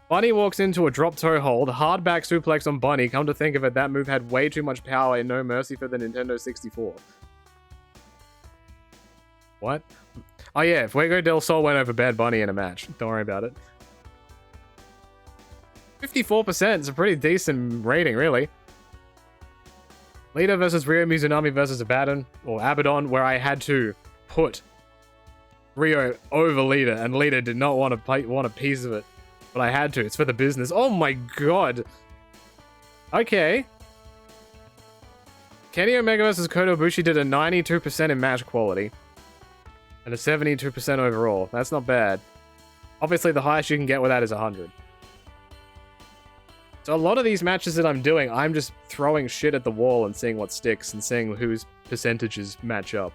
Bunny walks into a drop toe hold, hard back suplex on Bunny. Come to think of it, that move had way too much power and no mercy for the Nintendo 64. What? Oh yeah, Fuego del Sol went over Bad Bunny in a match. Don't worry about it. 54% is a pretty decent rating, really. Lita versus Rio Mizunami versus Abaddon, where I had to put Rio over Lita, and Lita did not want a piece of it. But I had to. It's for the business. Oh my god. Okay. Kenny Omega versus Kota Ibushi did a 92% in match quality. And a 72% overall. That's not bad. Obviously, the highest you can get with that is 100. So a lot of these matches that I'm doing, I'm just throwing shit at the wall and seeing what sticks and seeing whose percentages match up.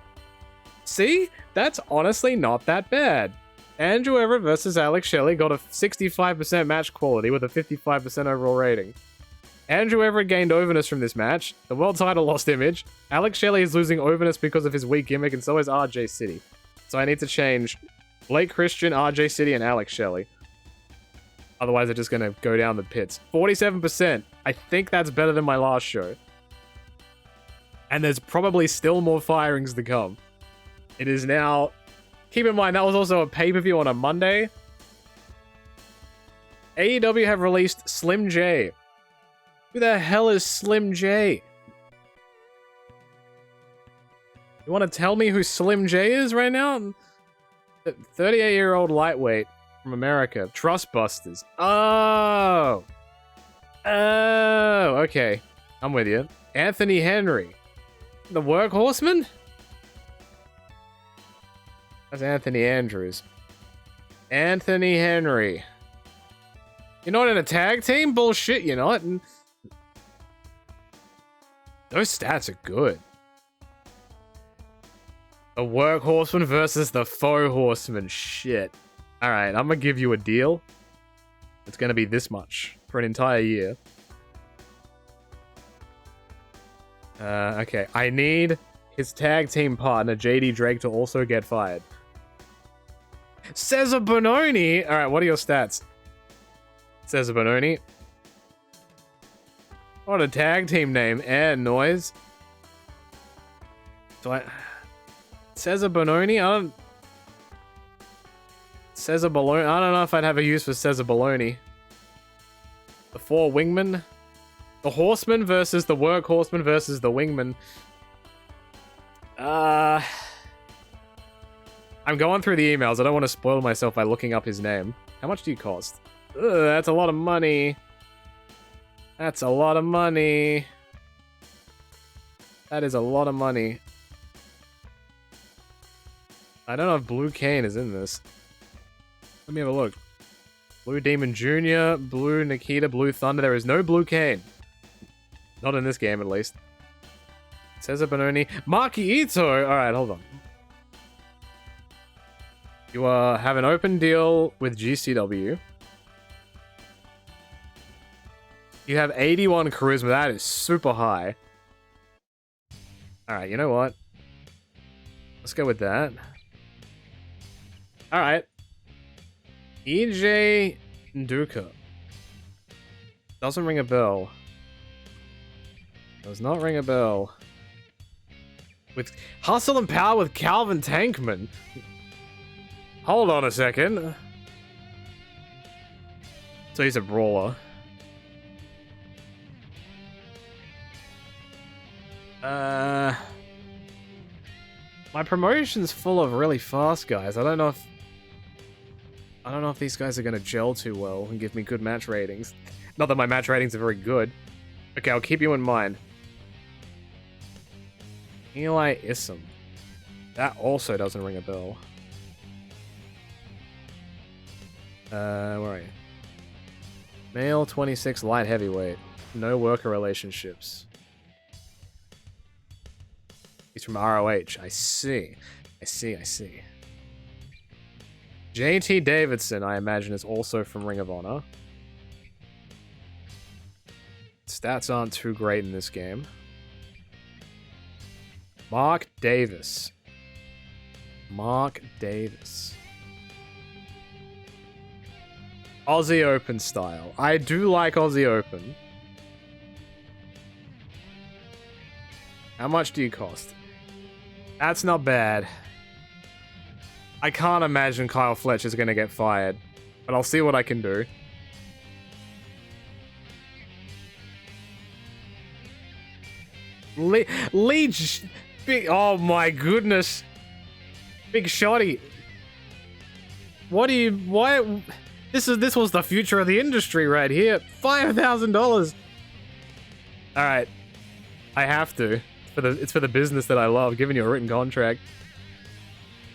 See? That's honestly not that bad. Andrew Everett versus Alex Shelley got a 65% match quality with a 55% overall rating. Andrew Everett gained overness from this match. The world title lost image. Alex Shelley is losing overness because of his weak gimmick, and so is RJ City. So I need to change Blake Christian, RJ City, and Alex Shelley. Otherwise, they're just going to go down the pits. 47%. I think that's better than my last show. And there's probably still more firings to come. It is now... Keep in mind, that was also a pay-per-view on a Monday. AEW have released Slim J. Who the hell is Slim J? You want to tell me who Slim J is right now? 38-year-old lightweight from America. Trustbusters. Oh! Oh, okay. I'm with you. Anthony Henry. The Workhorseman? That's Anthony Andrews. Anthony Henry. You're not in a tag team? Bullshit, you're not. And those stats are good. The Workhorseman versus the Faux Horseman. Shit. Alright, I'm gonna give you a deal. It's gonna be this much for an entire year. Okay, I need his tag team partner, JD Drake, to also get fired. Cesar Bononi. All right, what are your stats? Cesar Bononi. What a tag team name. Air noise. Cesar Bononi? Cesar Baloney. I don't know if I'd have a use for Cesar Baloney. The 4 wingmen. The horseman versus the workhorseman versus the wingman. I'm going through the emails. I don't want to spoil myself by looking up his name. How much do you cost? Ugh, that's a lot of money. That's a lot of money. That is a lot of money. I don't know if Blue Kane is in this. Let me have a look. Blue Demon Jr., Blue Nikita, Blue Thunder. There is no Blue Kane. Not in this game, at least. Cesar Bononi. Maki Ito! Alright, hold on. You have an open deal with GCW. You have 81 charisma. That is super high. Alright, you know what? Let's go with that. Alright. EJ Nduka. Doesn't ring a bell. Does not ring a bell. With Hustle and Power with Calvin Tankman. Hold on a second. So he's a brawler. My promotion's full of really fast guys. I don't know if these guys are gonna gel too well and give me good match ratings. Not that my match ratings are very good. Okay, I'll keep you in mind. Eli Issam. That also doesn't ring a bell. Where are you? Male 26 light heavyweight. No worker relationships. He's from ROH. I see. I see. JT Davidson, I imagine, is also from Ring of Honor. Stats aren't too great in this game. Mark Davis. Aussie Open style. I do like Aussie Open. How much do you cost? That's not bad. I can't imagine Kyle Fletcher's gonna get fired, but I'll see what I can do. Leech, big. Oh my goodness, big shotty. What do you? Why? This was the future of the industry right here. $5,000. All right, I have to. It's for the business that I love. Giving you a written contract.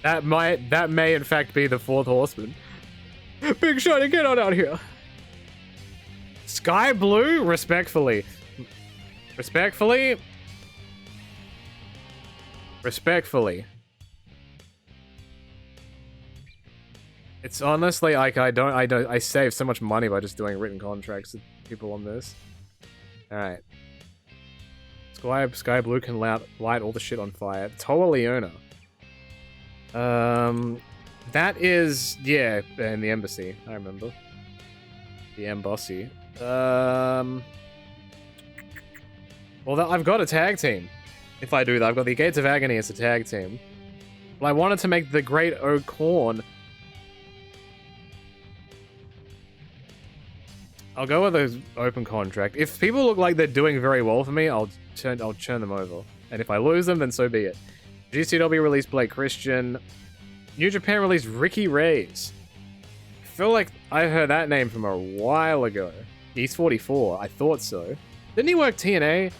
That may in fact be the 4th horseman. Big shotty, get on out here. Sky Blue, respectfully. It's honestly like I save so much money by just doing written contracts with people on this. All right. Sky Blue can light all the shit on fire. Toa Leona. That is, yeah, in the embassy. I remember. The embassy. Well, I've got a tag team. If I do that, I've got the Gates of Agony as a tag team. Well, I wanted to make the Great O'Corn. I'll go with an open contract. If people look like they're doing very well for me, I'll churn them over. And if I lose them, then so be it. GCW released Blake Christian. New Japan released Ricky Reyes. I feel like I heard that name from a while ago. He's 44. I thought so. Didn't he work TNA?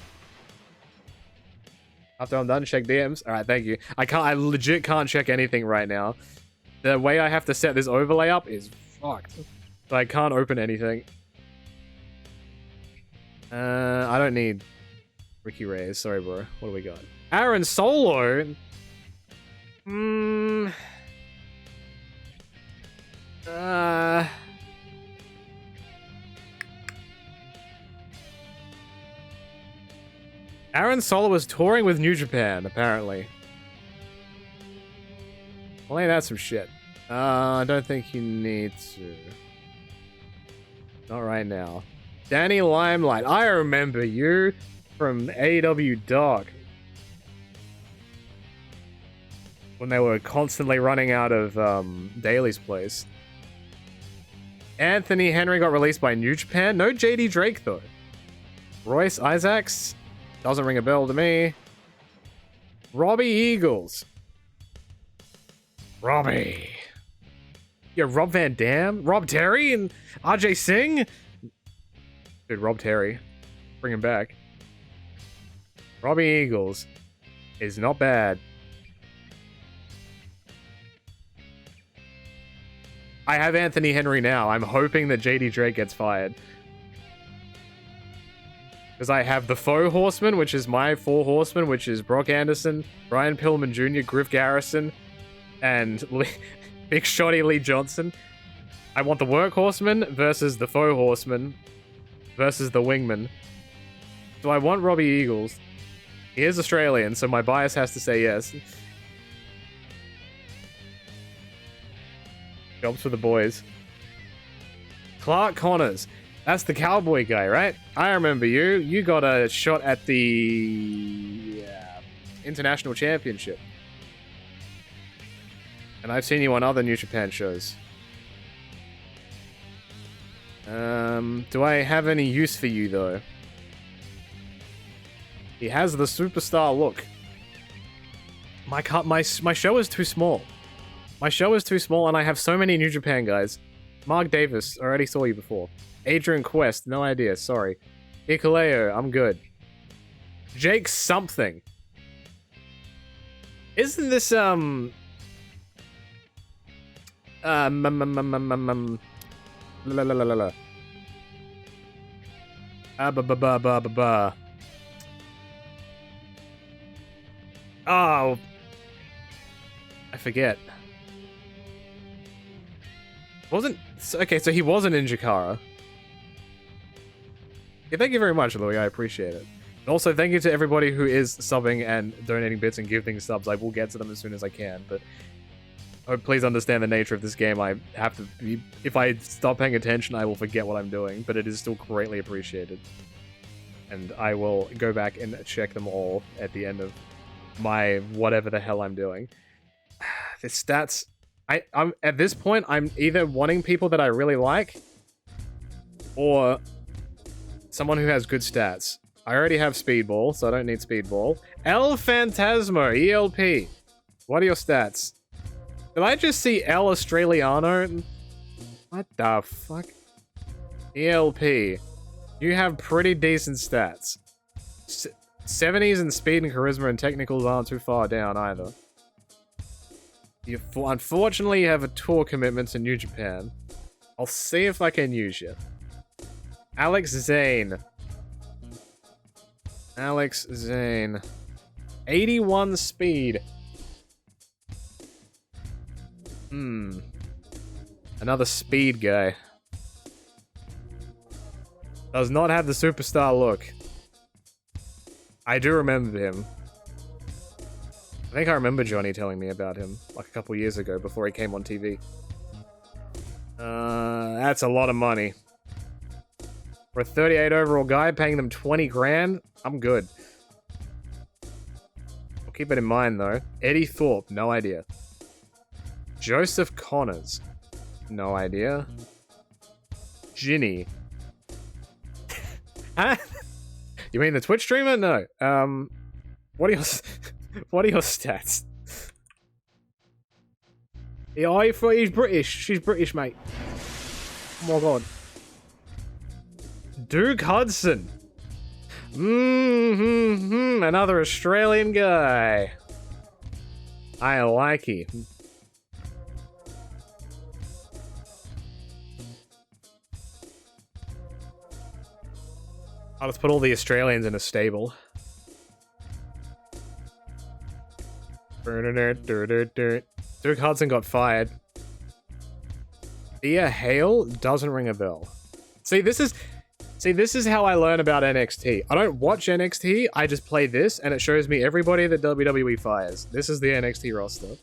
After I'm done, check DMs. All right, thank you. I legit can't check anything right now. The way I have to set this overlay up is fucked. So I can't open anything. I don't need Ricky Reyes. Sorry, bro. What do we got? Aaron Solo. Aaron Solo was touring with New Japan, apparently. Well, ain't that some shit? I don't think you need to. Not right now. Danny Limelight. I remember you from AEW Dark. When they were constantly running out of Daly's place. Anthony Henry got released by New Japan. No JD Drake, though. Royce Isaacs. Doesn't ring a bell to me. Robbie Eagles. Robbie. Yeah, Rob Van Dam. Rob Terry and RJ Singh. Dude, Rob Terry. Bring him back. Robbie Eagles is not bad. I have Anthony Henry now. I'm hoping that JD Drake gets fired. Because I have the Faux Horseman, which is my 4 horsemen, which is Brock Anderson, Brian Pillman Jr., Griff Garrison, and Big Shotty Lee Johnson. I want the Work Horseman versus the Faux Horseman versus the Wingman. So I want Robbie Eagles. He is Australian, so my bias has to say yes. Jobs for the boys. Clark Connors. That's the cowboy guy, right? I remember you. You got a shot at the International Championship. And I've seen you on other New Japan shows. Do I have any use for you, though? He has the superstar look. My show is too small. My show is too small, and I have so many New Japan guys. Mark Davis, already saw you before. Adrian Quest, no idea, sorry. Hikuleo, I'm good. Jake something. Isn't this, la la la la la la. Oh. I forget. Okay, so he wasn't in Jakara. Yeah, thank you very much, Louis. I appreciate it. And also, thank you to everybody who is subbing and donating bits and giving subs. I will get to them as soon as I can, but please understand the nature of this game. I have to be... If I stop paying attention, I will forget what I'm doing, but it is still greatly appreciated. And I will go back and check them all at the end of my whatever the hell I'm doing. The stats... I'm at this point, I'm either wanting people that I really like or someone who has good stats. I already have Speedball, so I don't need Speedball. El Phantasmo, ELP. What are your stats? Did I just see El Australiano? What the fuck? ELP. You have pretty decent stats. 70s in speed and charisma and technicals aren't too far down either. Unfortunately, you have a tour commitment to New Japan. I'll see if I can use you. Alex Zane. Alex Zane. 81 speed. Another speed guy. Does not have the superstar look. I do remember him. I think I remember Johnny telling me about him, like a couple years ago, before he came on TV. That's a lot of money. For a 38 overall guy, paying them 20 grand, I'm good. I'll keep it in mind, though. Eddie Thorpe, no idea. Joseph Connors, no idea. Ginny. Huh? You mean the Twitch streamer? No. What are your... What are your stats? Yeah, he's British. She's British, mate. Oh my god. Duke Hudson. Another Australian guy. I like him. I'll just put all the Australians in a stable. Duke Hudson got fired. Thea Hale doesn't ring a bell. See, this is... See, this is how I learn about NXT. I don't watch NXT, I just play this, and it shows me everybody that WWE fires. This is the NXT roster.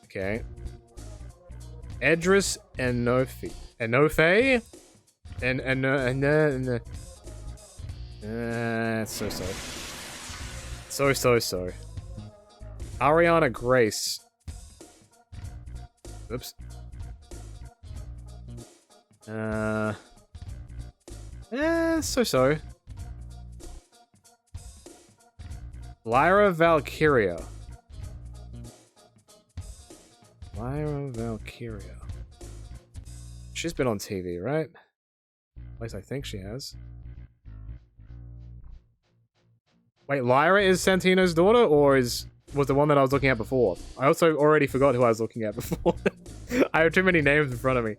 Okay. Edris Enofe. Enofe? So. Ariana Grace. Oops. So. Lyra Valkyria. She's been on TV, right? At least I think she has. Wait, Lyra is Santino's daughter, or was the one that I was looking at before? I also already forgot who I was looking at before. I have too many names in front of me.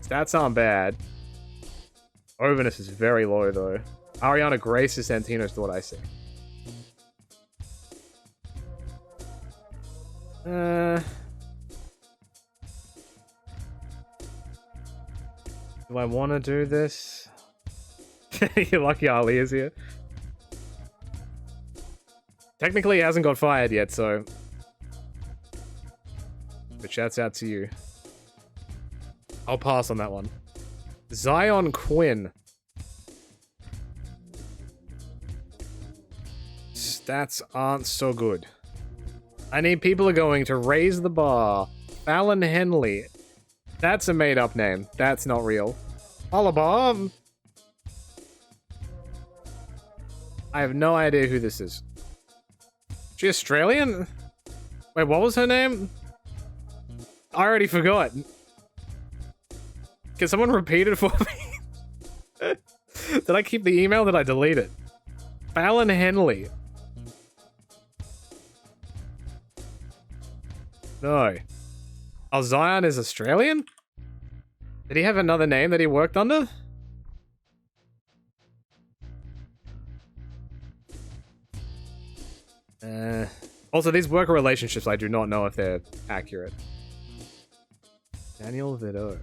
Stats aren't bad. Overness is very low, though. Ariana Grace is Santino's daughter, I see. Do I want to do this? You're lucky Ali is here. Technically, he hasn't got fired yet, so... But shouts out to you. I'll pass on that one. Zion Quinn. Stats aren't so good. I need people are going to raise the bar. Fallon Henley. That's a made-up name. That's not real. Holla, I have no idea who this is. She Australian? Wait, what was her name? I already forgot. Can someone repeat it for me? Did I keep the email? Did I delete it? Fallon Henley. No. Oh, Zion is Australian? Did he have another name that he worked under? Also, these worker relationships, I do not know if they're accurate. Daniel Vidot.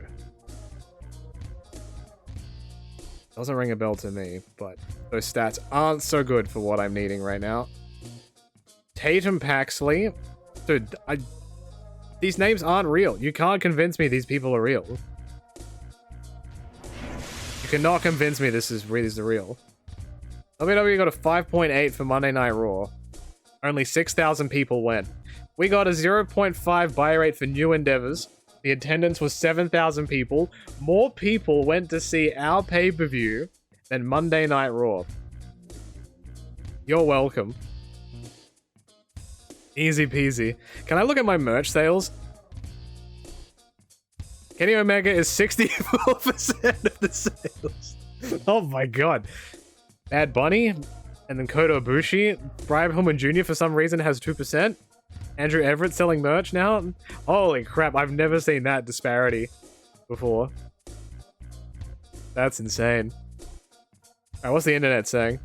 Doesn't ring a bell to me, but those stats aren't so good for what I'm needing right now. Tatum Paxley. Dude, these names aren't real. You can't convince me these people are real. You cannot convince me this is real. WWE got a 5.8 for Monday Night Raw. Only 6,000 people went. We got a 0.5 buy rate for new endeavors. The attendance was 7,000 people. More people went to see our pay-per-view than Monday Night Raw. You're welcome. Easy peasy. Can I look at my merch sales? Kenny Omega is 64% of the sales. Oh my god. Bad Bunny, and then Kota Ibushi. Brian Pillman Jr. for some reason has 2%. Andrew Everett selling merch now. Holy crap, I've never seen that disparity before. That's insane. Alright, what's the internet saying?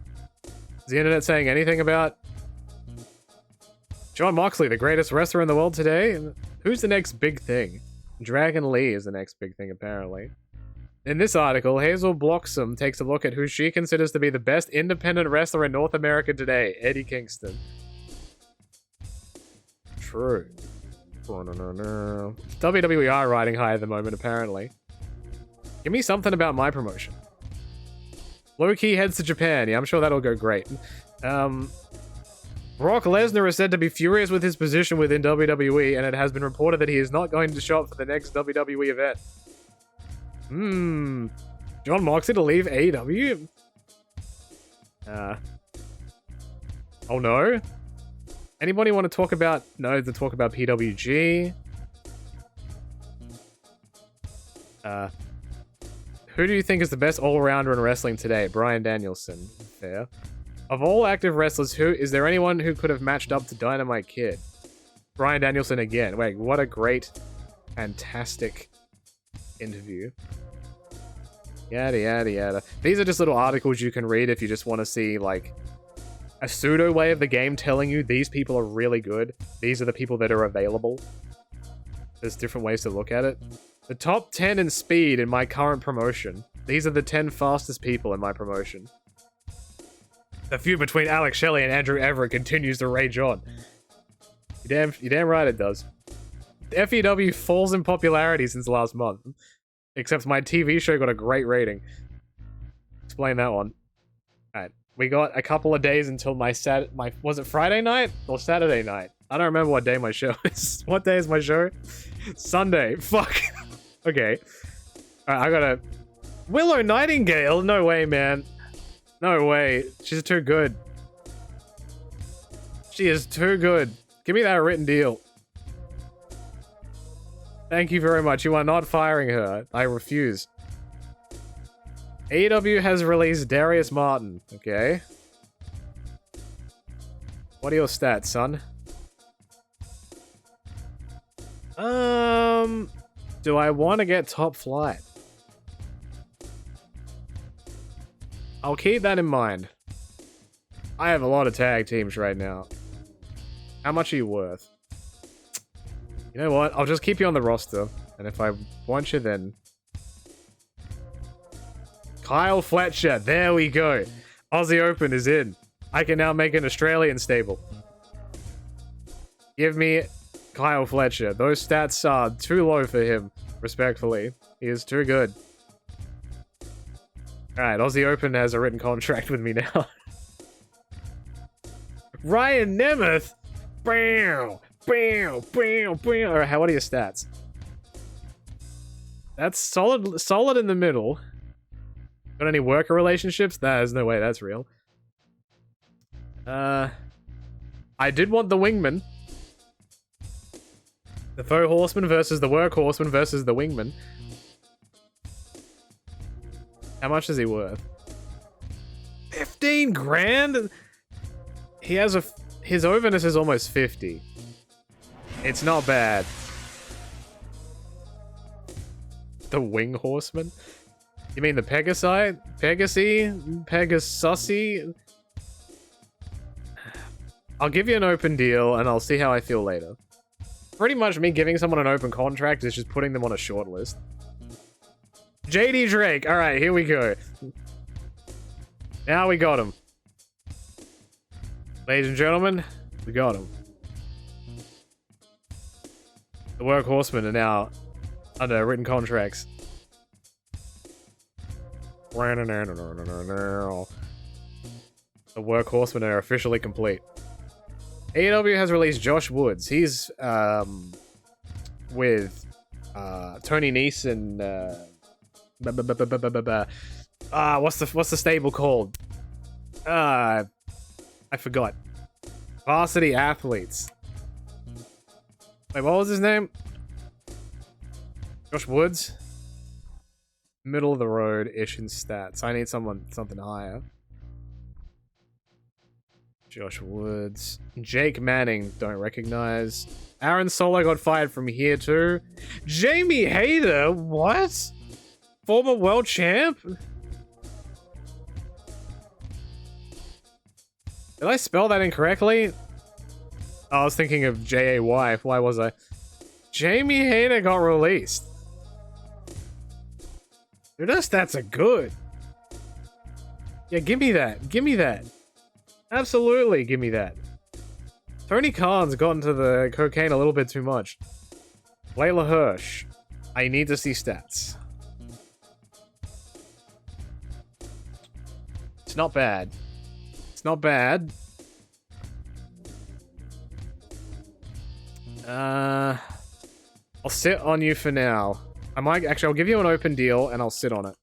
Is the internet saying anything about John Moxley, the greatest wrestler in the world today? Who's the next big thing? Dragon Lee is the next big thing, apparently. In this article, Hazel Bloxham takes a look at who she considers to be the best independent wrestler in North America today, Eddie Kingston. True. WWE are riding high at the moment, apparently. Give me something about my promotion. Low-key heads to Japan. Yeah, I'm sure that'll go great. Brock Lesnar is said to be furious with his position within WWE, and it has been reported that he is not going to show up for the next WWE event. John Moxley to leave AEW? Oh no? Anybody want to talk about... No, to talk about PWG? Who do you think is the best all-rounder in wrestling today? Bryan Danielson. Fair. Of all active wrestlers, is there anyone who could have matched up to Dynamite Kid? Bryan Danielson again. Wait, what a great, fantastic interview. Yada, yada, yada. These are just little articles you can read if you just want to see, like, a pseudo way of the game telling you these people are really good. These are the people that are available. There's different ways to look at it. The top 10 in speed in my current promotion. These are the 10 fastest people in my promotion. The feud between Alex Shelley and Andrew Everett continues to rage on. You're damn right it does. The FEW falls in popularity since last month. Except my TV show got a great rating. Explain that one. Alright, we got a couple of days until my was it Friday night or Saturday night? I don't remember what day my show is. What day is my show? Sunday. Fuck. Okay. Alright, I gotta... Willow Nightingale? No way, man. No way. She's too good. She is too good. Give me that written deal. Thank you very much. You are not firing her. I refuse. AEW has released Darius Martin. Okay. What are your stats, son? Do I want to get top flight? I'll keep that in mind. I have a lot of tag teams right now. How much are you worth? You know what? I'll just keep you on the roster. And if I want you, then... Kyle Fletcher. There we go. Aussie Open is in. I can now make an Australian stable. Give me Kyle Fletcher. Those stats are too low for him, respectfully. He is too good. Alright, Aussie Open has a written contract with me now. Ryan Nemeth! Bam! Bam! Bam! Bam! Alright, what are your stats? That's solid in the middle. Got any worker relationships? There's no way that's real. I did want the wingman. The faux horseman versus the work horseman versus the wingman. How much is he worth? 15 grand? He has his overness is almost 50. It's not bad. The wing horseman? You mean the Pegasi? Pegasusi? I'll give you an open deal and I'll see how I feel later. Pretty much me giving someone an open contract is just putting them on a short list. JD Drake. Alright, here we go. Now we got him. Ladies and gentlemen, we got him. The work horsemen are now under written contracts. The work horsemen are officially complete. AEW has released Josh Woods. He's with Tony Nese and what's the stable called? I forgot. Varsity Athletes. Wait, what was his name? Josh Woods. Middle of the road-ish in stats. I need something higher. Josh Woods. Jake Manning, don't recognize. Aaron Solo got fired from here too. Jamie Hayter, what? Former world champ? Did I spell that incorrectly? I was thinking of J-A-Y. Why was I? Jamie Hayter got released. Dude, those stats are good. Yeah, give me that. Give me that. Absolutely, give me that. Tony Khan's gotten to the cocaine a little bit too much. Layla Hirsch. I need to see stats. It's not bad. It's not bad. I'll sit on you for now. I'll give you an open deal and I'll sit on it.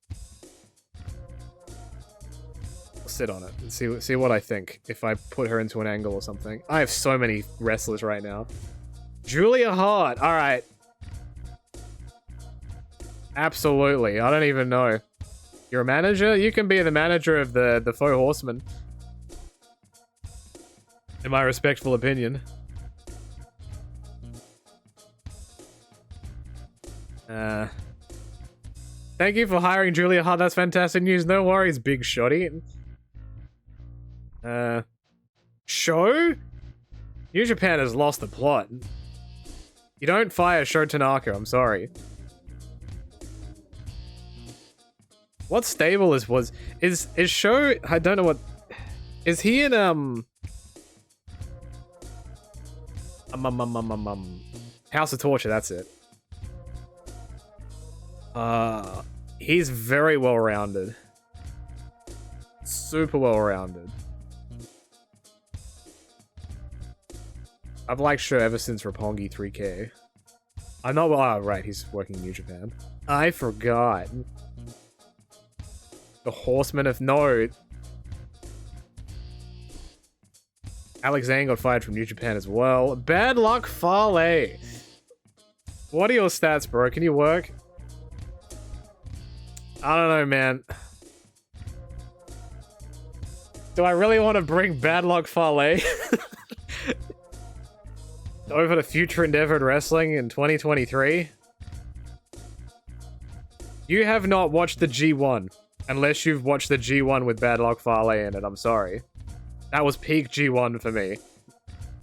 I'll sit on it and see what I think if I put her into an angle or something. I have so many wrestlers right now. Julia Hart. All right. Absolutely. I don't even know. You're a manager? You can be the manager of the faux horseman. In my respectful opinion. Thank you for hiring Julia Hart. That's fantastic news. No worries, big shotty. Show? New Japan has lost the plot. You don't fire Sho Tanaka, I'm sorry. What stable is Sho? I don't know what. Is he in House of Torture? That's it. He's very well rounded. Super well rounded. I've liked Sho ever since Roppongi 3K. I'm not. Oh, right. He's working in New Japan. I forgot. The Horsemen of No. Alex Zane got fired from New Japan as well. Bad luck, Fale. What are your stats, bro? Can you work? I don't know, man. Do I really want to bring Bad Luck Fale over to Future Endeavored Wrestling in 2023? You have not watched the G1. Unless you've watched the G1 with Bad Luck Fale in it, I'm sorry. That was peak G1 for me.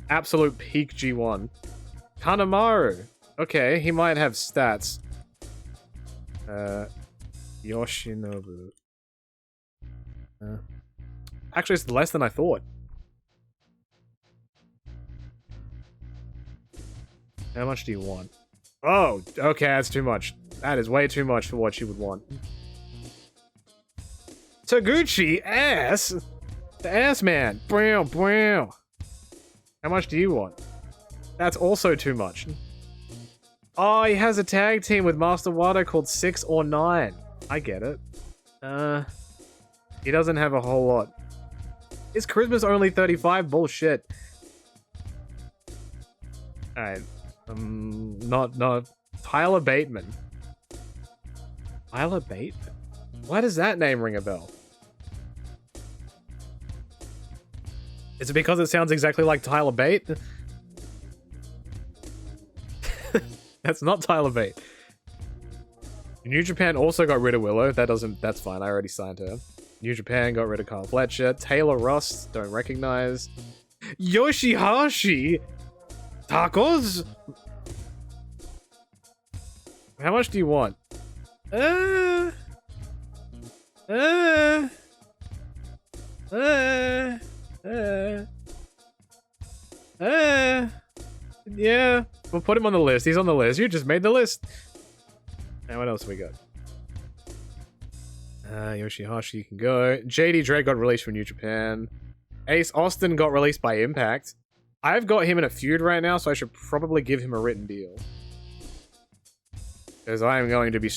Absolute peak G1. Kanemaru. Okay, he might have stats. Yoshinobu. Actually, it's less than I thought. How much do you want? Oh, okay, that's too much. That is way too much for what you would want. Taguchi, ass! The ass man. Brow, brow. How much do you want? That's also too much. Oh, he has a tag team with Master Wado called 6 or 9. I get it. He doesn't have a whole lot. His charisma's only 35? Bullshit. Alright. Not. Tyler Bateman. Tyler Bateman? Why does that name ring a bell? Is it because it sounds exactly like Tyler Bate? That's not Tyler Bate. New Japan also got rid of Willow. That's fine. I already signed her. New Japan got rid of Kyle Fletcher. Taylor Ross, don't recognize. Yoshihashi! Tacos? How much do you want? Yeah, we'll put him on the list. He's on the list. You just made the list. And what else we got? Yoshihashi can go. JD Dredd got released from New Japan. Ace Austin got released by Impact. I've got him in a feud right now, so I should probably give him a written deal. Because I am going to be...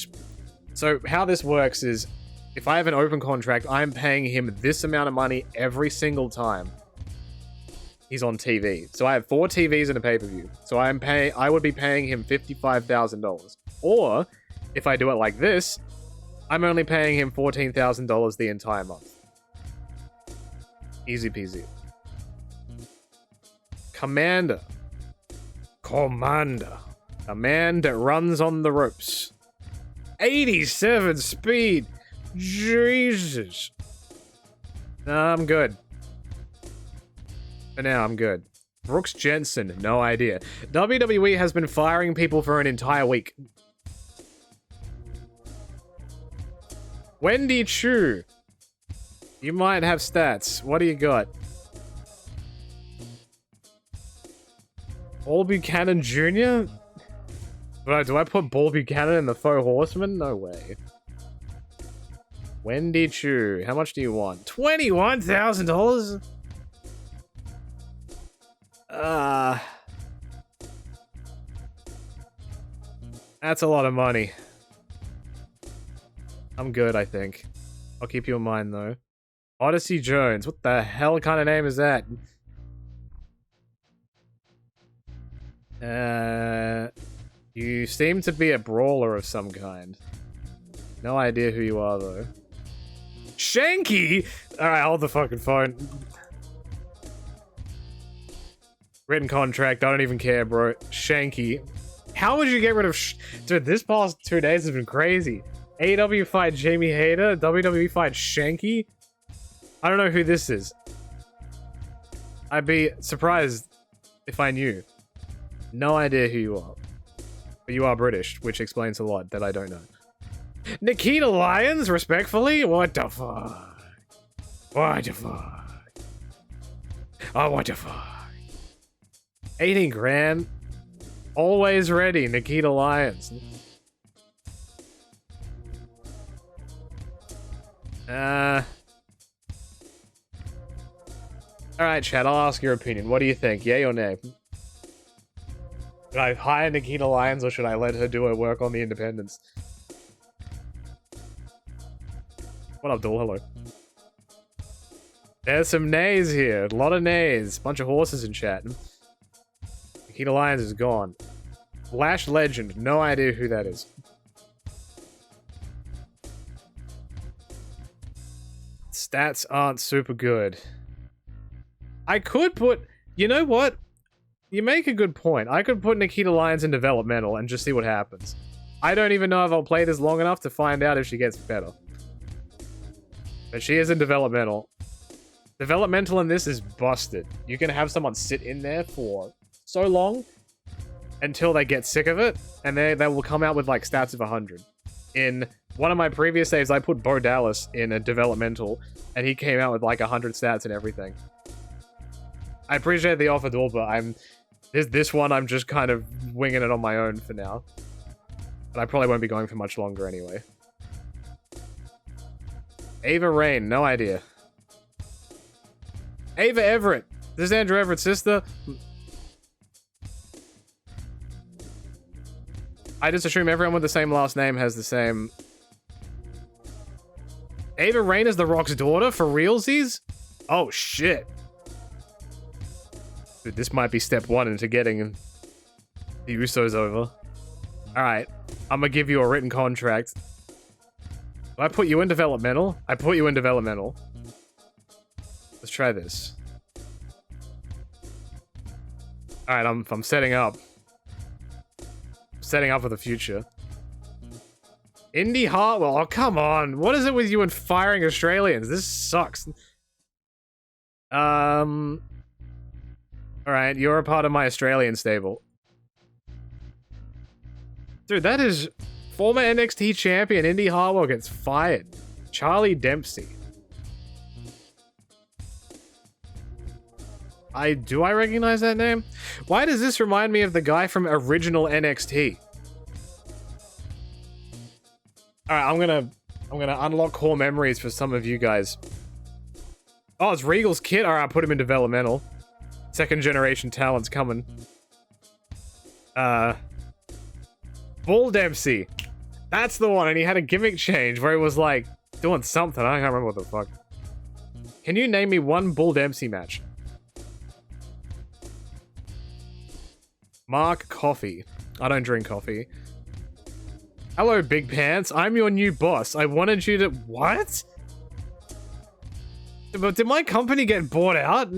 So how this works is, if I have an open contract, I'm paying him this amount of money every single time he's on TV. So I have 4 TVs and a pay-per-view. So I would be paying him $55,000. Or, if I do it like this, I'm only paying him $14,000 the entire month. Easy peasy. Commander. A man that runs on the ropes. 87 speed. Jesus. Nah, I'm good. For now, I'm good. Brooks Jensen, no idea. WWE has been firing people for an entire week. Wendy Chu. You might have stats. What do you got? Paul Buchanan Jr.? Do I put Paul Buchanan in the Faux Horseman? No way. Wendy Chu. How much do you want? $21,000? That's a lot of money. I'm good, I think. I'll keep you in mind, though. Odyssey Jones. What the hell kind of name is that? You seem to be a brawler of some kind. No idea who you are, though. Shanky? Alright, hold the fucking phone. Written contract, I don't even care, bro. Shanky. How would you get rid of Dude, this past 2 days has been crazy. AEW fight Jamie Hayter, WWE fight Shanky. I don't know who this is. I'd be surprised if I knew. No idea who you are. But you are British, which explains a lot that I don't know. Nikita Lyons, respectfully? What the fuck? What the fuck? Oh, what the fuck? 18 grand? Always ready, Nikita Lyons. Alright, chat, I'll ask your opinion. What do you think? Yay or nay? Should I hire Nikita Lyons or should I let her do her work on the independents? What up, Duel? Hello. There's some nays here. A lot of nays. Bunch of horses in chat. Nikita Lyons is gone. Flash Legend. No idea who that is. Stats aren't super good. I could put... You know what? You make a good point. I could put Nikita Lyons in developmental and just see what happens. I don't even know if I'll play this long enough to find out if she gets better. But she is in developmental. Developmental in this is busted. You can have someone sit in there for so long until they get sick of it, and they will come out with like stats of 100. In one of my previous saves, I put Bo Dallas in a developmental, and he came out with like 100 stats and everything. I appreciate the offer, Duel, but this one I'm just kind of winging it on my own for now. But I probably won't be going for much longer anyway. Ava Rain, no idea. Ava Everett. This is Andrew Everett's sister. I just assume everyone with the same last name has the same... Ava Rain is The Rock's daughter? For realsies? Oh, shit. Dude, this might be step one into getting the Usos over. Alright, I'm gonna give you a written contract. Do I put you in developmental? I put you in developmental. Let's try this. Alright, I'm setting up. Setting up for the future. Indy Hartwell, oh come on. What is it with you and firing Australians? This sucks. Alright, you're a part of my Australian stable. Dude, that is... Former NXT champion Indy Hartwell gets fired. Charlie Dempsey. Do I recognize that name? Why does this remind me of the guy from original NXT? Alright, I'm gonna unlock core memories for some of you guys. Oh, it's Regal's kid. Alright, I put him in developmental. Second generation talent's coming. Bull Dempsey. That's the one, and he had a gimmick change where he was like doing something. I can't remember what the fuck. Can you name me one Bull Dempsey match? Mark Coffee. I don't drink coffee. Hello, Big Pants. I'm your new boss. I wanted you to... What? But did my company get bought out?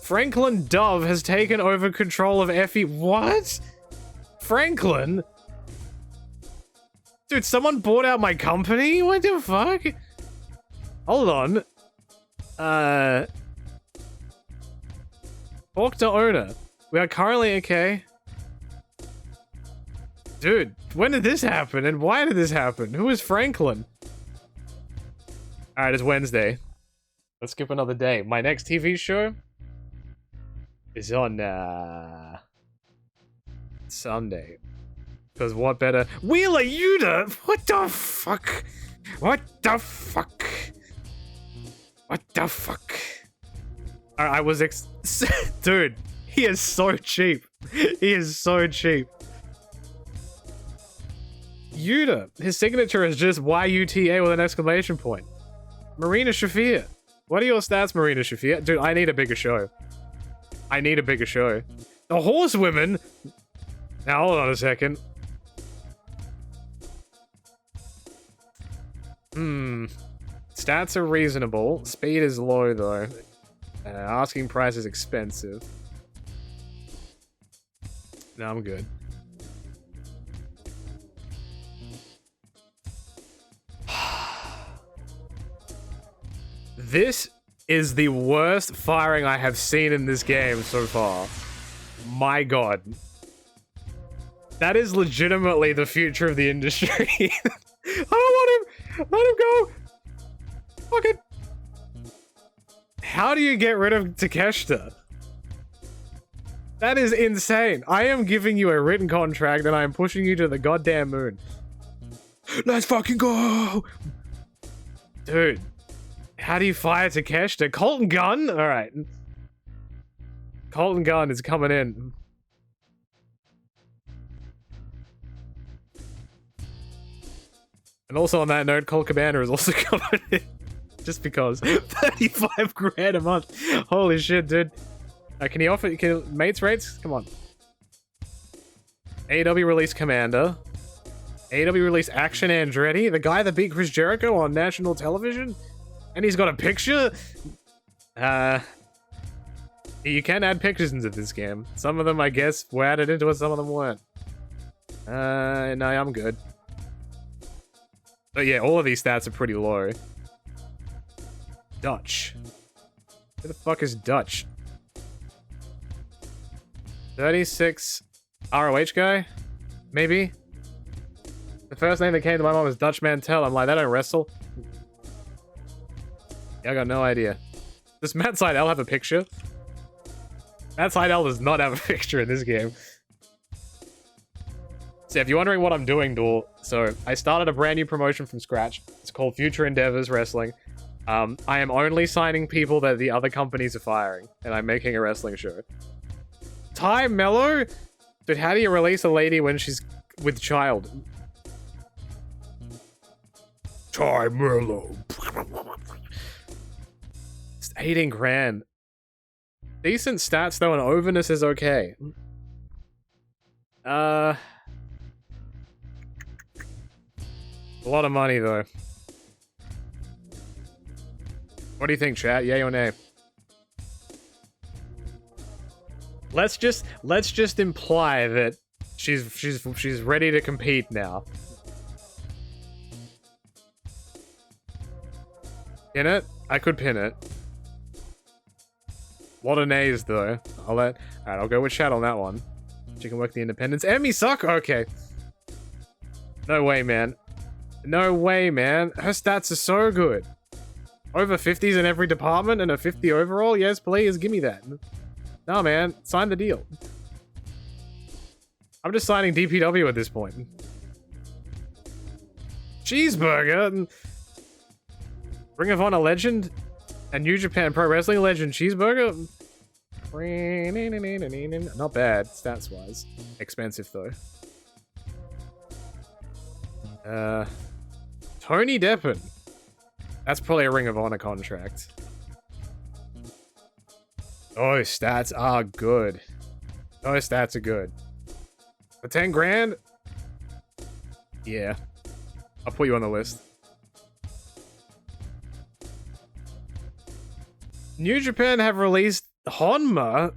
Franklin Dove has taken over control of Effie. What? Franklin? Dude, someone bought out my company? What the fuck? Hold on. Talk to owner. We are currently okay. Dude, when did this happen? And why did this happen? Who is Franklin? Alright, it's Wednesday. Let's skip another day. My next TV show is on Sunday. Because what better? Wheeler Yuta? What the fuck? What the fuck? What the fuck? I was dude, he is so cheap. He is so cheap. Yuta. His signature is just YUTA with an exclamation point. Marina Shafir. What are your stats, Marina Shafir? Dude, I need a bigger show. I need a bigger show. The Horsewomen? Now, hold on a second. Stats are reasonable. Speed is low, though. Asking price is expensive. No, I'm good. This is the worst firing I have seen in this game so far. My god. That is legitimately the future of the industry. I don't want him! Let him go! Fuck it! How do you get rid of Takeshita? That is insane. I am giving you a written contract and I am pushing you to the goddamn moon. Let's fucking go! Dude. How do you fire Takeshita? Colton Gun? Alright. Colton Gun is coming in. And also on that note, Colt Cabana is also coming in. Just because. 35 grand a month. Holy shit, dude. Can he offer mates rates? Come on. AW release Commander. AW release Action Andretti. The guy that beat Chris Jericho on national television? And he's got a picture? You can add pictures into this game. Some of them, I guess, were added into it, some of them weren't. No, I'm good. But yeah, all of these stats are pretty low. Dutch. Who the fuck is Dutch? 36 ROH guy? Maybe? The first name that came to my mind was Dutch Mantel. I'm like, they don't wrestle. Yeah, I got no idea. Does Matt Seidel have a picture? Matt Seidel does not have a picture in this game. So if you're wondering what I'm doing, Duel, so I started a brand new promotion from scratch. It's called Future Endeavors Wrestling. I am only signing people that the other companies are firing, and I'm making a wrestling show. Ty Mello? But how do you release a lady when she's with child? Ty Mello. It's 18 grand. Decent stats though, and overness is okay. A lot of money though. What do you think, chat? Yay or nay? Let's just imply that she's ready to compete now. Pin it? I could pin it. Lot of nays though. Alright, I'll go with chat on that one. She can work the independents. Emmy suck? Okay. No way, man. No way, man. Her stats are so good. Over 50s in every department and a 50 overall? Yes, please, give me that. No, man. Sign the deal. I'm just signing DPW at this point. Cheeseburger? Ring of Honor Legend? And New Japan Pro Wrestling Legend Cheeseburger? Not bad, stats-wise. Expensive, though. Tony Deppen. That's probably a Ring of Honor contract. Those stats are good. Those stats are good. For 10 grand? Yeah. I'll put you on the list. New Japan have released Honma.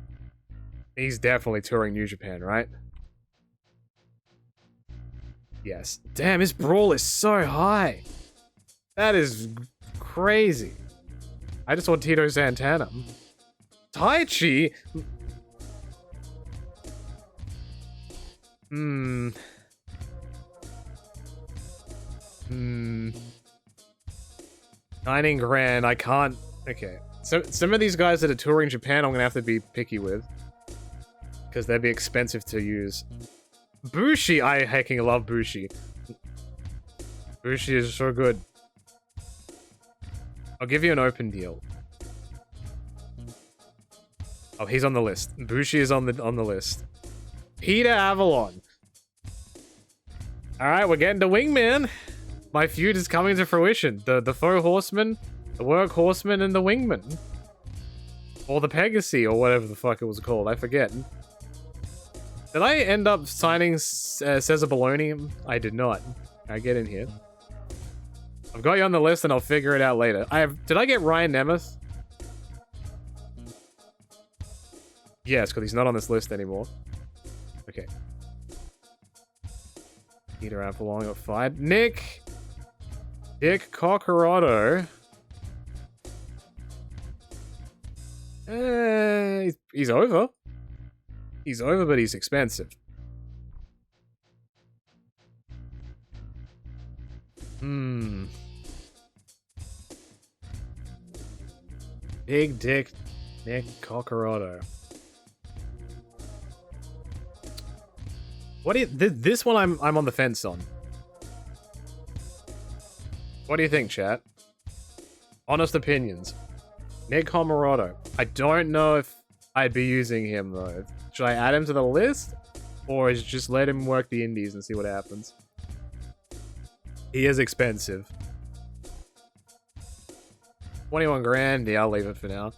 He's definitely touring New Japan, right? Yes. Damn, his brawl is so high. That is crazy. I just want Tito Santana. Taichi? 19 grand, I can't... Okay. So, some of these guys that are touring Japan, I'm gonna have to be picky with. Because they'd be expensive to use. Bushi! I hecking love Bushi. Bushi is so good. I'll give you an open deal. Oh, he's on the list. Bushi is on the list. Peter Avalon. Alright, we're getting to Wingman. My feud is coming to fruition. The Four Horsemen, the Work Horseman, and the Wingman. Or the Pegasus, or whatever the fuck it was called. I forget. Did I end up signing Cesar Baloney? I did not. I get in here. I've got you on the list and I'll figure it out later. Did I get Ryan Nemeth? Yes, because he's not on this list anymore. Okay. Peter Avalon got fired. Dick Cockerado. He's over. He's over, but he's expensive. Big Dick Nick Cocorotto. What do you... This one I'm on the fence on. What do you think, chat? Honest opinions. Nick Cocorotto. I don't know if I'd be using him, though. Should I add him to the list? Or just let him work the indies and see what happens? He is expensive. 21 grand? Yeah, I'll leave it for now.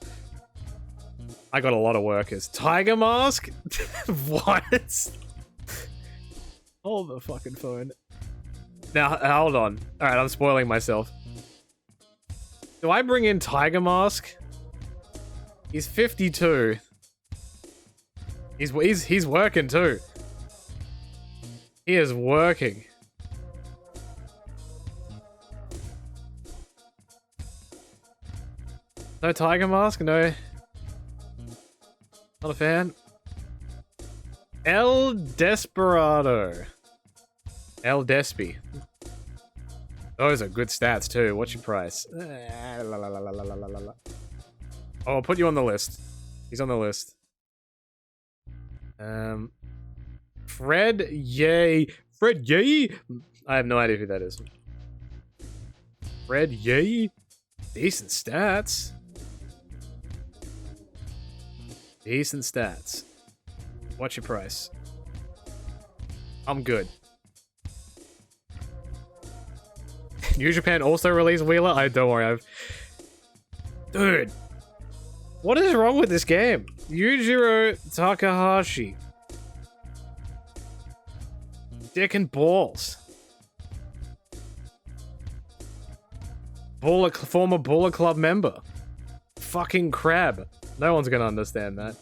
I got a lot of workers. Tiger Mask? What? Hold the fucking phone. Now, hold on. Alright, I'm spoiling myself. Do I bring in Tiger Mask? He's 52. He's working too. He is working. No Tiger Mask? No. Not a fan. El Desperado. El Despi. Those are good stats too. What's your price? Oh, I'll put you on the list. He's on the list. Fred Yay. Fred Yay? I have no idea who that is. Fred Yay? Decent stats. Decent stats. What's your price? I'm good. New Japan also released Wheeler? Don't worry, Dude. What is wrong with this game? Yujiro Takahashi. Dick and balls. Former Baller Club member. Fucking crab. No one's gonna understand that.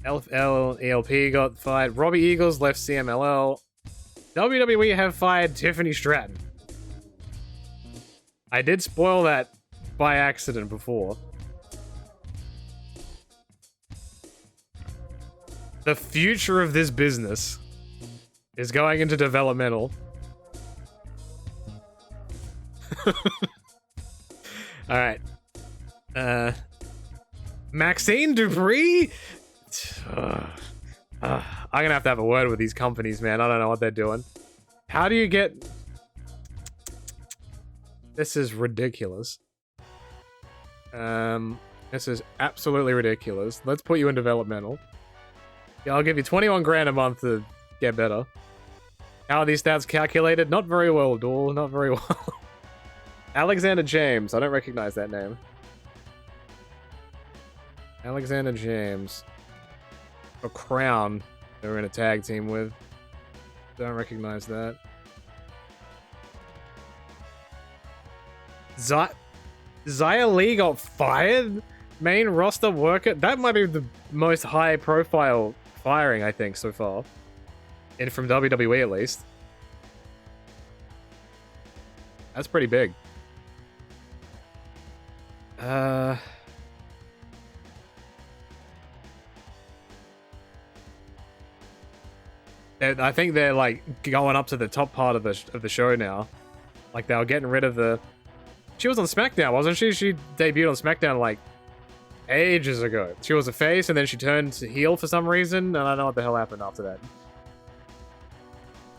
ELP got fired. Robbie Eagles left CMLL. WWE have fired Tiffany Stratton. I did spoil that by accident before. The future of this business is going into developmental. Alright. Maxine Dupree? I'm gonna have a word with these companies, man. I don't know what they're doing. How do you get... This is ridiculous. This is absolutely ridiculous. Let's put you in developmental. Yeah, I'll give you 21 grand a month to get better. How are these stats calculated? Not very well, Dool. Not very well. Alexander James. I don't recognize that name. Alexander James. A Crown. They're in a tag team with. Don't recognize that. Xia Li got fired? Main roster worker? That might be the most high profile firing, I think, so far. And from WWE, at least. That's pretty big. I think they're like going up to the top part of the show now. Like they were getting rid of the... She was on SmackDown, wasn't she? She debuted on SmackDown like ages ago. She was a face and then she turned heel for some reason. And I don't know what the hell happened after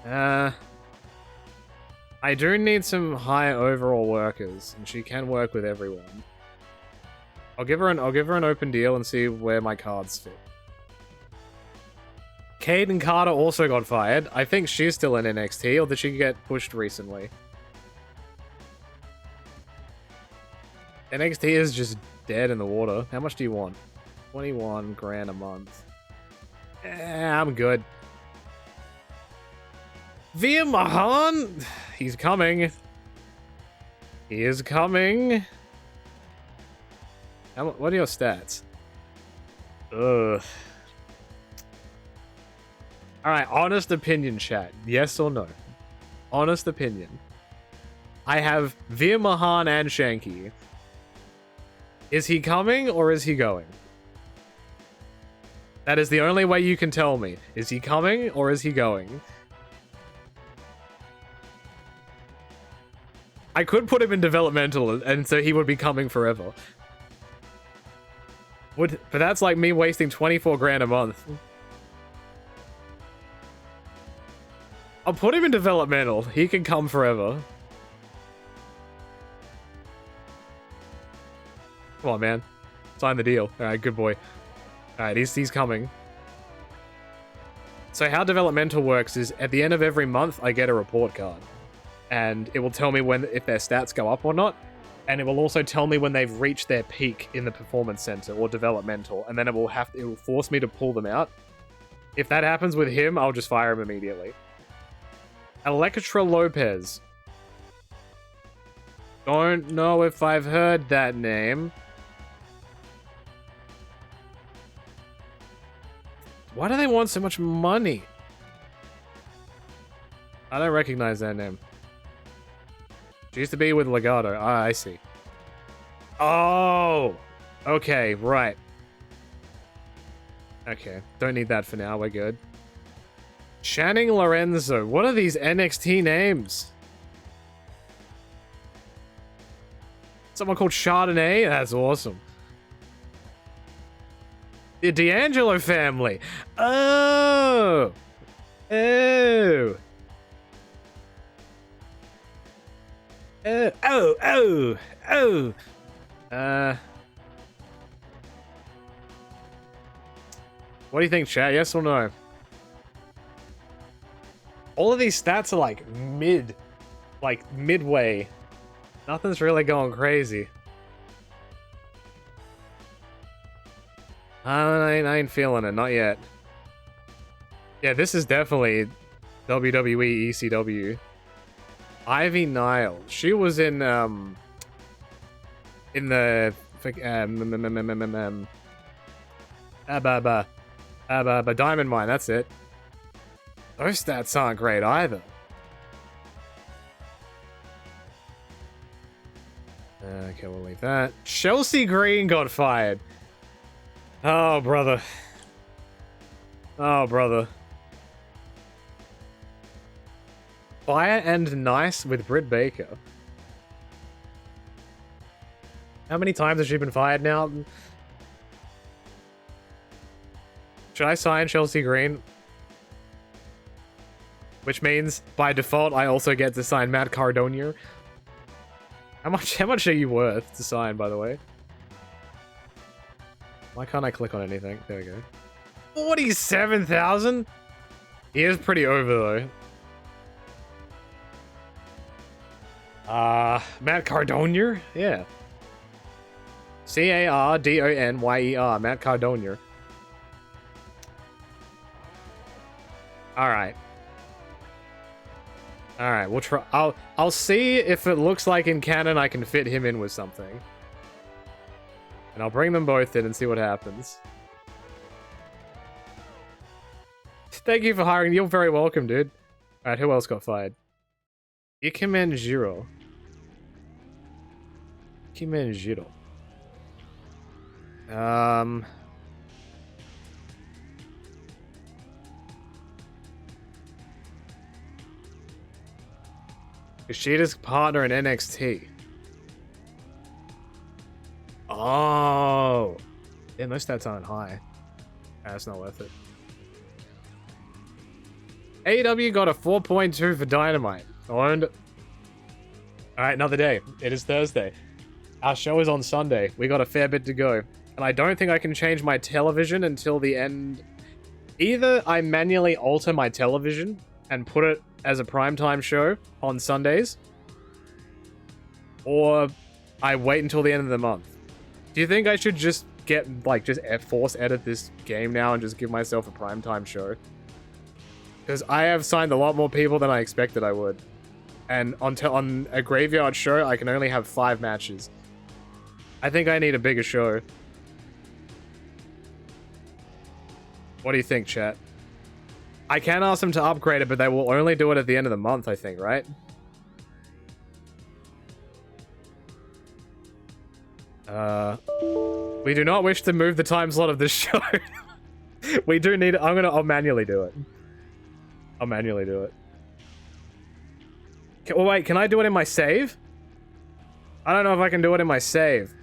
that. I do need some high overall workers, and she can work with everyone. I'll give her an open deal and see where my cards fit. Kaden Carter also got fired. I think she's still in NXT, or did she get pushed recently? NXT is just dead in the water. How much do you want? 21 grand a month. I'm good. Veer Mahan? He's coming. He is coming. What are your stats? Ugh. Alright, honest opinion, chat. Yes or no? Honest opinion. I have Veer Mahan and Shanky. Is he coming or is he going? That is the only way you can tell me. Is he coming or is he going? I could put him in developmental and so he would be coming forever. But that's like me wasting 24 grand a month. I'll put him in developmental. He can come forever. Come on, man. Sign the deal. Alright, good boy. Alright, he's coming. So how developmental works is at the end of every month, I get a report card. And it will tell me if their stats go up or not. And it will also tell me when they've reached their peak in the performance center or developmental. And then it will force me to pull them out. If that happens with him, I'll just fire him immediately. Electra Lopez. Don't know if I've heard that name. Why do they want so much money? I don't recognize that name. She used to be with Legato. Ah, I see. Oh! Okay, right. Okay, don't need that for now. We're good. Channing Lorenzo. What are these NXT names? Someone called Chardonnay? That's awesome. The D'Angelo family. Oh! Oh! Oh! What do you think, chat? Yes or no? All of these stats are like midway. Nothing's really going crazy. I ain't feeling it, not yet. Yeah, this is definitely WWE ECW. Ivy Nile. She was in the Diamond Mine, that's it. Those stats aren't great either. Okay, we'll leave that. Chelsea Green got fired. Oh, brother. Oh, brother. Fire and Nice with Britt Baker. How many times has she been fired now? Should I sign Chelsea Green? Which means, by default, I also get to sign Matt Cardona. How much are you worth to sign, by the way? Why can't I click on anything? There we go. 47,000? He is pretty over, though. Matt Cardona? Yeah. Cardonyer. Matt Cardona. Alright. Alright, we'll try. I'll see if it looks like in canon I can fit him in with something. And I'll bring them both in and see what happens. Thank you for hiring. You're very welcome, dude. Alright, who else got fired? Ikemenjiro. Ikemenjiro. Ishida's partner in NXT. Oh. Damn, those stats aren't high. That's not worth it. AEW got a 4.2 for Dynamite. Owned. Alright, another day. It is Thursday. Our show is on Sunday. We got a fair bit to go. And I don't think I can change my television until the end. Either I manually alter my television and put it as a primetime show on Sundays, or I wait until the end of the month. Do you think I should just force edit this game now and just give myself a primetime show? Because I have signed a lot more people than I expected I would. And on a graveyard show, I can only have 5 matches. I think I need a bigger show. What do you think, chat? I can ask them to upgrade it, but they will only do it at the end of the month, I think, right? We do not wish to move the time slot of this show. We do need... I'll manually do it. I'll manually do it. Well, wait, can I do it in my save? I don't know if I can do it in my save.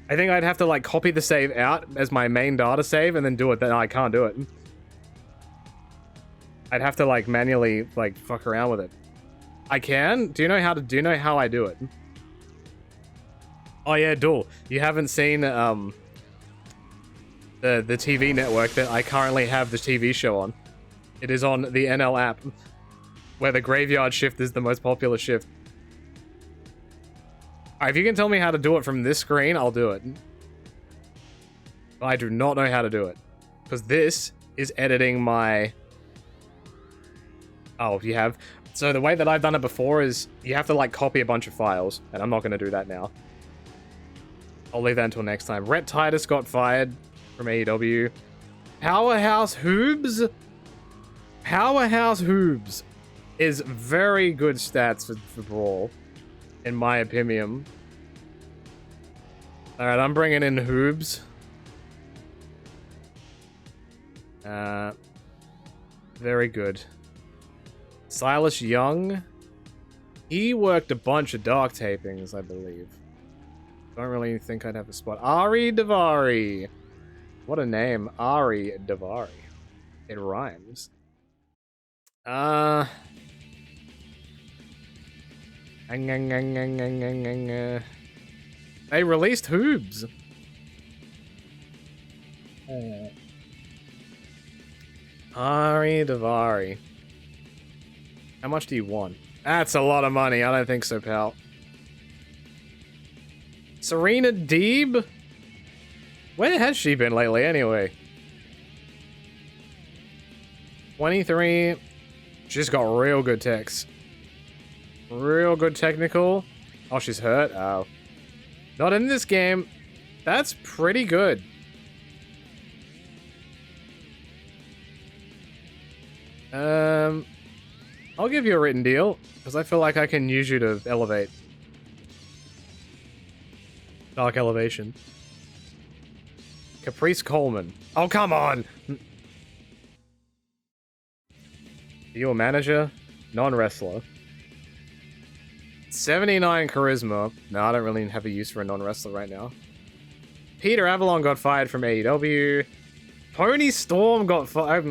I think I'd have to, like, copy the save out as my main data save and then do it. Then I can't do it. I'd have to, like, manually, like, fuck around with it. I can? Do you know how I do it? Oh, yeah, Duel. You haven't seen, the TV network that I currently have the TV show on. It is on the NL app, where the graveyard shift is the most popular shift. Alright, if you can tell me how to do it from this screen, I'll do it. But I do not know how to do it. Because this is editing my... Oh, you have... So the way that I've done it before is you have to, like, copy a bunch of files. And I'm not going to do that now. I'll leave that until next time. Rhett Titus got fired from AEW. Powerhouse Hoobs? Powerhouse Hoobs is very good stats for Brawl, in my opinion. Alright, I'm bringing in Hoobs. Very good. Silas Young. He worked a bunch of dark tapings, I believe. Don't really think I'd have a spot. Ari Davari. What a name. Ari Davari. It rhymes. They released Hoobs. Ari Davari. How much do you want? That's a lot of money. I don't think so, pal. Serena Deeb? Where has she been lately, anyway? 23. She's got real good techs. Real good technical. Oh, she's hurt? Oh. Not in this game. That's pretty good. I'll give you a written deal, because I feel like I can use you to elevate. Dark Elevation. Caprice Coleman. Oh, come on! Are you a manager? Non-wrestler. 79 charisma. No, I don't really have a use for a non-wrestler right now. Peter Avalon got fired from AEW. Pony Storm got fired.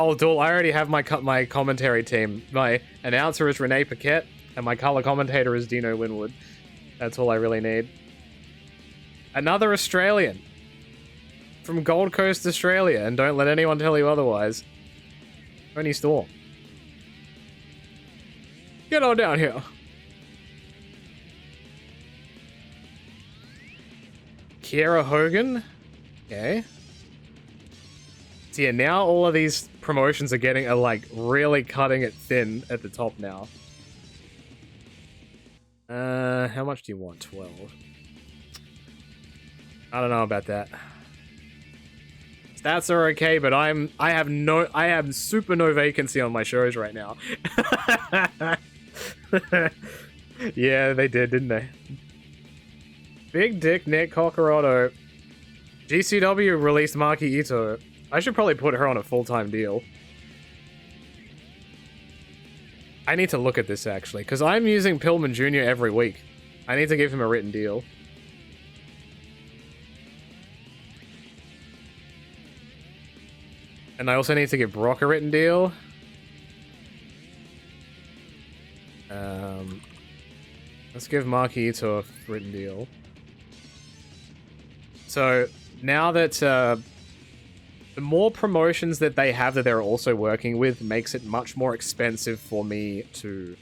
Oh, Duel, I already have my commentary team. My announcer is Renee Paquette, and my color commentator is Dino Winwood. That's all I really need. Another Australian. From Gold Coast, Australia, and don't let anyone tell you otherwise. Pony Storm. Get on down here. Kiera Hogan. Okay. So yeah, now all of these promotions are like really cutting it thin at the top now. How much do you want? 12. I don't know about that. Stats are okay, but I have super no vacancy on my shows right now. Yeah, they did, didn't they? Big Dick Nick Cocorotto. GCW released Maki Ito. I should probably put her on a full-time deal. I need to look at this, actually, because I'm using Pillman Jr. every week. I need to give him a written deal. And I also need to give Brock a written deal. Let's give Maki Ito a written deal. So, now that, the more promotions that they have that they're also working with makes it much more expensive for me to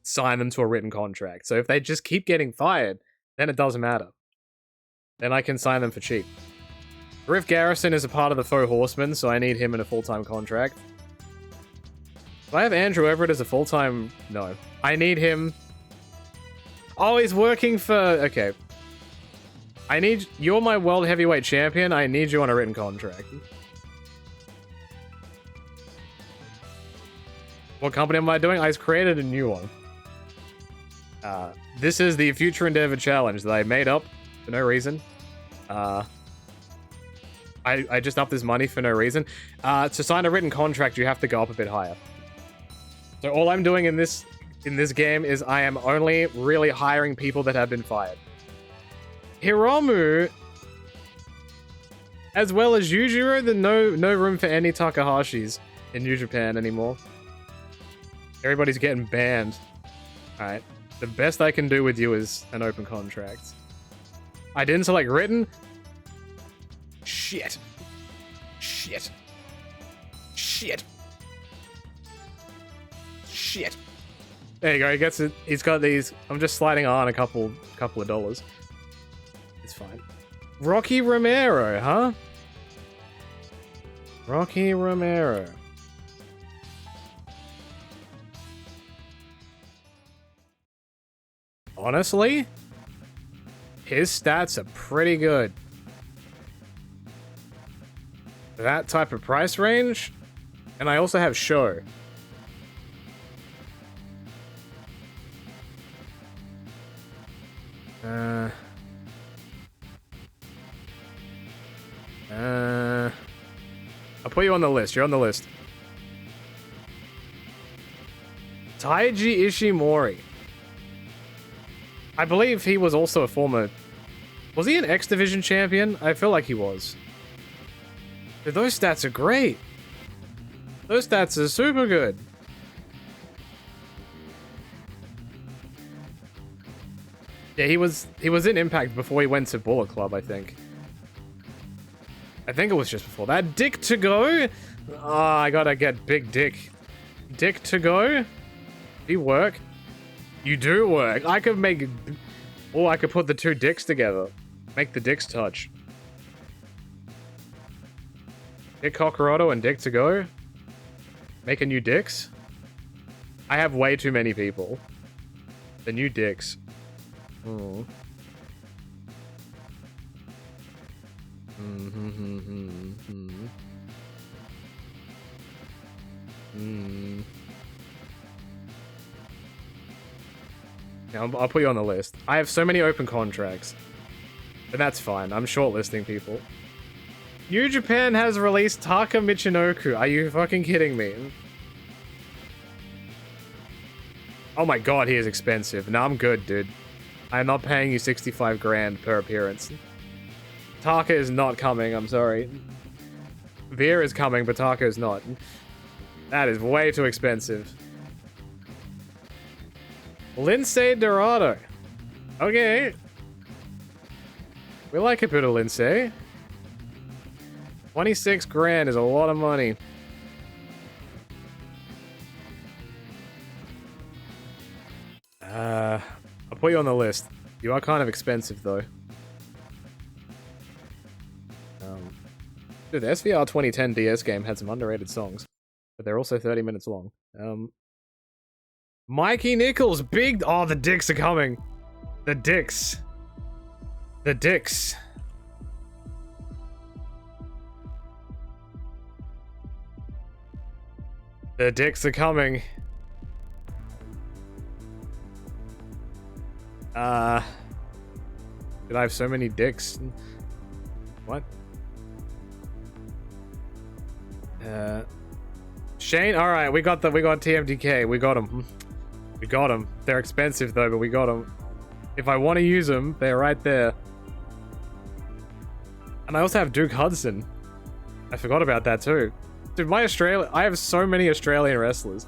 sign them to a written contract. So if they just keep getting fired, then it doesn't matter. Then I can sign them for cheap. Griff Garrison is a part of the Faux Horsemen, so I need him in a full-time contract. Do I have Andrew Everett as a full-time? No. I need him... Oh, he's working for... Okay. I need... You're my World Heavyweight Champion. I need you on a written contract. What company am I doing? I just created a new one. This is the Future Endeavor Challenge that I made up for no reason. I just upped this money for no reason. To sign a written contract, you have to go up a bit higher. So all I'm doing in this game is I am only really hiring people that have been fired. Hiromu, as well as Yujiro, there's no room for any Takahashis in New Japan anymore. Everybody's getting banned. Alright. The best I can do with you is an open contract. I didn't select written. Shit. Shit. Shit. Shit. There you go, he gets it. He's got these. I'm just sliding on a couple of dollars. It's fine. Rocky Romero, huh? Rocky Romero. Honestly, his stats are pretty good. That type of price range. And I also have Show. I'll put you on the list. You're on the list. Taiji Ishimori. I believe he was also a former... Was he an X Division champion? I feel like he was. Dude, those stats are great. Those stats are super good. Yeah, he was in Impact before he went to Bullet Club, I think. I think it was just before that. Dick to go? Oh, I gotta get big dick. Dick to go? Do you work? You do work. I could make... Oh, I could put the two dicks together. Make the dicks touch. Dick Cockroto and Dick to go? Making new dicks? I have way too many people. The new dicks. Oh. Yeah, I'll put you on the list. I have so many open contracts. But that's fine. I'm shortlisting people. New Japan has released Taka Michinoku. Are you fucking kidding me? Oh my god, he is expensive. No, I'm good, dude. I'm not paying you 65 grand per appearance. Taka is not coming, I'm sorry. Veer is coming, but Taka is not. That is way too expensive. Lindsay Dorado. Okay. We like a bit of Lindsay. 26 grand is a lot of money. I'll put you on the list. You are kind of expensive, though. Dude, the SVR 2010 DS game had some underrated songs, but they're also 30 minutes long. Mikey Nichols, big... Oh, the dicks are coming. The dicks. The dicks. The dicks are coming. Did I have so many dicks? What? Shane, alright, we got TMDK, we got them. We got them. They're expensive though, but we got them. If I want to use them, they're right there. And I also have Duke Hudson. I forgot about that too. Dude, I have so many Australian wrestlers.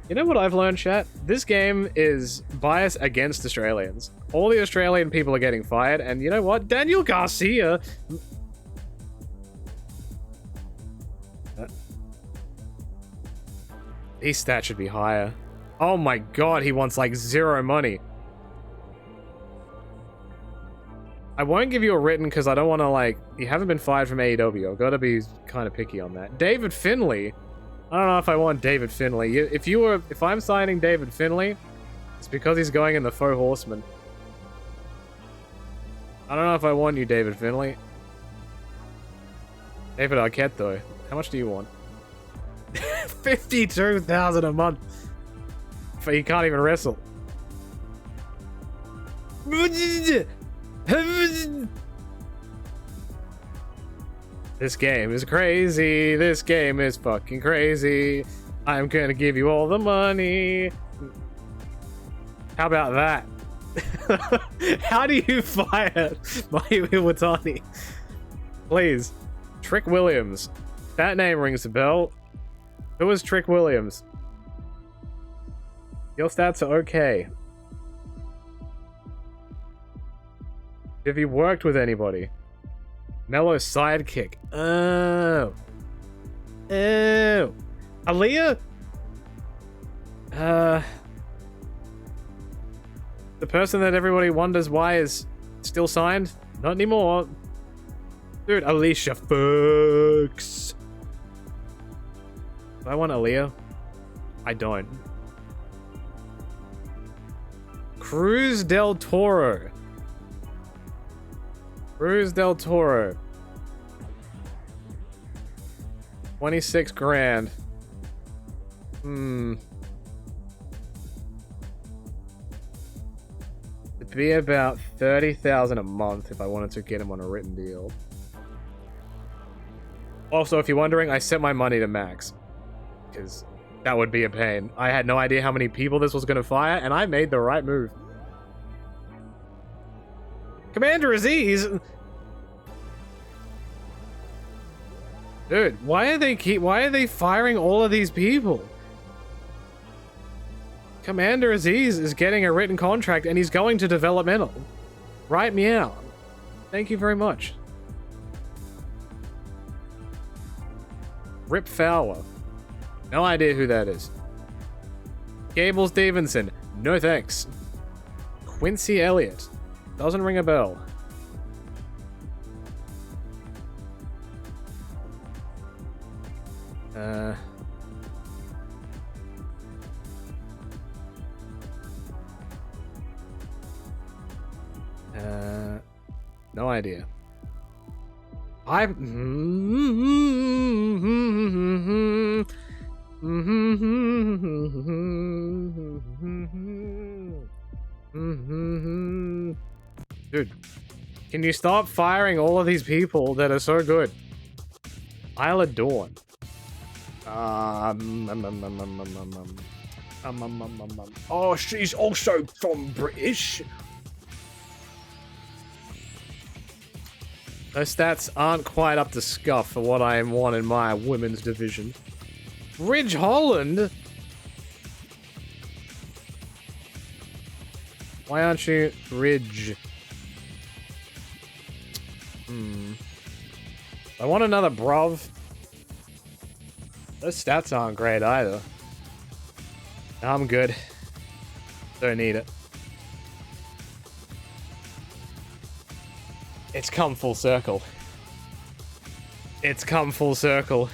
You know what I've learned, chat? This game is biased against Australians. All the Australian people are getting fired, and you know what? Daniel Garcia... His stats should be higher. Oh my god, he wants like 0 money. I won't give you a written because I don't want to like... You haven't been fired from AEW. I've got to be kind of picky on that. David Finlay. I don't know if I want David Finlay. If I'm signing David Finlay, it's because he's going in the Faux Horseman. I don't know if I want you, David Finlay. David Arquette, though. How much do you want? 52,000 a month. But he can't even wrestle. This game is crazy. This game is fucking crazy. I'm gonna give you all the money. How about that? How do you fire Mayu Iwatani? Please. Trick Williams. That name rings a bell. Who is Trick Williams? Your stats are okay. Have you worked with anybody? Mellow sidekick. Oh. Oh. Aaliyah? The person that everybody wonders why is still signed? Not anymore. Dude, Alicia Fox. Do I want Aaliyah? I don't. Cruz del Toro. Cruz del Toro. 26 grand. It'd be about 30,000 a month if I wanted to get him on a written deal. Also, if you're wondering, I set my money to max. Because that would be a pain. I had no idea how many people this was going to fire, and I made the right move. Commander Aziz! Dude, why are they firing all of these people? Commander Aziz is getting a written contract and he's going to developmental. Right meow. Thank you very much. Rip Fowler. No idea who that is. Gable Stevenson. No thanks. Quincy Elliott. Doesn't ring a bell. No idea. Dude, can you stop firing all of these people that are so good? Isla Dawn. Oh, she's also from British. Those stats aren't quite up to scuff for what I want in my women's division. Ridge Holland? Why aren't you Ridge? I want another bruv. Those stats aren't great either. I'm good. Don't need it. It's come full circle. It's come full circle.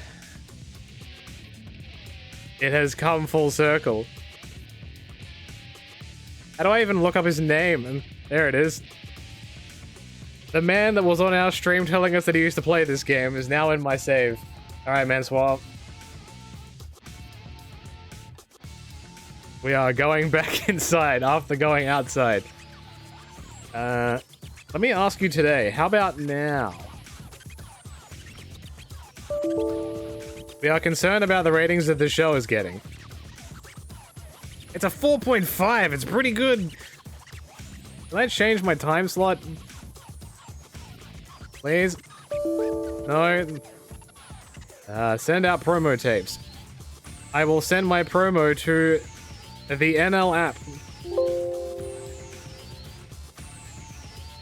It has come full circle. How do I even look up his name? And there it is. The man that was on our stream telling us that he used to play this game is now in my save. Alright, man, swap. We are going back inside after going outside. Let me ask you today, how about now? We are concerned about the ratings that the show is getting. It's a 4.5, it's pretty good. Can I change my time slot? Please? No. Send out promo tapes. I will send my promo to the NL app.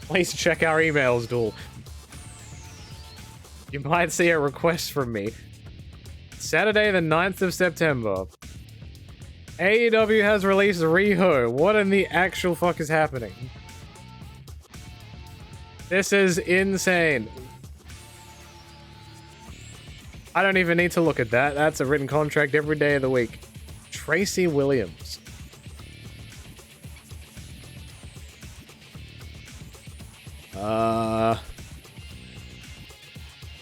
Please check our emails, Duel. You might see a request from me. Saturday the 9th of September. AEW has released Riho. What in the actual fuck is happening? This is insane. I don't even need to look at that. That's a written contract every day of the week. Tracy Williams.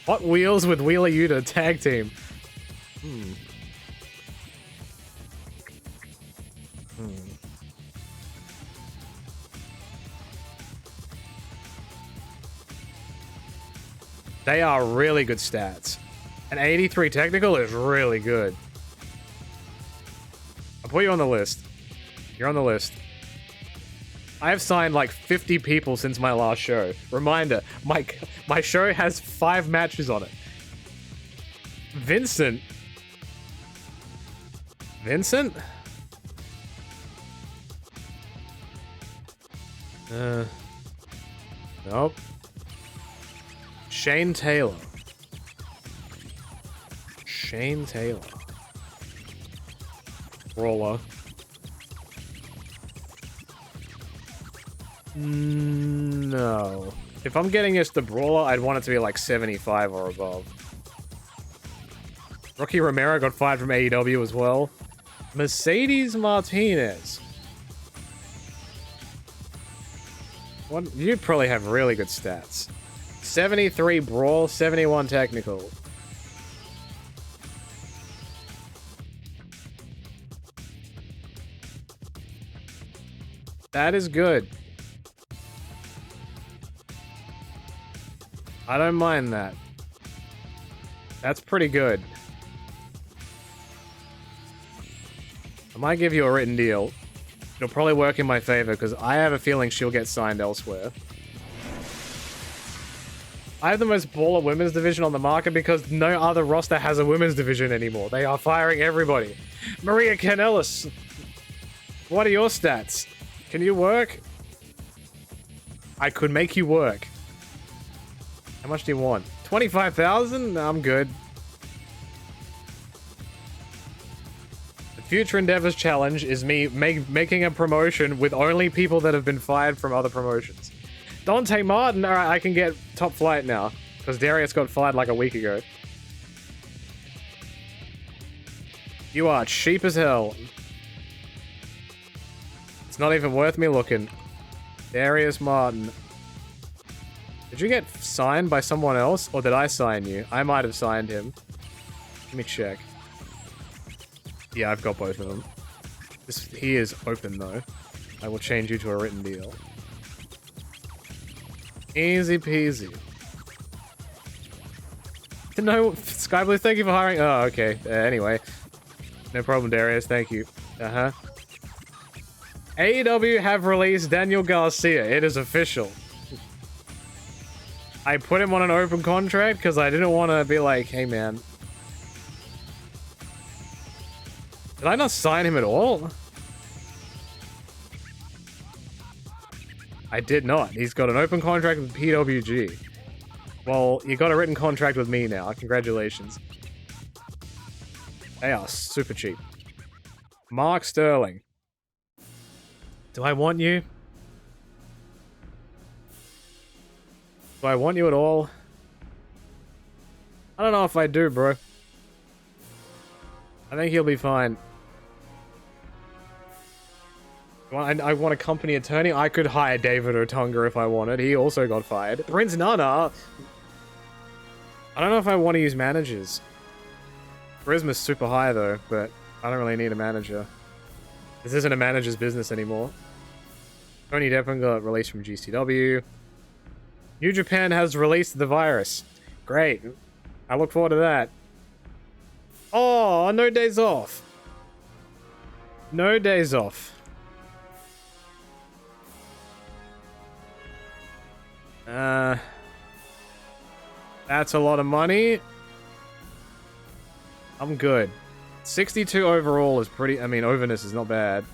Hot Wheels with Wheeler Yuta tag team. They are really good stats. An 83 technical is really good. I'll put you on the list. You're on the list. I have signed like 50 people since my last show. Reminder, my show has 5 matches on it. Vincent? Nope. Shane Taylor. Brawler. No. If I'm getting us the Brawler, I'd want it to be like 75 or above. Rocky Romero got fired from AEW as well. Mercedes Martinez. What? You probably have really good stats. 73 Brawl, 71 Technical. That is good. I don't mind that. That's pretty good. I might give you a written deal. It'll probably work in my favor because I have a feeling she'll get signed elsewhere. I have the most baller women's division on the market because no other roster has a women's division anymore. They are firing everybody. Maria Kanellis. What are your stats? Can you work? I could make you work. How much do you want? 25,000? I'm good. The Future Endeavors Challenge is me making a promotion with only people that have been fired from other promotions. Dante Martin, alright, I can get top flight now. Because Darius got fired like a week ago. You are cheap as hell. It's not even worth me looking. Darius Martin. Did you get signed by someone else? Or did I sign you? I might have signed him. Let me check. Yeah, I've got both of them. He is open though. I will change you to a written deal. Easy peasy. No, Skyblue, thank you for hiring. Oh, okay. Anyway. No problem, Darius. Thank you. AEW have released Daniel Garcia. It is official. I put him on an open contract because I didn't want to be like, hey man. Did I not sign him at all? I did not. He's got an open contract with PWG. Well, you got a written contract with me now. Congratulations. They are super cheap. Mark Sterling. Do I want you? Do I want you at all? I don't know if I do, bro. I think he'll be fine. I want a company attorney. I could hire David Otunga if I wanted. He also got fired. Prince Nana. I don't know if I want to use managers. Charisma's super high though, but I don't really need a manager. This isn't a manager's business anymore. Tony Deppen got released from GCW. New Japan has released the virus. Great. I look forward to that. Oh, no days off. No days off. That's a lot of money. I'm good. 62 overall is pretty... I mean, overness is not bad.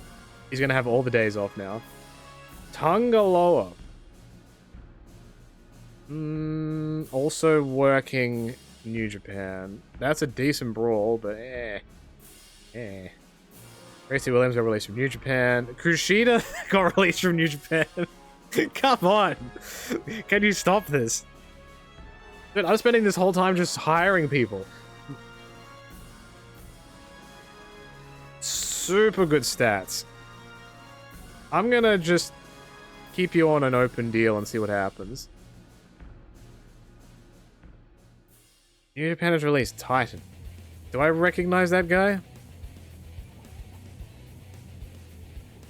He's going to have all the days off now. Tangaloa. Also working New Japan. That's a decent brawl, but Gracie Williams got released from New Japan. Kushida got released from New Japan. Come on. Can you stop this? Dude, I'm spending this whole time just hiring people. Super good stats. I'm gonna just keep you on an open deal and see what happens. New Japan has released Titan. Do I recognize that guy?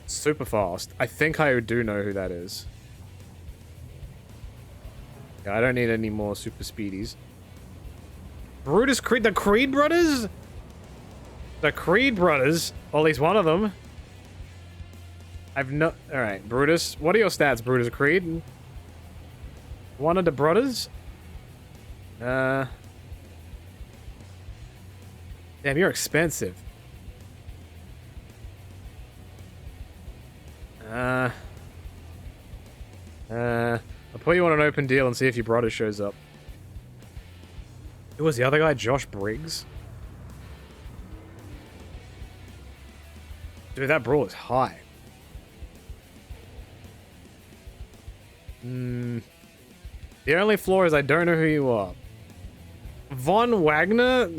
Super fast. I think I do know who that is. I don't need any more super speedies. Brutus Creed, the Creed brothers? The Creed brothers, or at least one of them. Alright, Brutus. What are your stats, Brutus Creed? One of the brothers? Damn, you're expensive. I'll put you on an open deal and see if your brother shows up. Who was the other guy? Josh Briggs? Dude, that brawl is high. The only flaw is I don't know who you are. Von Wagner?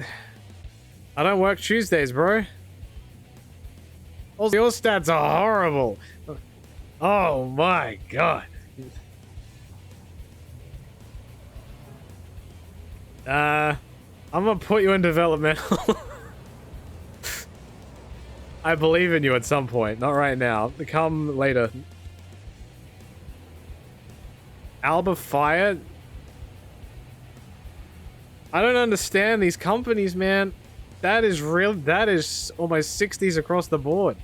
I don't work Tuesdays, bro. Also, your stats are horrible. Oh my god. I'm gonna put you in developmental. I believe in you at some point, not right now. Come later. Alba Fire? I don't understand these companies, man. That is real. That is almost 60s across the board.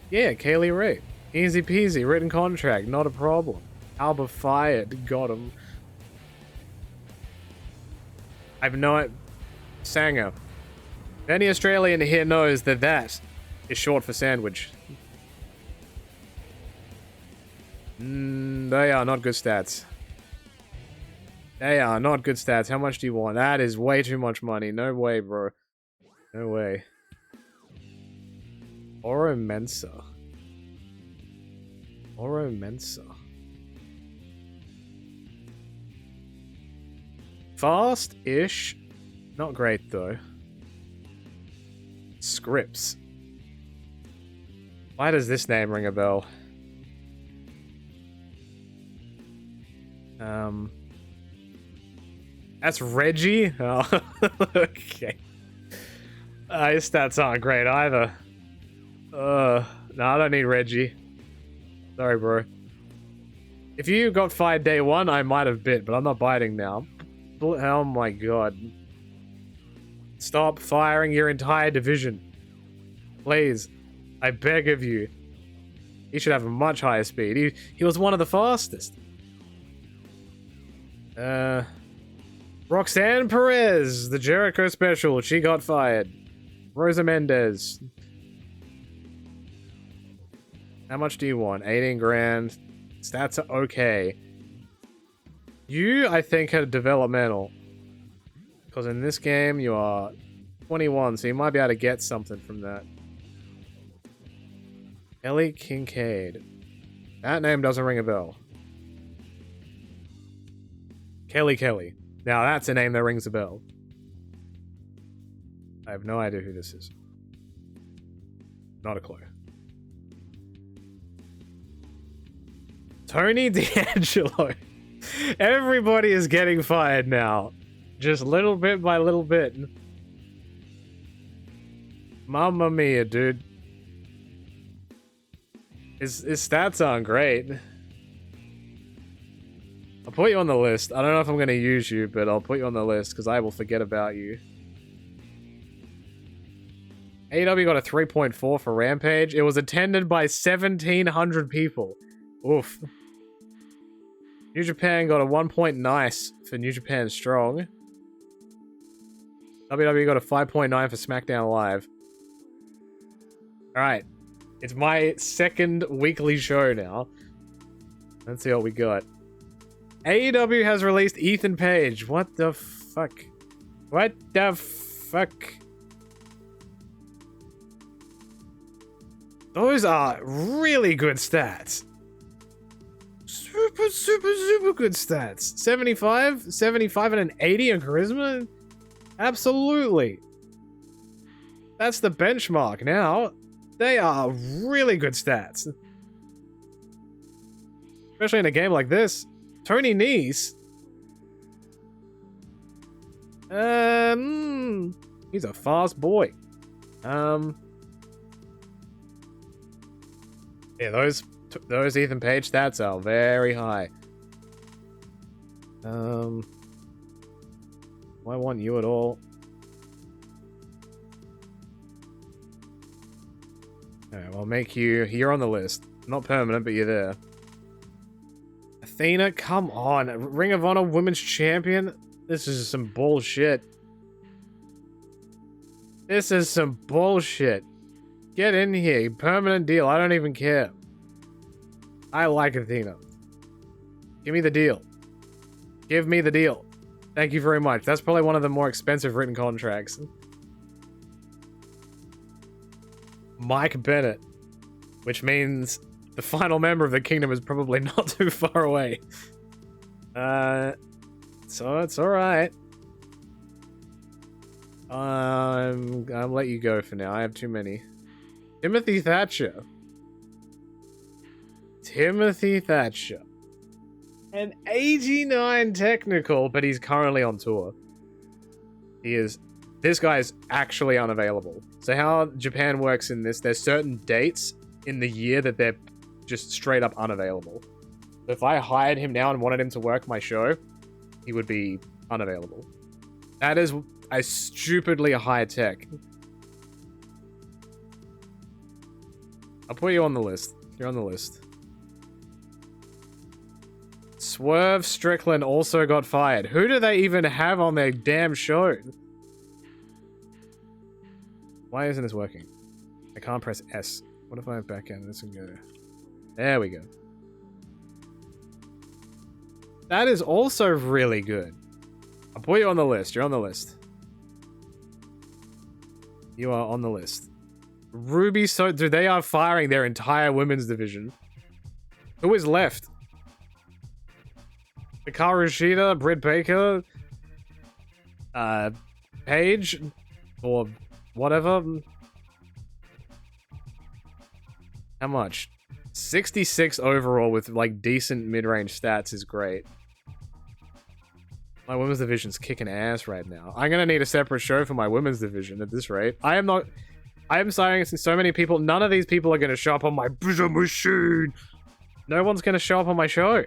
Yeah, Kaylee Ray. Easy peasy, written contract, not a problem. Alba fired, got him. I've no... Sanger. Any Australian here knows that that is short for sandwich. They are not good stats. They are not good stats. How much do you want? That is way too much money. No way, bro. No way. Oro Mensa. Oro Mensa. Fast-ish. Not great, though. Scripts. Why does this name ring a bell? That's Reggie? Oh, okay. His stats aren't great either. No, I don't need Reggie. Sorry, bro. If you got fired day one, I might have bit, but I'm not biting now. Oh my god. Stop firing your entire division. Please. I beg of you. He should have a much higher speed. He was one of the fastest. Roxanne Perez, the Jericho special. She got fired. Rosa Mendez. How much do you want? 18 grand. Stats are okay. You, I think, had developmental. Because in this game, you are 21, so you might be able to get something from that. Ellie Kincaid. That name doesn't ring a bell. Kelly. Now that's a name that rings a bell. I have no idea who this is. Not a clue. Tony D'Angelo. Everybody is getting fired now. Just little bit by little bit. Mamma mia, dude. His stats aren't great. I'll put you on the list. I don't know if I'm going to use you, but I'll put you on the list because I will forget about you. AEW got a 3.4 for Rampage. It was attended by 1,700 people. Oof. New Japan got a 1 point nice for New Japan Strong. WWE got a 5.9 for SmackDown Live. Alright. It's my second weekly show now. Let's see what we got. AEW has released Ethan Page. What the fuck? What the fuck? Those are really good stats. Super good stats. 75? 75 and an 80 on charisma? Absolutely. That's the benchmark now. They are really good stats. Especially in a game like this. Tony Nese. He's a fast boy. Yeah, those Ethan Page stats are very high. Do I want you at all? Alright, well, I'll make you... You're on the list. Not permanent, but you're there. Athena, come on. Ring of Honor Women's Champion? This is some bullshit. This is some bullshit. Get in here. Permanent deal. I don't even care. I like Athena. Give me the deal. Give me the deal. Thank you very much. That's probably one of the more expensive written contracts. Mike Bennett. Which means the final member of the kingdom is probably not too far away. So it's alright. I'll let you go for now. I have too many. Timothy Thatcher. Timothy Thatcher. An 89 technical, but he's currently on tour. He is... This guy is actually unavailable. So how Japan works in this, there's certain dates in the year that they're just straight up unavailable. So if I hired him now and wanted him to work my show, he would be unavailable. That is a stupidly high tech. I'll put you on the list. You're on the list. Swerve Strickland also got fired. Who do they even have on their damn show? Why isn't this working? I can't press S. What if I have back end? This can go. There we go. That is also really good. I'll put you on the list. You're on the list. You are on the list. Ruby Dude, they are firing their entire women's division. Who is left? Hikaru Shida, Britt Baker, Paige, or whatever. How much? 66 overall with like decent mid-range stats is great. My women's division's kicking ass right now. I'm gonna need a separate show for my women's division at this rate. I am silencing so many people. None of these people are gonna show up on my machine. No one's gonna show up on my show.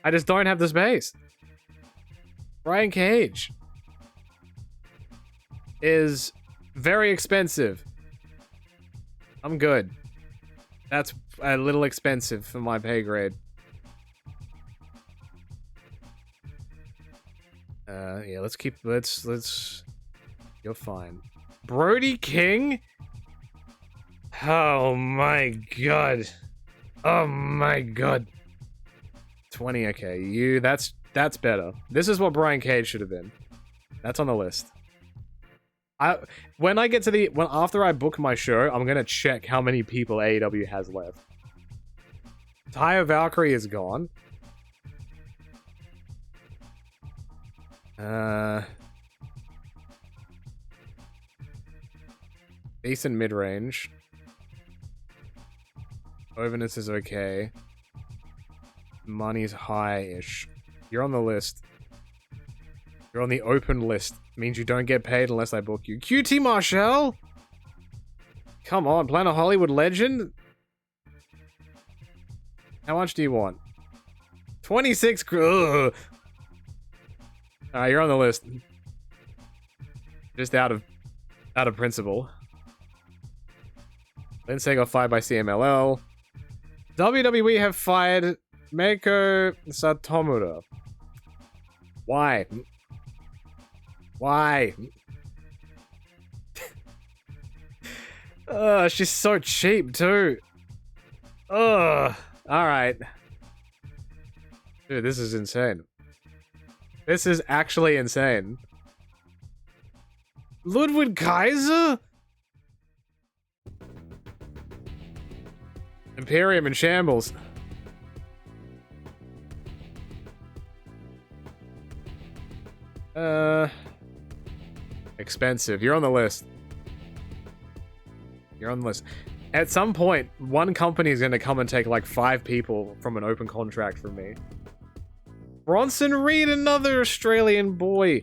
I just don't have the space. Brian Cage is very expensive. I'm good. That's a little expensive for my pay grade. Yeah, let's you're fine. Brody King? Oh my god. Oh my god. 20, okay. That's better. This is what Brian Cage should have been. That's on the list. When I get to after I book my show, I'm gonna check how many people AEW has left. Taya Valkyrie is gone. Decent mid-range. Overness is okay. Money's high-ish. You're on the list. You're on the open list. Means you don't get paid unless I book you. QT Marshall? Come on, Planet Hollywood legend? How much do you want? 26. Alright, you're on the list. Just out of principle. Lindsay got fired by CMLL. WWE have fired Meiko Satomura. Why? Why? She's so cheap too. Alright. Dude, this is insane. This is actually insane. Ludwig Kaiser? Imperium in shambles. Expensive. You're on the list. You're on the list. At some point, one company is going to come and take like 5 people from an open contract from me. Bronson Reed, another Australian boy.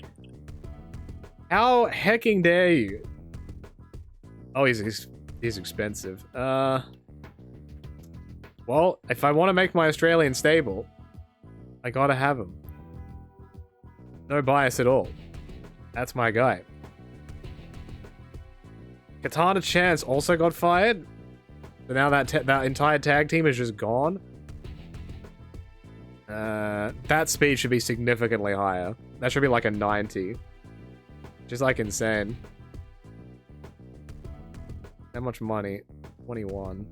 How hecking dare you? Oh, he's expensive. Well, if I want to make my Australian stable, I gotta have him. No bias at all. That's my guy. Katana Chance also got fired. So now that entire tag team is just gone. That speed should be significantly higher. That should be like a 90. Just like insane. How much money? 21.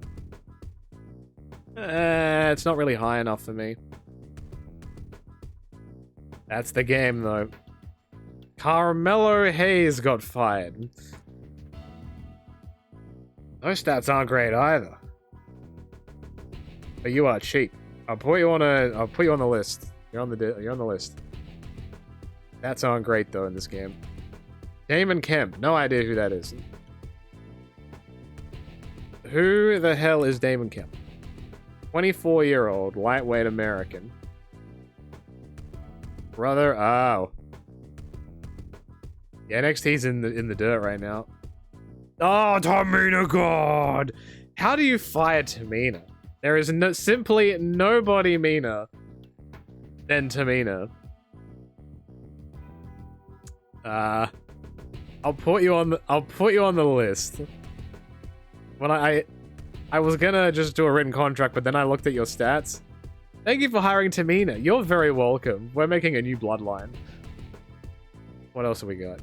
It's not really high enough for me. That's the game, though. Carmelo Hayes got fired. Those stats aren't great either. But you are cheap. I'll put you on the list. You're on the list. Stats aren't great though in this game. Damon Kemp. No idea who that is. Who the hell is Damon Kemp? 24-year-old lightweight American. Brother, oh. Yeah, NXT's in the dirt right now. Oh, Tamina God! How do you fire Tamina? There is simply nobody meaner than Tamina. I'll put you on the list. When I was gonna just do a written contract, but then I looked at your stats. Thank you for hiring Tamina. You're very welcome. We're making a new bloodline. What else have we got?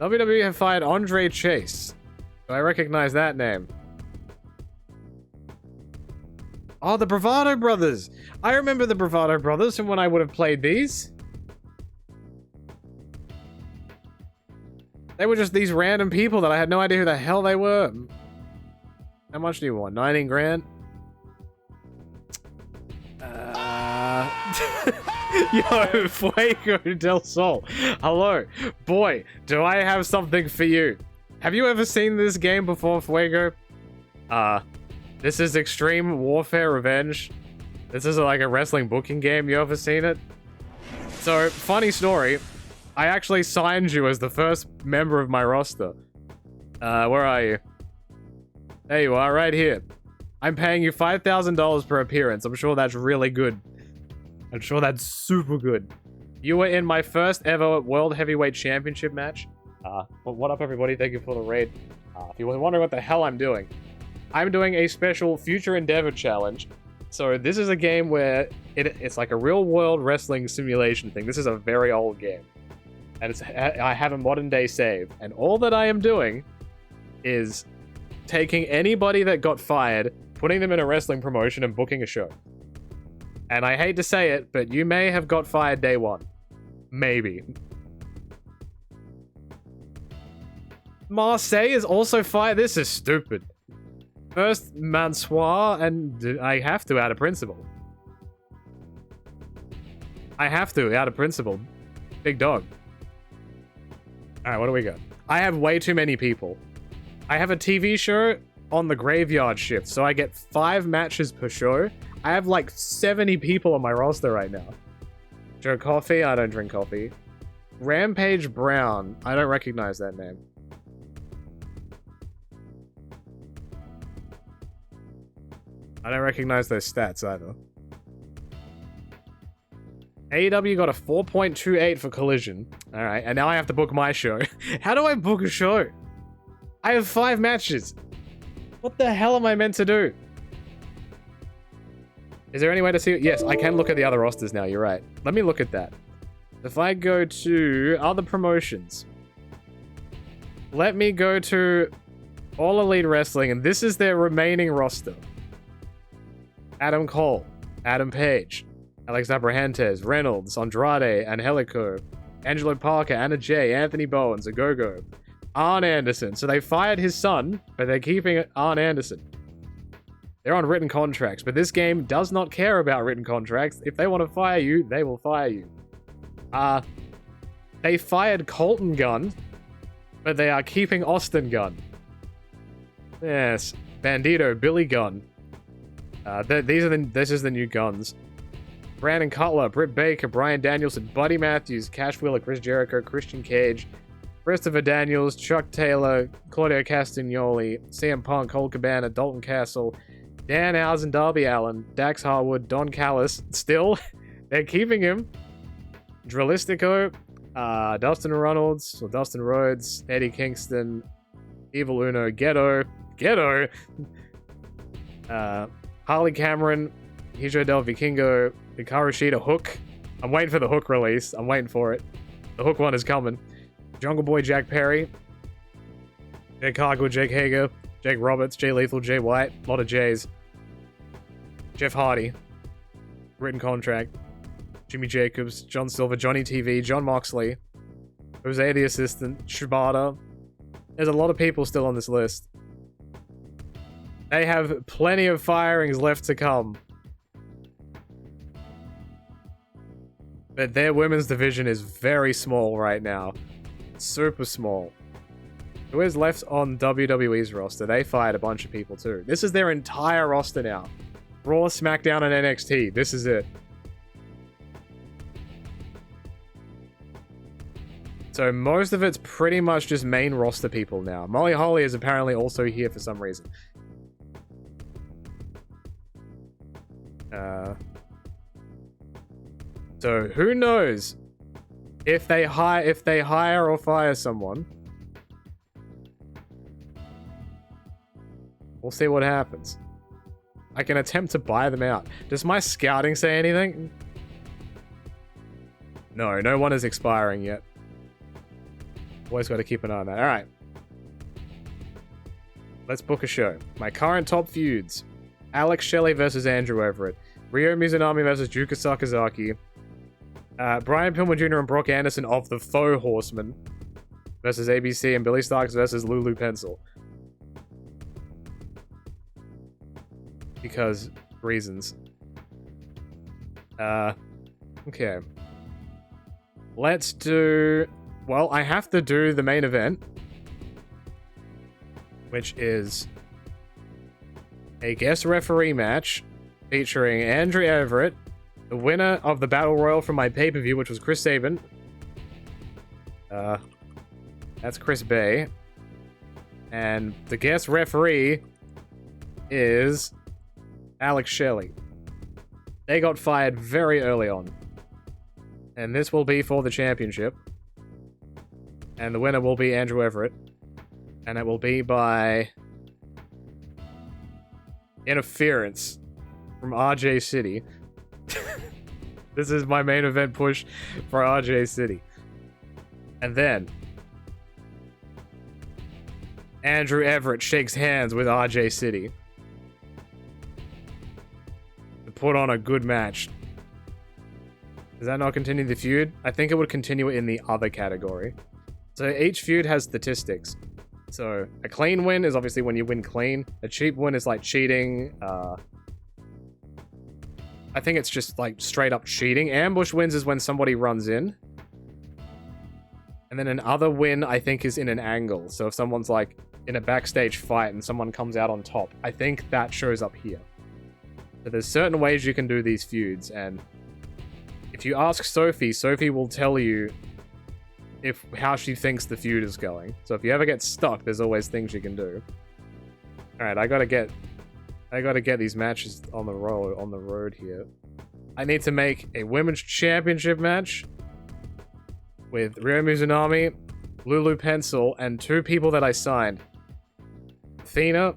WWE have fired Andre Chase. Do I recognize that name? Oh, the Bravado Brothers. I remember the Bravado Brothers from when I would have played these. They were just these random people that I had no idea who the hell they were. How much do you want? 19 grand? Yo, Fuego del Sol. Hello. Boy, do I have something for you. Have you ever seen this game before, Fuego? This is Extreme Warfare Revenge. This is like a wrestling booking game. You ever seen it? So, funny story. I actually signed you as the first member of my roster. Where are you? There you are, right here. I'm paying you $5,000 per appearance. I'm sure that's really good. I'm sure that's super good. You were in my first ever World Heavyweight Championship match. Well, what up, everybody? Thank you for the raid. If you were wondering what the hell I'm doing a special Future Endeavor challenge. So this is a game where it's like a real-world wrestling simulation thing. This is a very old game. And I have a modern-day save. And all that I am doing is taking anybody that got fired, putting them in a wrestling promotion, and booking a show. And I hate to say it, but you may have got fired day one. Maybe. Marseille is also fired. This is stupid. First, Mansoir, and I have to out of principle. I have to out of principle. Big dog. Alright, what do we got? I have way too many people. I have a TV show on the graveyard shift, so I get 5 matches per show. I have like 70 people on my roster right now. Joe Coffee, I don't drink coffee. Rampage Brown, I don't recognize that name. I don't recognize those stats either. AEW got a 4.28 for Collision. Alright, and now I have to book my show. How do I book a show? I have 5 matches. What the hell am I meant to do? Is there any way to see it? Yes, I can look at the other rosters now, you're right. Let me look at that. If I go to other promotions, let me go to All Elite Wrestling, and this is their remaining roster. Adam Cole, Adam Page, Alex Abrahantes, Reynolds, Andrade, Angelico, Angelo Parker, Anna Jay, Anthony Bowens, Agogo, Arn Anderson. So they fired his son, but they're keeping Arn Anderson. They're on written contracts, but this game does not care about written contracts. If they want to fire you, they will fire you. They fired Colton Gunn, but they are keeping Austin Gunn. Yes, Bandito, Billy Gunn. This is the new Guns. Brandon Cutler, Britt Baker, Bryan Danielson, Buddy Matthews, Cash Wheeler, Chris Jericho, Christian Cage, Christopher Daniels, Chuck Taylor, Claudio Castagnoli, CM Punk, Cole Cabana, Dalton Castle, Dan Housen, Darby Allin, Dax Harwood, Don Callis. Still, they're keeping him. Drillistico, Dustin Runnels, or Dustin Rhodes, Eddie Kingston, Evil Uno, Ghetto, Harley Cameron, Hijo del Vikingo, Hikaru Shida, Hook. I'm waiting for the Hook release. I'm waiting for it. The Hook one is coming. Jungle Boy, Jack Perry, Jake Hargood, Jake Hager, Jake Roberts, Jay Lethal, Jay White, a lot of J's. Jeff Hardy, written contract. Jimmy Jacobs, John Silver, Johnny TV, John Moxley, Jose the Assistant, Shibata. There's a lot of people still on this list. They have plenty of firings left to come. But their women's division is very small right now. Super small. Who is left on WWE's roster? They fired a bunch of people too. This is their entire roster now. Raw, SmackDown, and NXT. This is it. So most of it's pretty much just main roster people now. Molly Holly is apparently also here for some reason. So who knows if they hire or fire someone. We'll see what happens. I can attempt to buy them out. Does my scouting say anything? No, no one is expiring yet. Always got to keep an eye on that. Alright. Let's book a show. My current top feuds. Alex Shelley versus Andrew Everett. Ryo Mizunami versus Yuka Sakazaki. Brian Pillman Jr. and Brock Anderson of the Faux Horsemen versus ABC, and Billy Starks versus Lulu Pencil. Because reasons. Okay. Let's do... Well, I have to do the main event, which is a guest referee match featuring Andrew Everett, the winner of the Battle Royal from my pay-per-view, which was Chris Sabin. That's Chris Bay. And the guest referee is Alex Shelley. They got fired very early on. And this will be for the championship. And the winner will be Andrew Everett. And it will be by interference from RJ City. This is my main event push for RJ City. And then Andrew Everett shakes hands with RJ City to put on a good match. Does that not continue the feud? I think it would continue it in the other category. So each feud has statistics. So a clean win is obviously when you win clean. A cheap win is like cheating. I think it's just like straight up cheating. Ambush wins is when somebody runs in. And then another win, I think, is in an angle. So if someone's like in a backstage fight and someone comes out on top, I think that shows up here. So there's certain ways you can do these feuds. And if you ask Sophie, Sophie will tell you how she thinks the feud is going. So if you ever get stuck, there's always things you can do. Alright, I gotta get these matches on the road here. I need to make a women's championship match with Ryo Mizunami, Lulu Pencil, and two people that I signed. Athena.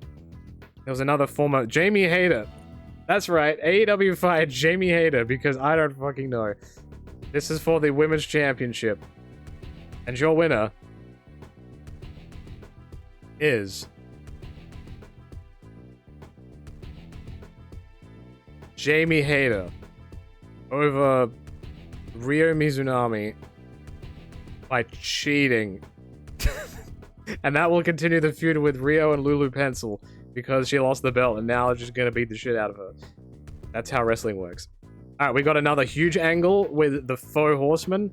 There was another former Jamie Hayter. That's right, AEW fired Jamie Hayter because I don't fucking know. This is for the women's championship. And your winner is Jamie Hayter over Ryo Mizunami by cheating. And that will continue the feud with Ryo and Lulu Pencil because she lost the belt and now it's just gonna beat the shit out of her. That's how wrestling works. Alright, we got another huge angle with the Faux Horsemen.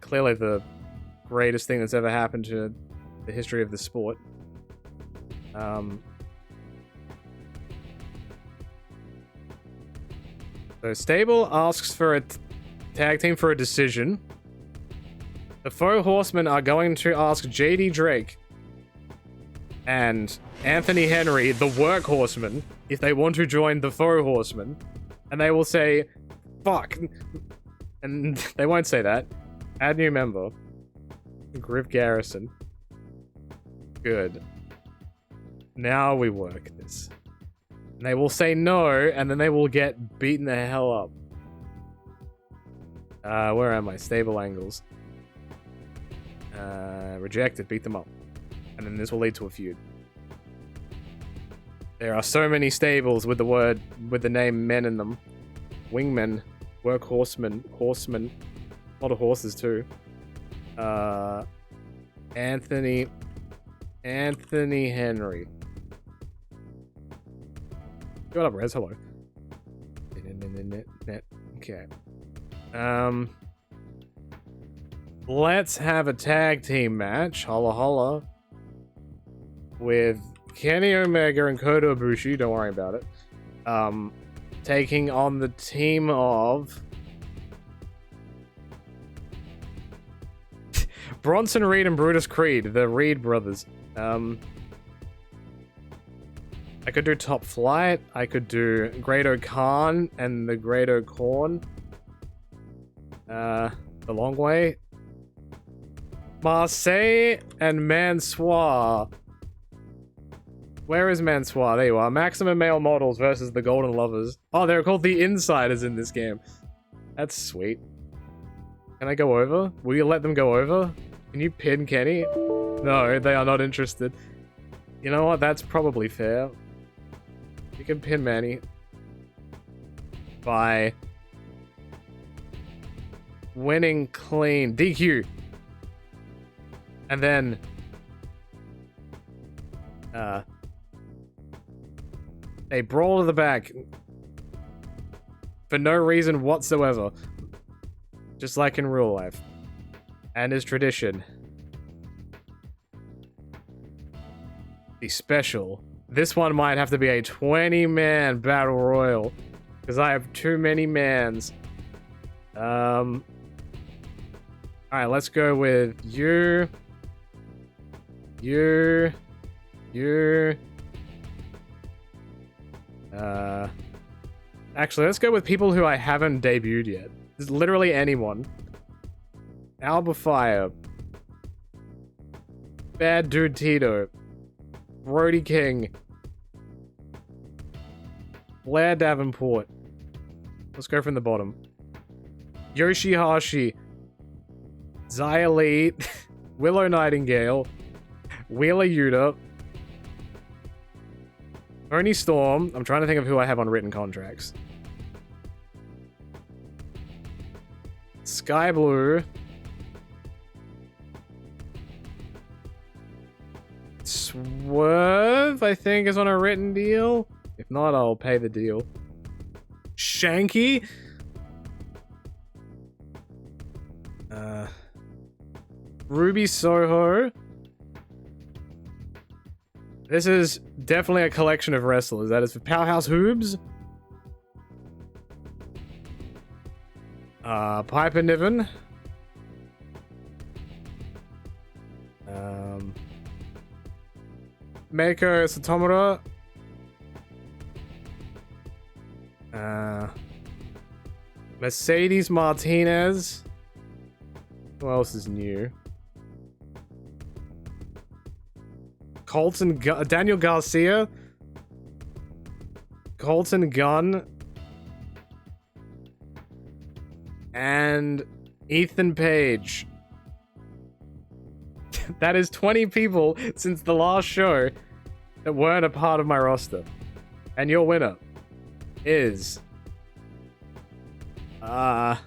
Clearly the greatest thing that's ever happened to the history of the sport. So Stable asks for a tag team for a decision. The Faux Horsemen are going to ask JD Drake and Anthony Henry, the Work Horseman, if they want to join the Faux Horsemen. And they will say, fuck, And they won't say that. Add new member. Griff Garrison. Good. Now we work this. And they will say no, and then they will get beaten the hell up. Where am I? Stable angles. Rejected. Beat them up. And then this will lead to a feud. There are so many stables with the name men in them. Wingmen. Workhorsemen. Horsemen. A lot of horses too. Anthony Henry. What up, Rez? Hello. Okay. Let's have a tag team match. Holla holla. With Kenny Omega and Kota Ibushi. Don't worry about it. Taking on the team of Bronson Reed and Brutus Creed, the Reed brothers. I could do Top Flight. I could do Great Khan and the Great Corn. The Long Way. Marseille and Mansoir. Where is Mansoir? There you are. Maximum Male Models versus the Golden Lovers. Oh, they're called the Insiders in this game. That's sweet. Can I go over? Will you let them go over? Can you pin Kenny? No, they are not interested. You know what? That's probably fair. You can pin Manny. By winning clean. DQ. And then a brawl to the back for no reason whatsoever, just like in real life and is tradition. The special. This one might have to be a 20-man battle royal because I have too many mans. All right, let's go with you. Actually, let's go with people who I haven't debuted yet. There's literally anyone. Alba Fire. Bad Dude Tito. Brody King. Blair Davenport. Let's go from the bottom. Yoshihashi. Xia Li. Willow Nightingale. Wheeler Yuta. Tony Storm. I'm trying to think of who I have on written contracts. Sky Blue. Swerve, I think, is on a written deal. If not, I'll pay the deal. Shanky. Ruby Soho. This is definitely a collection of wrestlers. That is for Powerhouse Hoobs. Piper Niven. Meiko Satomura. Mercedes Martinez. Who else is new? Daniel Garcia. Colton Gunn. And Ethan Page. That is 20 people since the last show that weren't a part of my roster. And your winner is... the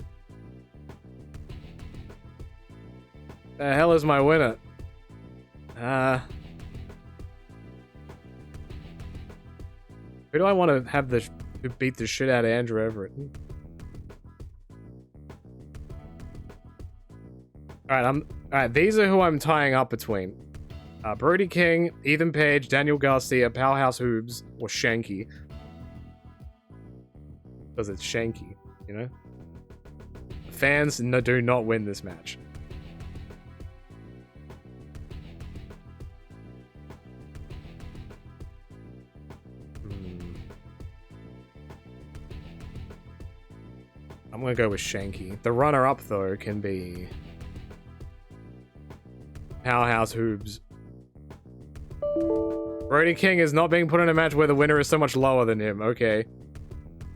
hell is my winner? Who do I want to have who beat the shit out of Andrew Everett? Alright, these are who I'm tying up between. Brody King, Ethan Page, Daniel Garcia, Powerhouse Hoobs, or Shanky. Because it's Shanky, you know? The fans do not win this match. I'm gonna go with Shanky. The runner-up, though, can be... Powerhouse Hoobs. Brody King is not being put in a match where the winner is so much lower than him. Okay.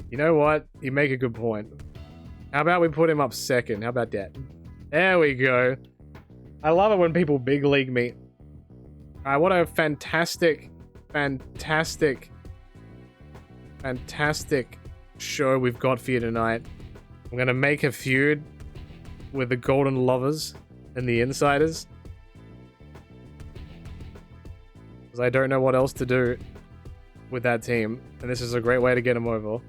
You know what? You make a good point. How about we put him up second? How about that? There we go. I love it when people big league me. Alright, what a fantastic show we've got for you tonight. I'm gonna make a feud with the Golden Lovers and the Insiders. Because I don't know what else to do with that team. And this is a great way to get them over.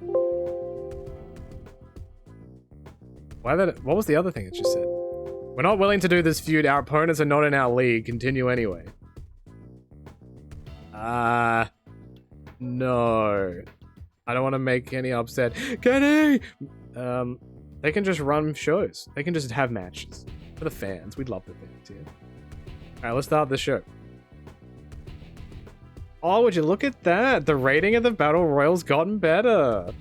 What was the other thing it just said? We're not willing to do this feud. Our opponents are not in our league. Continue anyway. No. I don't want to make any upset. Kenny! They can just run shows. They can just have matches. For the fans. We'd love the fans here. Alright, let's start the show. Oh, would you look at that? The rating of the Battle Royale's gotten better.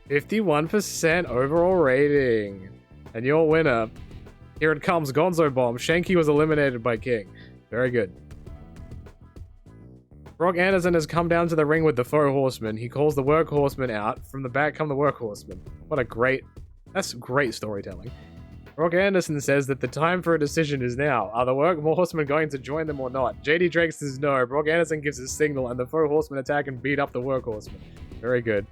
51% overall rating. And your winner. Here it comes, Gonzo Bomb. Shanky was eliminated by King. Very good. Brock Anderson has come down to the ring with the Faux Horseman. He calls the Work Horseman out. From the back come the Work Horseman. What a great... That's great storytelling. Brock Anderson says that the time for a decision is now. Are the Work Horsemen going to join them or not? JD Drake says no. Brock Anderson gives his signal and the Faux Horsemen attack and beat up the Work Horsemen. Very good.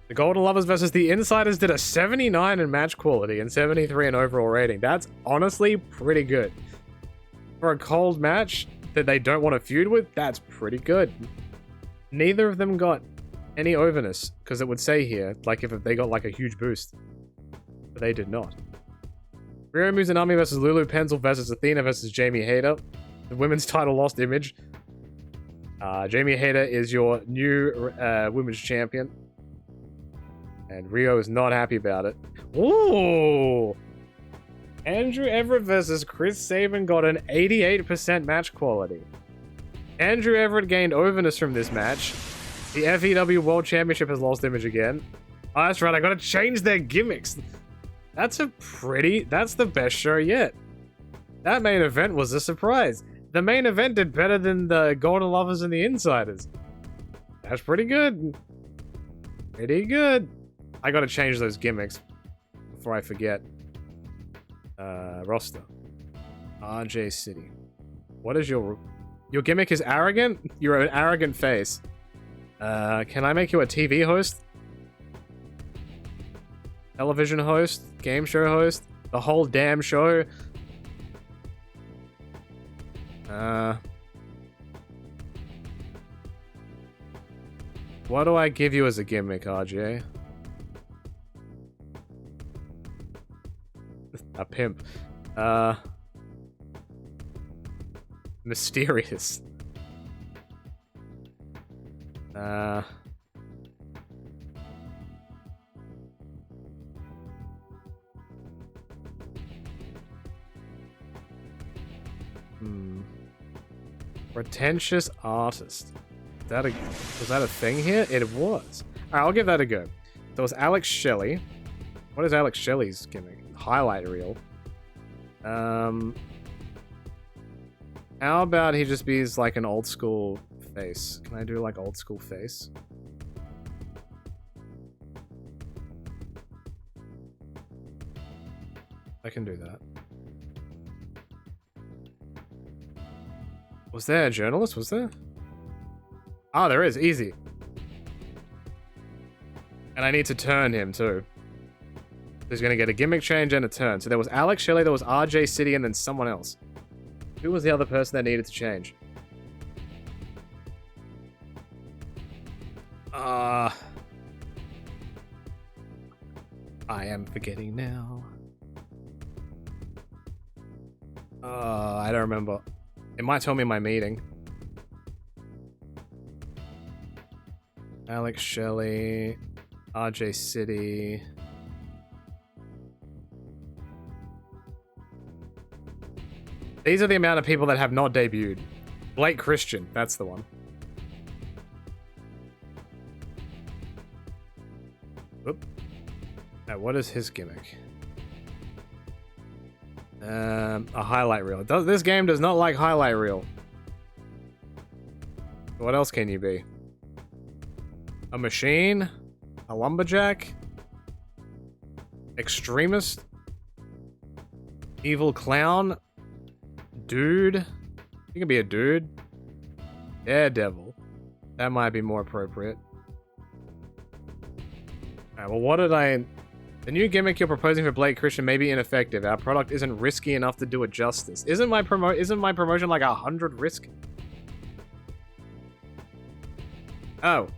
The Golden Lovers versus the Insiders did a 79 in match quality and 73 in overall rating. That's honestly pretty good. For a cold match that they don't want to feud with, that's pretty good. Neither of them got any overness, because it would say here, like if they got like a huge boost. But they did not. Rio Mizunami versus Lulu Pencil versus Athena versus Jamie Hayter. The women's title lost image. Jamie Hayter is your new women's champion. And Rio is not happy about it. Ooh! Andrew Everett versus Chris Sabin got an 88% match quality. Andrew Everett gained overness from this match. The FEW World Championship has lost image again. Oh, that's right, I gotta change their gimmicks. That's the best show yet. That main event was a surprise. The main event did better than the Golden Lovers and the Insiders. That's pretty good. Pretty good. I gotta change those gimmicks before I forget. Roster. RJ City. What is your gimmick is arrogant? You're an arrogant face. Can I make you a TV host? Television host? Game show host? The whole damn show? What do I give you as a gimmick, RJ? A pimp. Mysterious. Pretentious artist. Was that a thing here? It was. Alright, I'll give that a go. There was Alex Shelley. What is Alex Shelley's gimmick? Highlight reel. How about he just be like an old school face? Can I do like old school face? I can do that. Was there a journalist? Was there? Ah, there is. Easy. And I need to turn him too. He's going to get a gimmick change and a turn. So there was Alex Shelley, there was RJ City, and then someone else. Who was the other person that needed to change? I am forgetting now. I don't remember. It might tell me in my meeting. Alex Shelley, RJ City. These are the amount of people that have not debuted. Blake Christian, that's the one. Whoop. Now, what is his gimmick? A highlight reel. This game does not like highlight reel. What else can you be? A machine? A lumberjack? Extremist? Evil clown? Dude? You can be a dude. Daredevil. That might be more appropriate. Alright, well, what did I... The new gimmick you're proposing for Blake Christian may be ineffective. Our product isn't risky enough to do it justice. Isn't my promotion like 100 risk? Oh.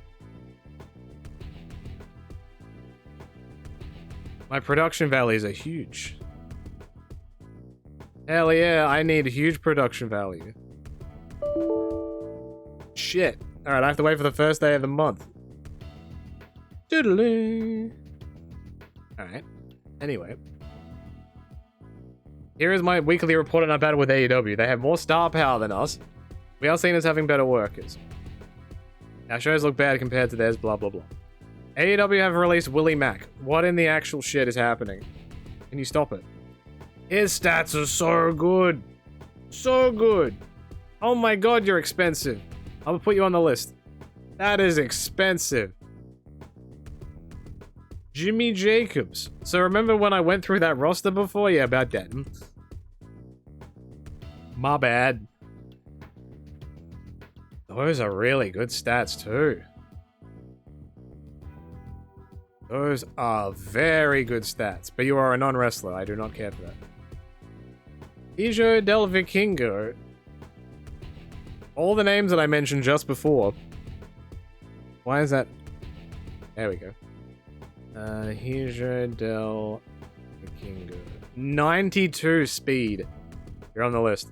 My production values are huge. Hell yeah, I need a huge production value. Shit. Alright, I have to wait for the first day of the month. Doodaloo. Alright. Anyway. Here is my weekly report on our battle with AEW. They have more star power than us. We are seen as having better workers. Our shows look bad compared to theirs, blah blah blah. AEW have released Willie Mack. What in the actual shit is happening? Can you stop it? His stats are so good. So good. Oh my god, you're expensive. I'm gonna put you on the list. That is expensive. Jimmy Jacobs. So remember when I went through that roster before? Yeah, about that. My bad. Those are really good stats too. Those are very good stats. But you are a non-wrestler. I do not care for that. Hijo del Vikingo. All the names that I mentioned just before. Why is that? There we go. Hijo del Vikingo. 92 speed. You're on the list.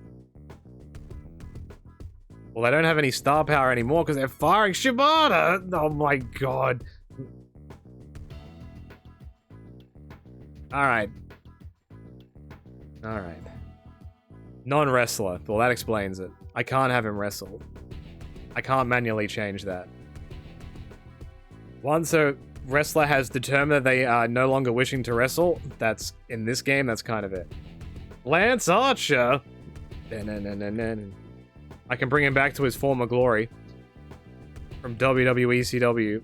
Well, they don't have any star power anymore because they're firing Shibata. Oh my god. Alright. Alright. Non-wrestler. Well, that explains it. I can't have him wrestle. I can't manually change that. Once a wrestler has determined that they are no longer wishing to wrestle, that's, in this game, that's kind of it. Lance Archer! I can bring him back to his former glory. From WWE CW.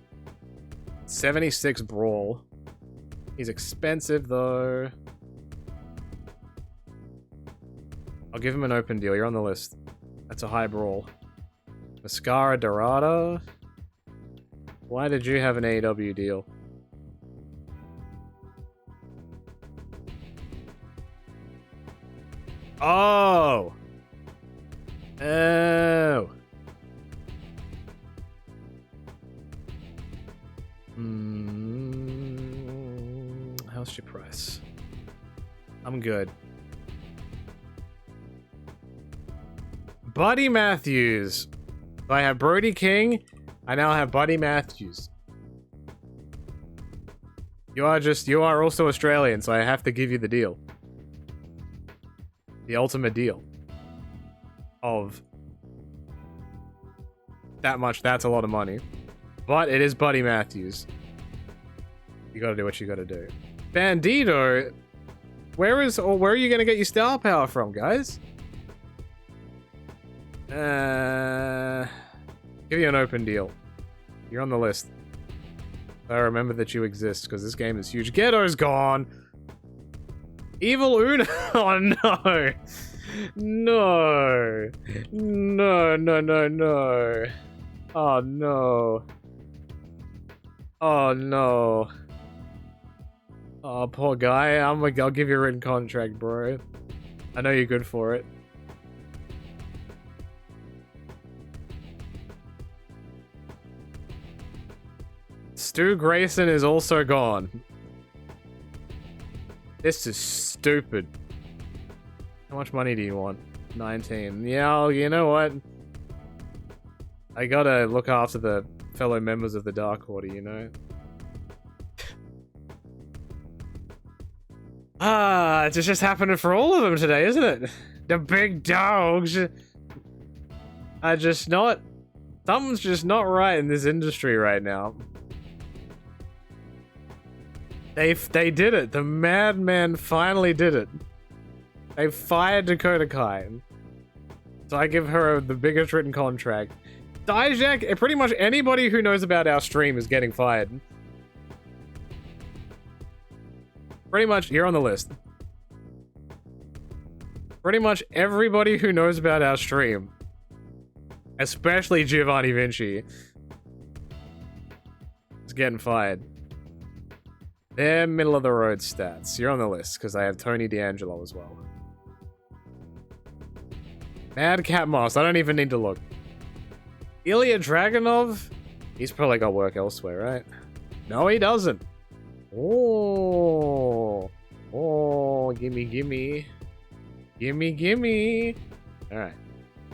76 Brawl. He's expensive, though. I'll give him an open deal. You're on the list. That's a high brawl. Mascara Dorada. Why did you have an AEW deal? Oh! Oh! How's your price? I'm good. Buddy Matthews. I have Brody King. I now have Buddy Matthews. You are also Australian, so I have to give you the deal. The ultimate deal. Of that much, that's a lot of money. But it is Buddy Matthews. You gotta do what you gotta do. Bandito! Where are you gonna get your star power from, guys? Give you an open deal. You're on the list. I remember that you exist, because this game is huge. Ghetto's gone! Evil Uno! Oh no! No! No, no, no, no. Oh no. Oh no. Oh, poor guy. I'll give you a written contract, bro. I know you're good for it. Stu Grayson is also gone. This is stupid. How much money do you want? 19. Yeah, you know what? I gotta look after the fellow members of the Dark Order, you know? It's just happening for all of them today, isn't it? The big dogs are just not... Something's just not right in this industry right now. They did it. The madman finally did it. They fired Dakota Kai. So I give her the biggest written contract. Dijak, pretty much anybody who knows about our stream is getting fired. Pretty much, you're on the list. Pretty much everybody who knows about our stream, especially Giovanni Vinci, is getting fired. They're middle of the road stats. You're on the list because I have Tony D'Angelo as well. Mad Cat Moss. I don't even need to look. Ilya Dragunov? He's probably got work elsewhere, right? No, he doesn't. Oh. Oh, gimme, gimme. Gimme, gimme. Alright.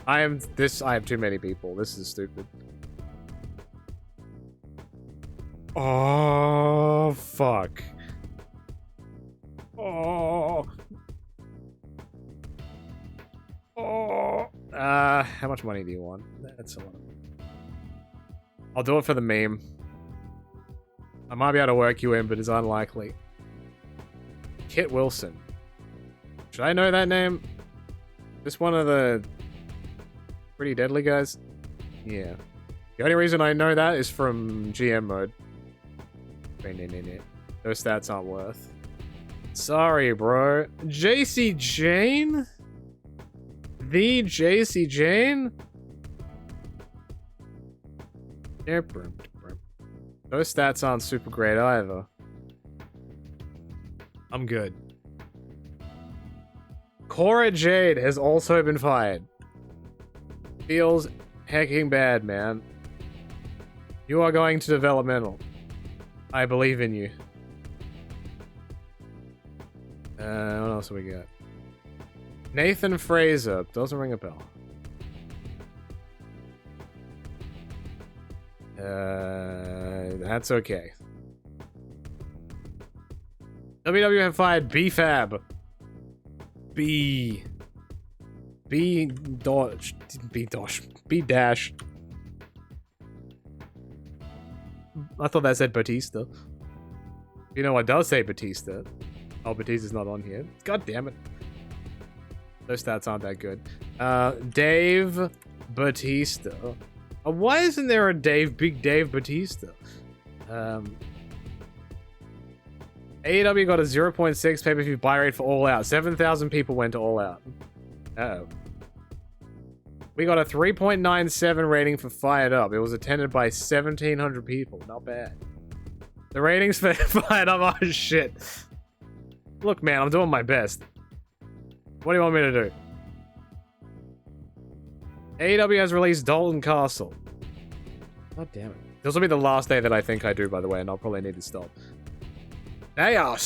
I have too many people. This is stupid. Oh, fuck. Oh. Oh. How much money do you want? That's a lot. I'll do it for the meme. I might be able to work you in, but it's unlikely. Kit Wilson. Should I know that name? This one of the pretty deadly guys? Yeah. The only reason I know that is from GM mode. Those stats aren't worth. Sorry, bro. JC Jane? The JC Jane? Those stats aren't super great either. I'm good. Cora Jade has also been fired. Feels hecking bad, man. You are going to developmental. I believe in you. What else have we got? Nathan Fraser. Doesn't ring a bell. That's okay. WWE have fired B-Fab. B dash. I thought that said Batista. You know what does say Batista? Oh, Batista's not on here. God damn it. Those stats aren't that good. Dave Batista. Why isn't there a Big Dave Batista? AEW got a 0.6 pay-per-view buy rate for All Out. 7,000 people went to All Out. Uh-oh. We got a 3.97 rating for Fired Up. It was attended by 1,700 people. Not bad. The ratings for Fired Up, oh shit. Look, man, I'm doing my best. What do you want me to do? AEW has released Dalton Castle. God damn it. This will be the last day that I think I do, by the way, and I'll probably need to stop. They are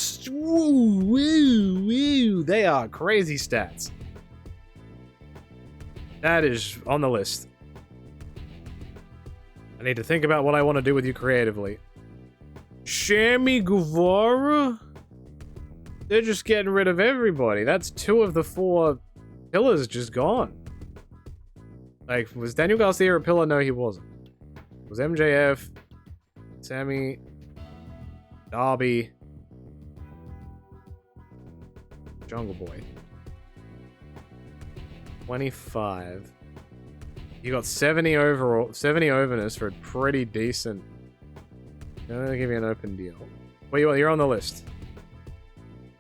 they are crazy stats. That is on the list. I need to think about what I want to do with you creatively. Sammy Guevara? They're just getting rid of everybody. That's 2 of the 4 pillars just gone. Like, was Daniel Garcia a pillar? No, he wasn't. It was MJF, Sammy, Darby, Jungle Boy. 25. You got 70 overall, 70 overness for a pretty decent. I'm gonna give you an open deal. Well, you're on the list.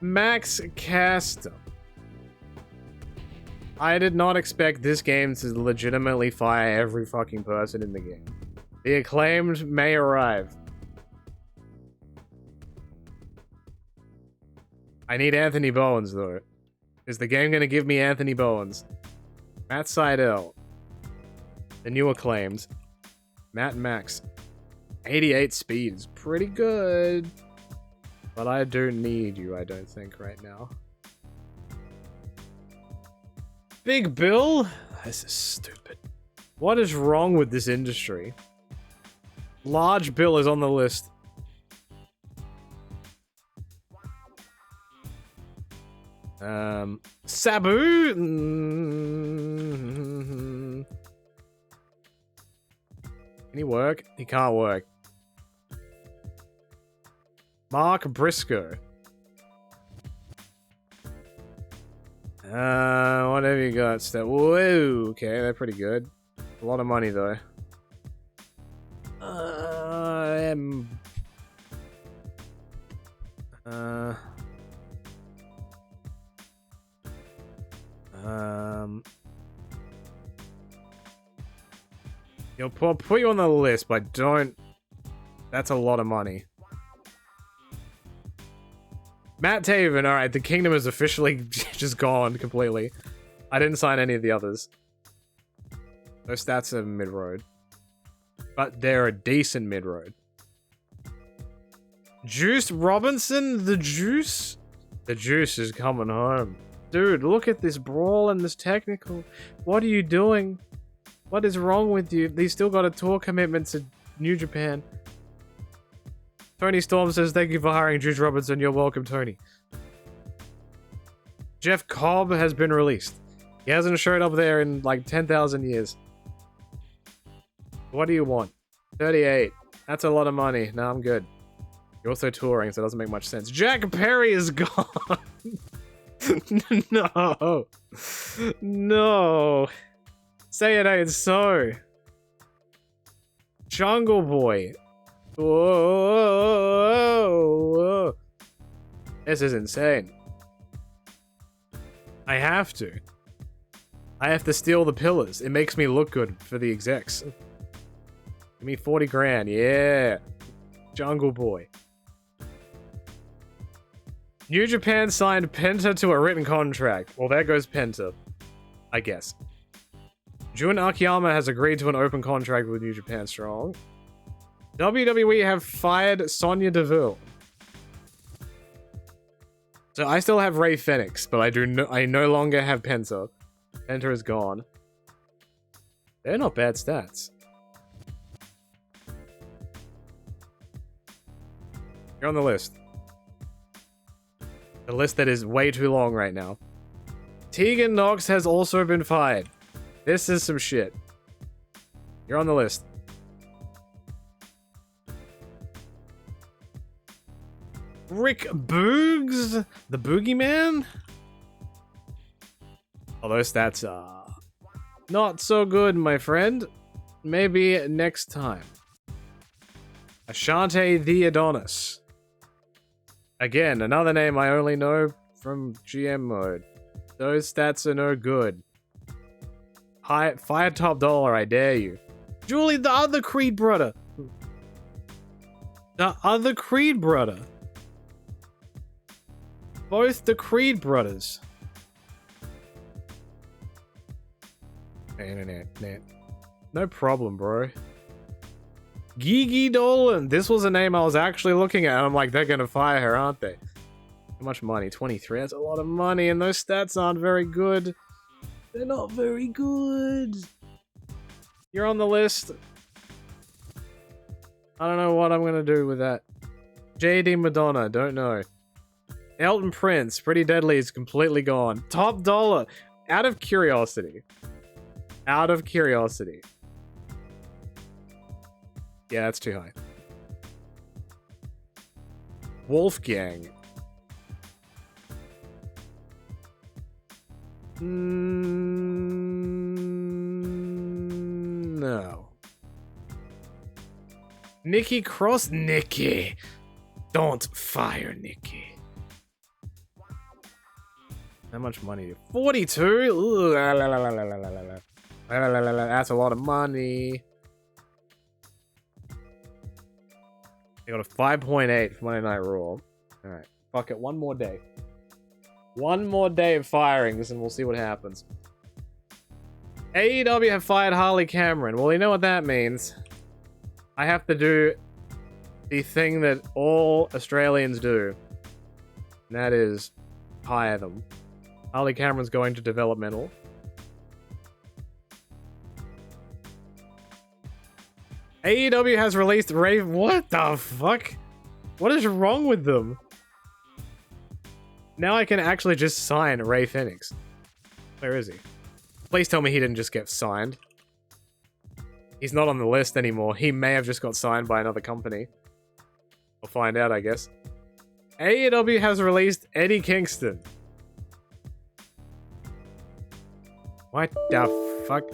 Max Caster. I did not expect this game to legitimately fire every fucking person in the game. The acclaimed may arrive. I need Anthony Bowens, though. Is the game gonna give me Anthony Bowens? Matt Sydal. The new acclaimed. Matt Max. 88 speed is pretty good. But I don't need you, I don't think, right now. Big Bill? This is stupid. What is wrong with this industry? Large Bill is on the list. Sabu? Can he work? He can't work. Mark Briscoe. What have you got? Whoa, okay, they're pretty good. A lot of money though. You'll put you on the list, but don't. That's a lot of money. Matt Taven, alright, the kingdom is officially just gone completely. I didn't sign any of the others. Those stats are mid-road. But they're a decent mid-road. Juice Robinson? The Juice? The Juice is coming home. Dude, look at this brawl and this technical. What are you doing? What is wrong with you? He's still got a tour commitment to New Japan. Tony Storm says, thank you for hiring Juice Robinson. You're welcome, Tony. Jeff Cobb has been released. He hasn't showed up there in like 10,000 years. What do you want? 38. That's a lot of money. No, I'm good. You're also touring, so it doesn't make much sense. Jack Perry is gone. No. No. Say it ain't so. Jungle Boy. Whoa. This is insane. I have to. I have to steal the pillars. It makes me look good for the execs. Give me 40 grand. Yeah. Jungle Boy. New Japan signed Penta to a written contract. Well, there goes Penta. I guess. Jun Akiyama has agreed to an open contract with New Japan Strong. WWE have fired Sonya Deville. So I still have Ray Fenix, but I no longer have Penta. Penta is gone. They're not bad stats. You're on the list. The list that is way too long right now. Tegan Knox has also been fired. This is some shit. You're on the list. Rick Boogs? The Boogeyman? Oh, those stats are not so good, my friend. Maybe next time. Ashante the Adonis. Again, another name I only know from GM mode. Those stats are no good. Fire top dollar, I dare you. Julie, the other Creed brother. The other Creed brother. Both the Creed brothers. No problem, bro. Gigi Dolan. This was a name I was actually looking at. And I'm like, they're gonna fire her, aren't they? How much money? 23. That's a lot of money, and those stats aren't very good. They're not very good. You're on the list. I don't know what I'm gonna do with that. JD Madonna. Don't know. Elton Prince. Pretty Deadly is completely gone. Top dollar. Out of curiosity. Out of curiosity. Yeah, that's too high. Wolfgang. No. Nikki Cross? Nikki. Don't fire Nikki. How much money? 42? Ooh, that's a lot of money. I got a 5.8 for Monday Night Raw. Alright. Fuck it. One more day. One more day of firings and we'll see what happens. AEW have fired Harley Cameron. Well, you know what that means. I have to do the thing that all Australians do. And that is hire them. Harley Cameron's going to developmental. AEW has released Rave. What the fuck? What is wrong with them? Now I can actually just sign Ray Phoenix. Where is he? Please tell me he didn't just get signed. He's not on the list anymore. He may have just got signed by another company. We'll find out, I guess. AEW has released Eddie Kingston. What the fuck?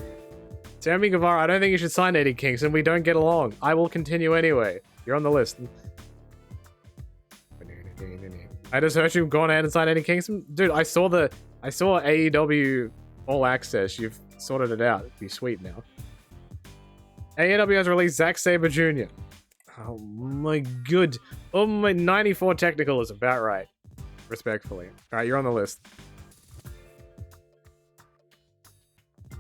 Sammy Guevara, I don't think you should sign Eddie Kingston. We don't get along. I will continue anyway. You're on the list. I just heard you've gone ahead and signed Eddie Kingston. Dude, I saw AEW All Access. You've sorted it out. It'd be sweet now. AEW has released Zack Sabre Jr. Oh my good. Oh my 94 technical is about right. Respectfully. Alright, you're on the list.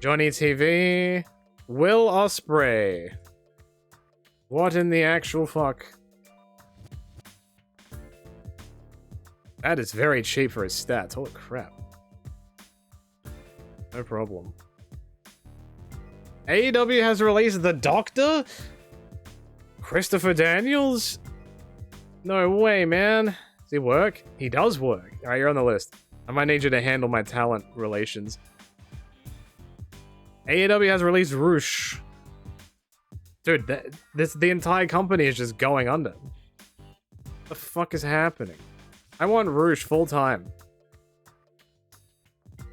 Johnny TV. Will Ospreay. What in the actual fuck? That is very cheap for his stats. Holy crap. No problem. AEW has released The Doctor? Christopher Daniels? No way, man. Does he work? He does work. Alright, you're on the list. I might need you to handle my talent relations. AEW has released Roosh. Dude, the entire company is just going under. What the fuck is happening? I want Roosh full time.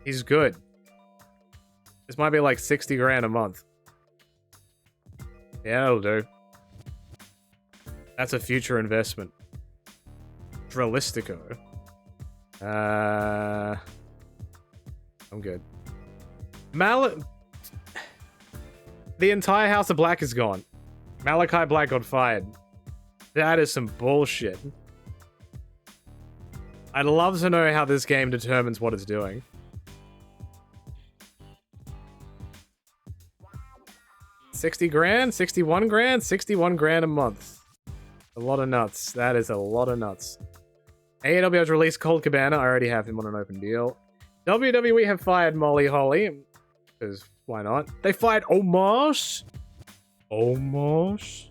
He's good. This might be like 60 grand a month. Yeah, that'll do. That's a future investment. Dralistico. I'm good. The entire House of Black is gone. Malachi Black got fired. That is some bullshit. I'd love to know how this game determines what it's doing. $60 grand? 61 grand? 61 grand a month. A lot of nuts. That is a lot of nuts. AEW has released Colt Cabana. I already have him on an open deal. WWE have fired Molly Holly. Because why not? They fired Omos. Omos.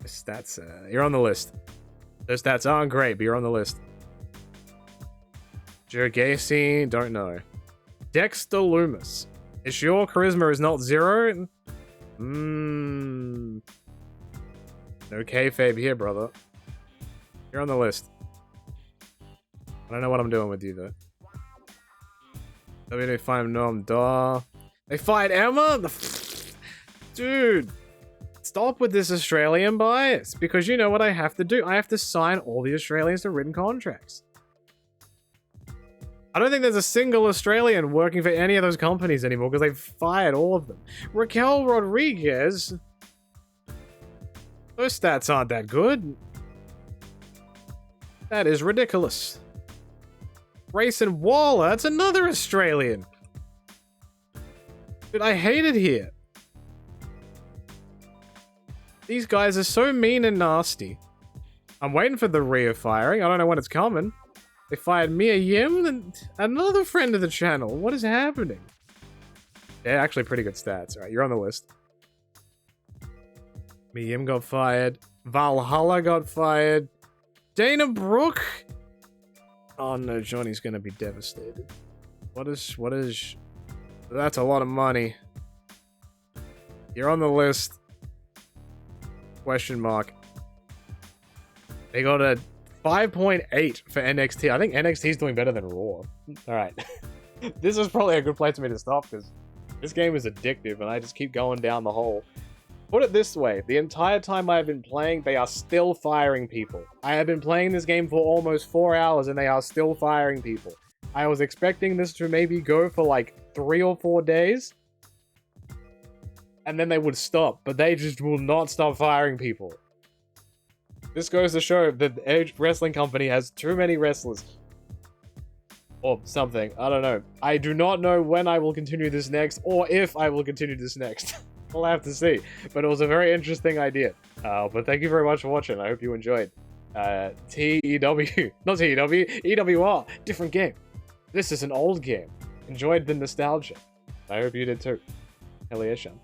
The stats. You're on the list. Those stats aren't great, but you're on the list. Joe Gacy. Don't know. Dexter Loomis. Is your charisma is not 0? No kayfabe here, brother. You're on the list. I don't know what I'm doing with you, though. WWE fired Noam Dar. They fired Emma? Dude. Stop with this Australian bias. Because you know what I have to do? I have to sign all the Australians to written contracts. I don't think there's a single Australian working for any of those companies anymore because they've fired all of them. Raquel Rodriguez. Those stats aren't that good. That is ridiculous. Grayson Waller. That's another Australian. Dude, I hate it here. These guys are so mean and nasty. I'm waiting for the Rhea firing. I don't know when it's coming. They fired Mia Yim, and another friend of the channel. What is happening? Yeah, actually pretty good stats. Alright, you're on the list. Mia Yim got fired. Valhalla got fired. Dana Brooke. Oh no, Johnny's gonna be devastated. What is... That's a lot of money. You're on the list. Question mark. They got a 5.8 for NXT. I think NXT is doing better than Raw. Alright. This is probably a good place for me to stop because this game is addictive and I just keep going down the hole. Put it this way, the entire time I've been playing, they are still firing people. I have been playing this game for almost 4 hours and they are still firing people. I was expecting this to maybe go for like 3 or 4 days. And then they would stop, but they just will not stop firing people. This goes to show that the Edge Wrestling Company has too many wrestlers. Or something. I don't know. I do not know when I will continue this next, or if I will continue this next. We'll have to see. But it was a very interesting idea. But thank you very much for watching. I hope you enjoyed. TEW. Not TEW. EWR. Different game. This is an old game. Enjoyed the nostalgia. I hope you did too. Hell yeah, Sean.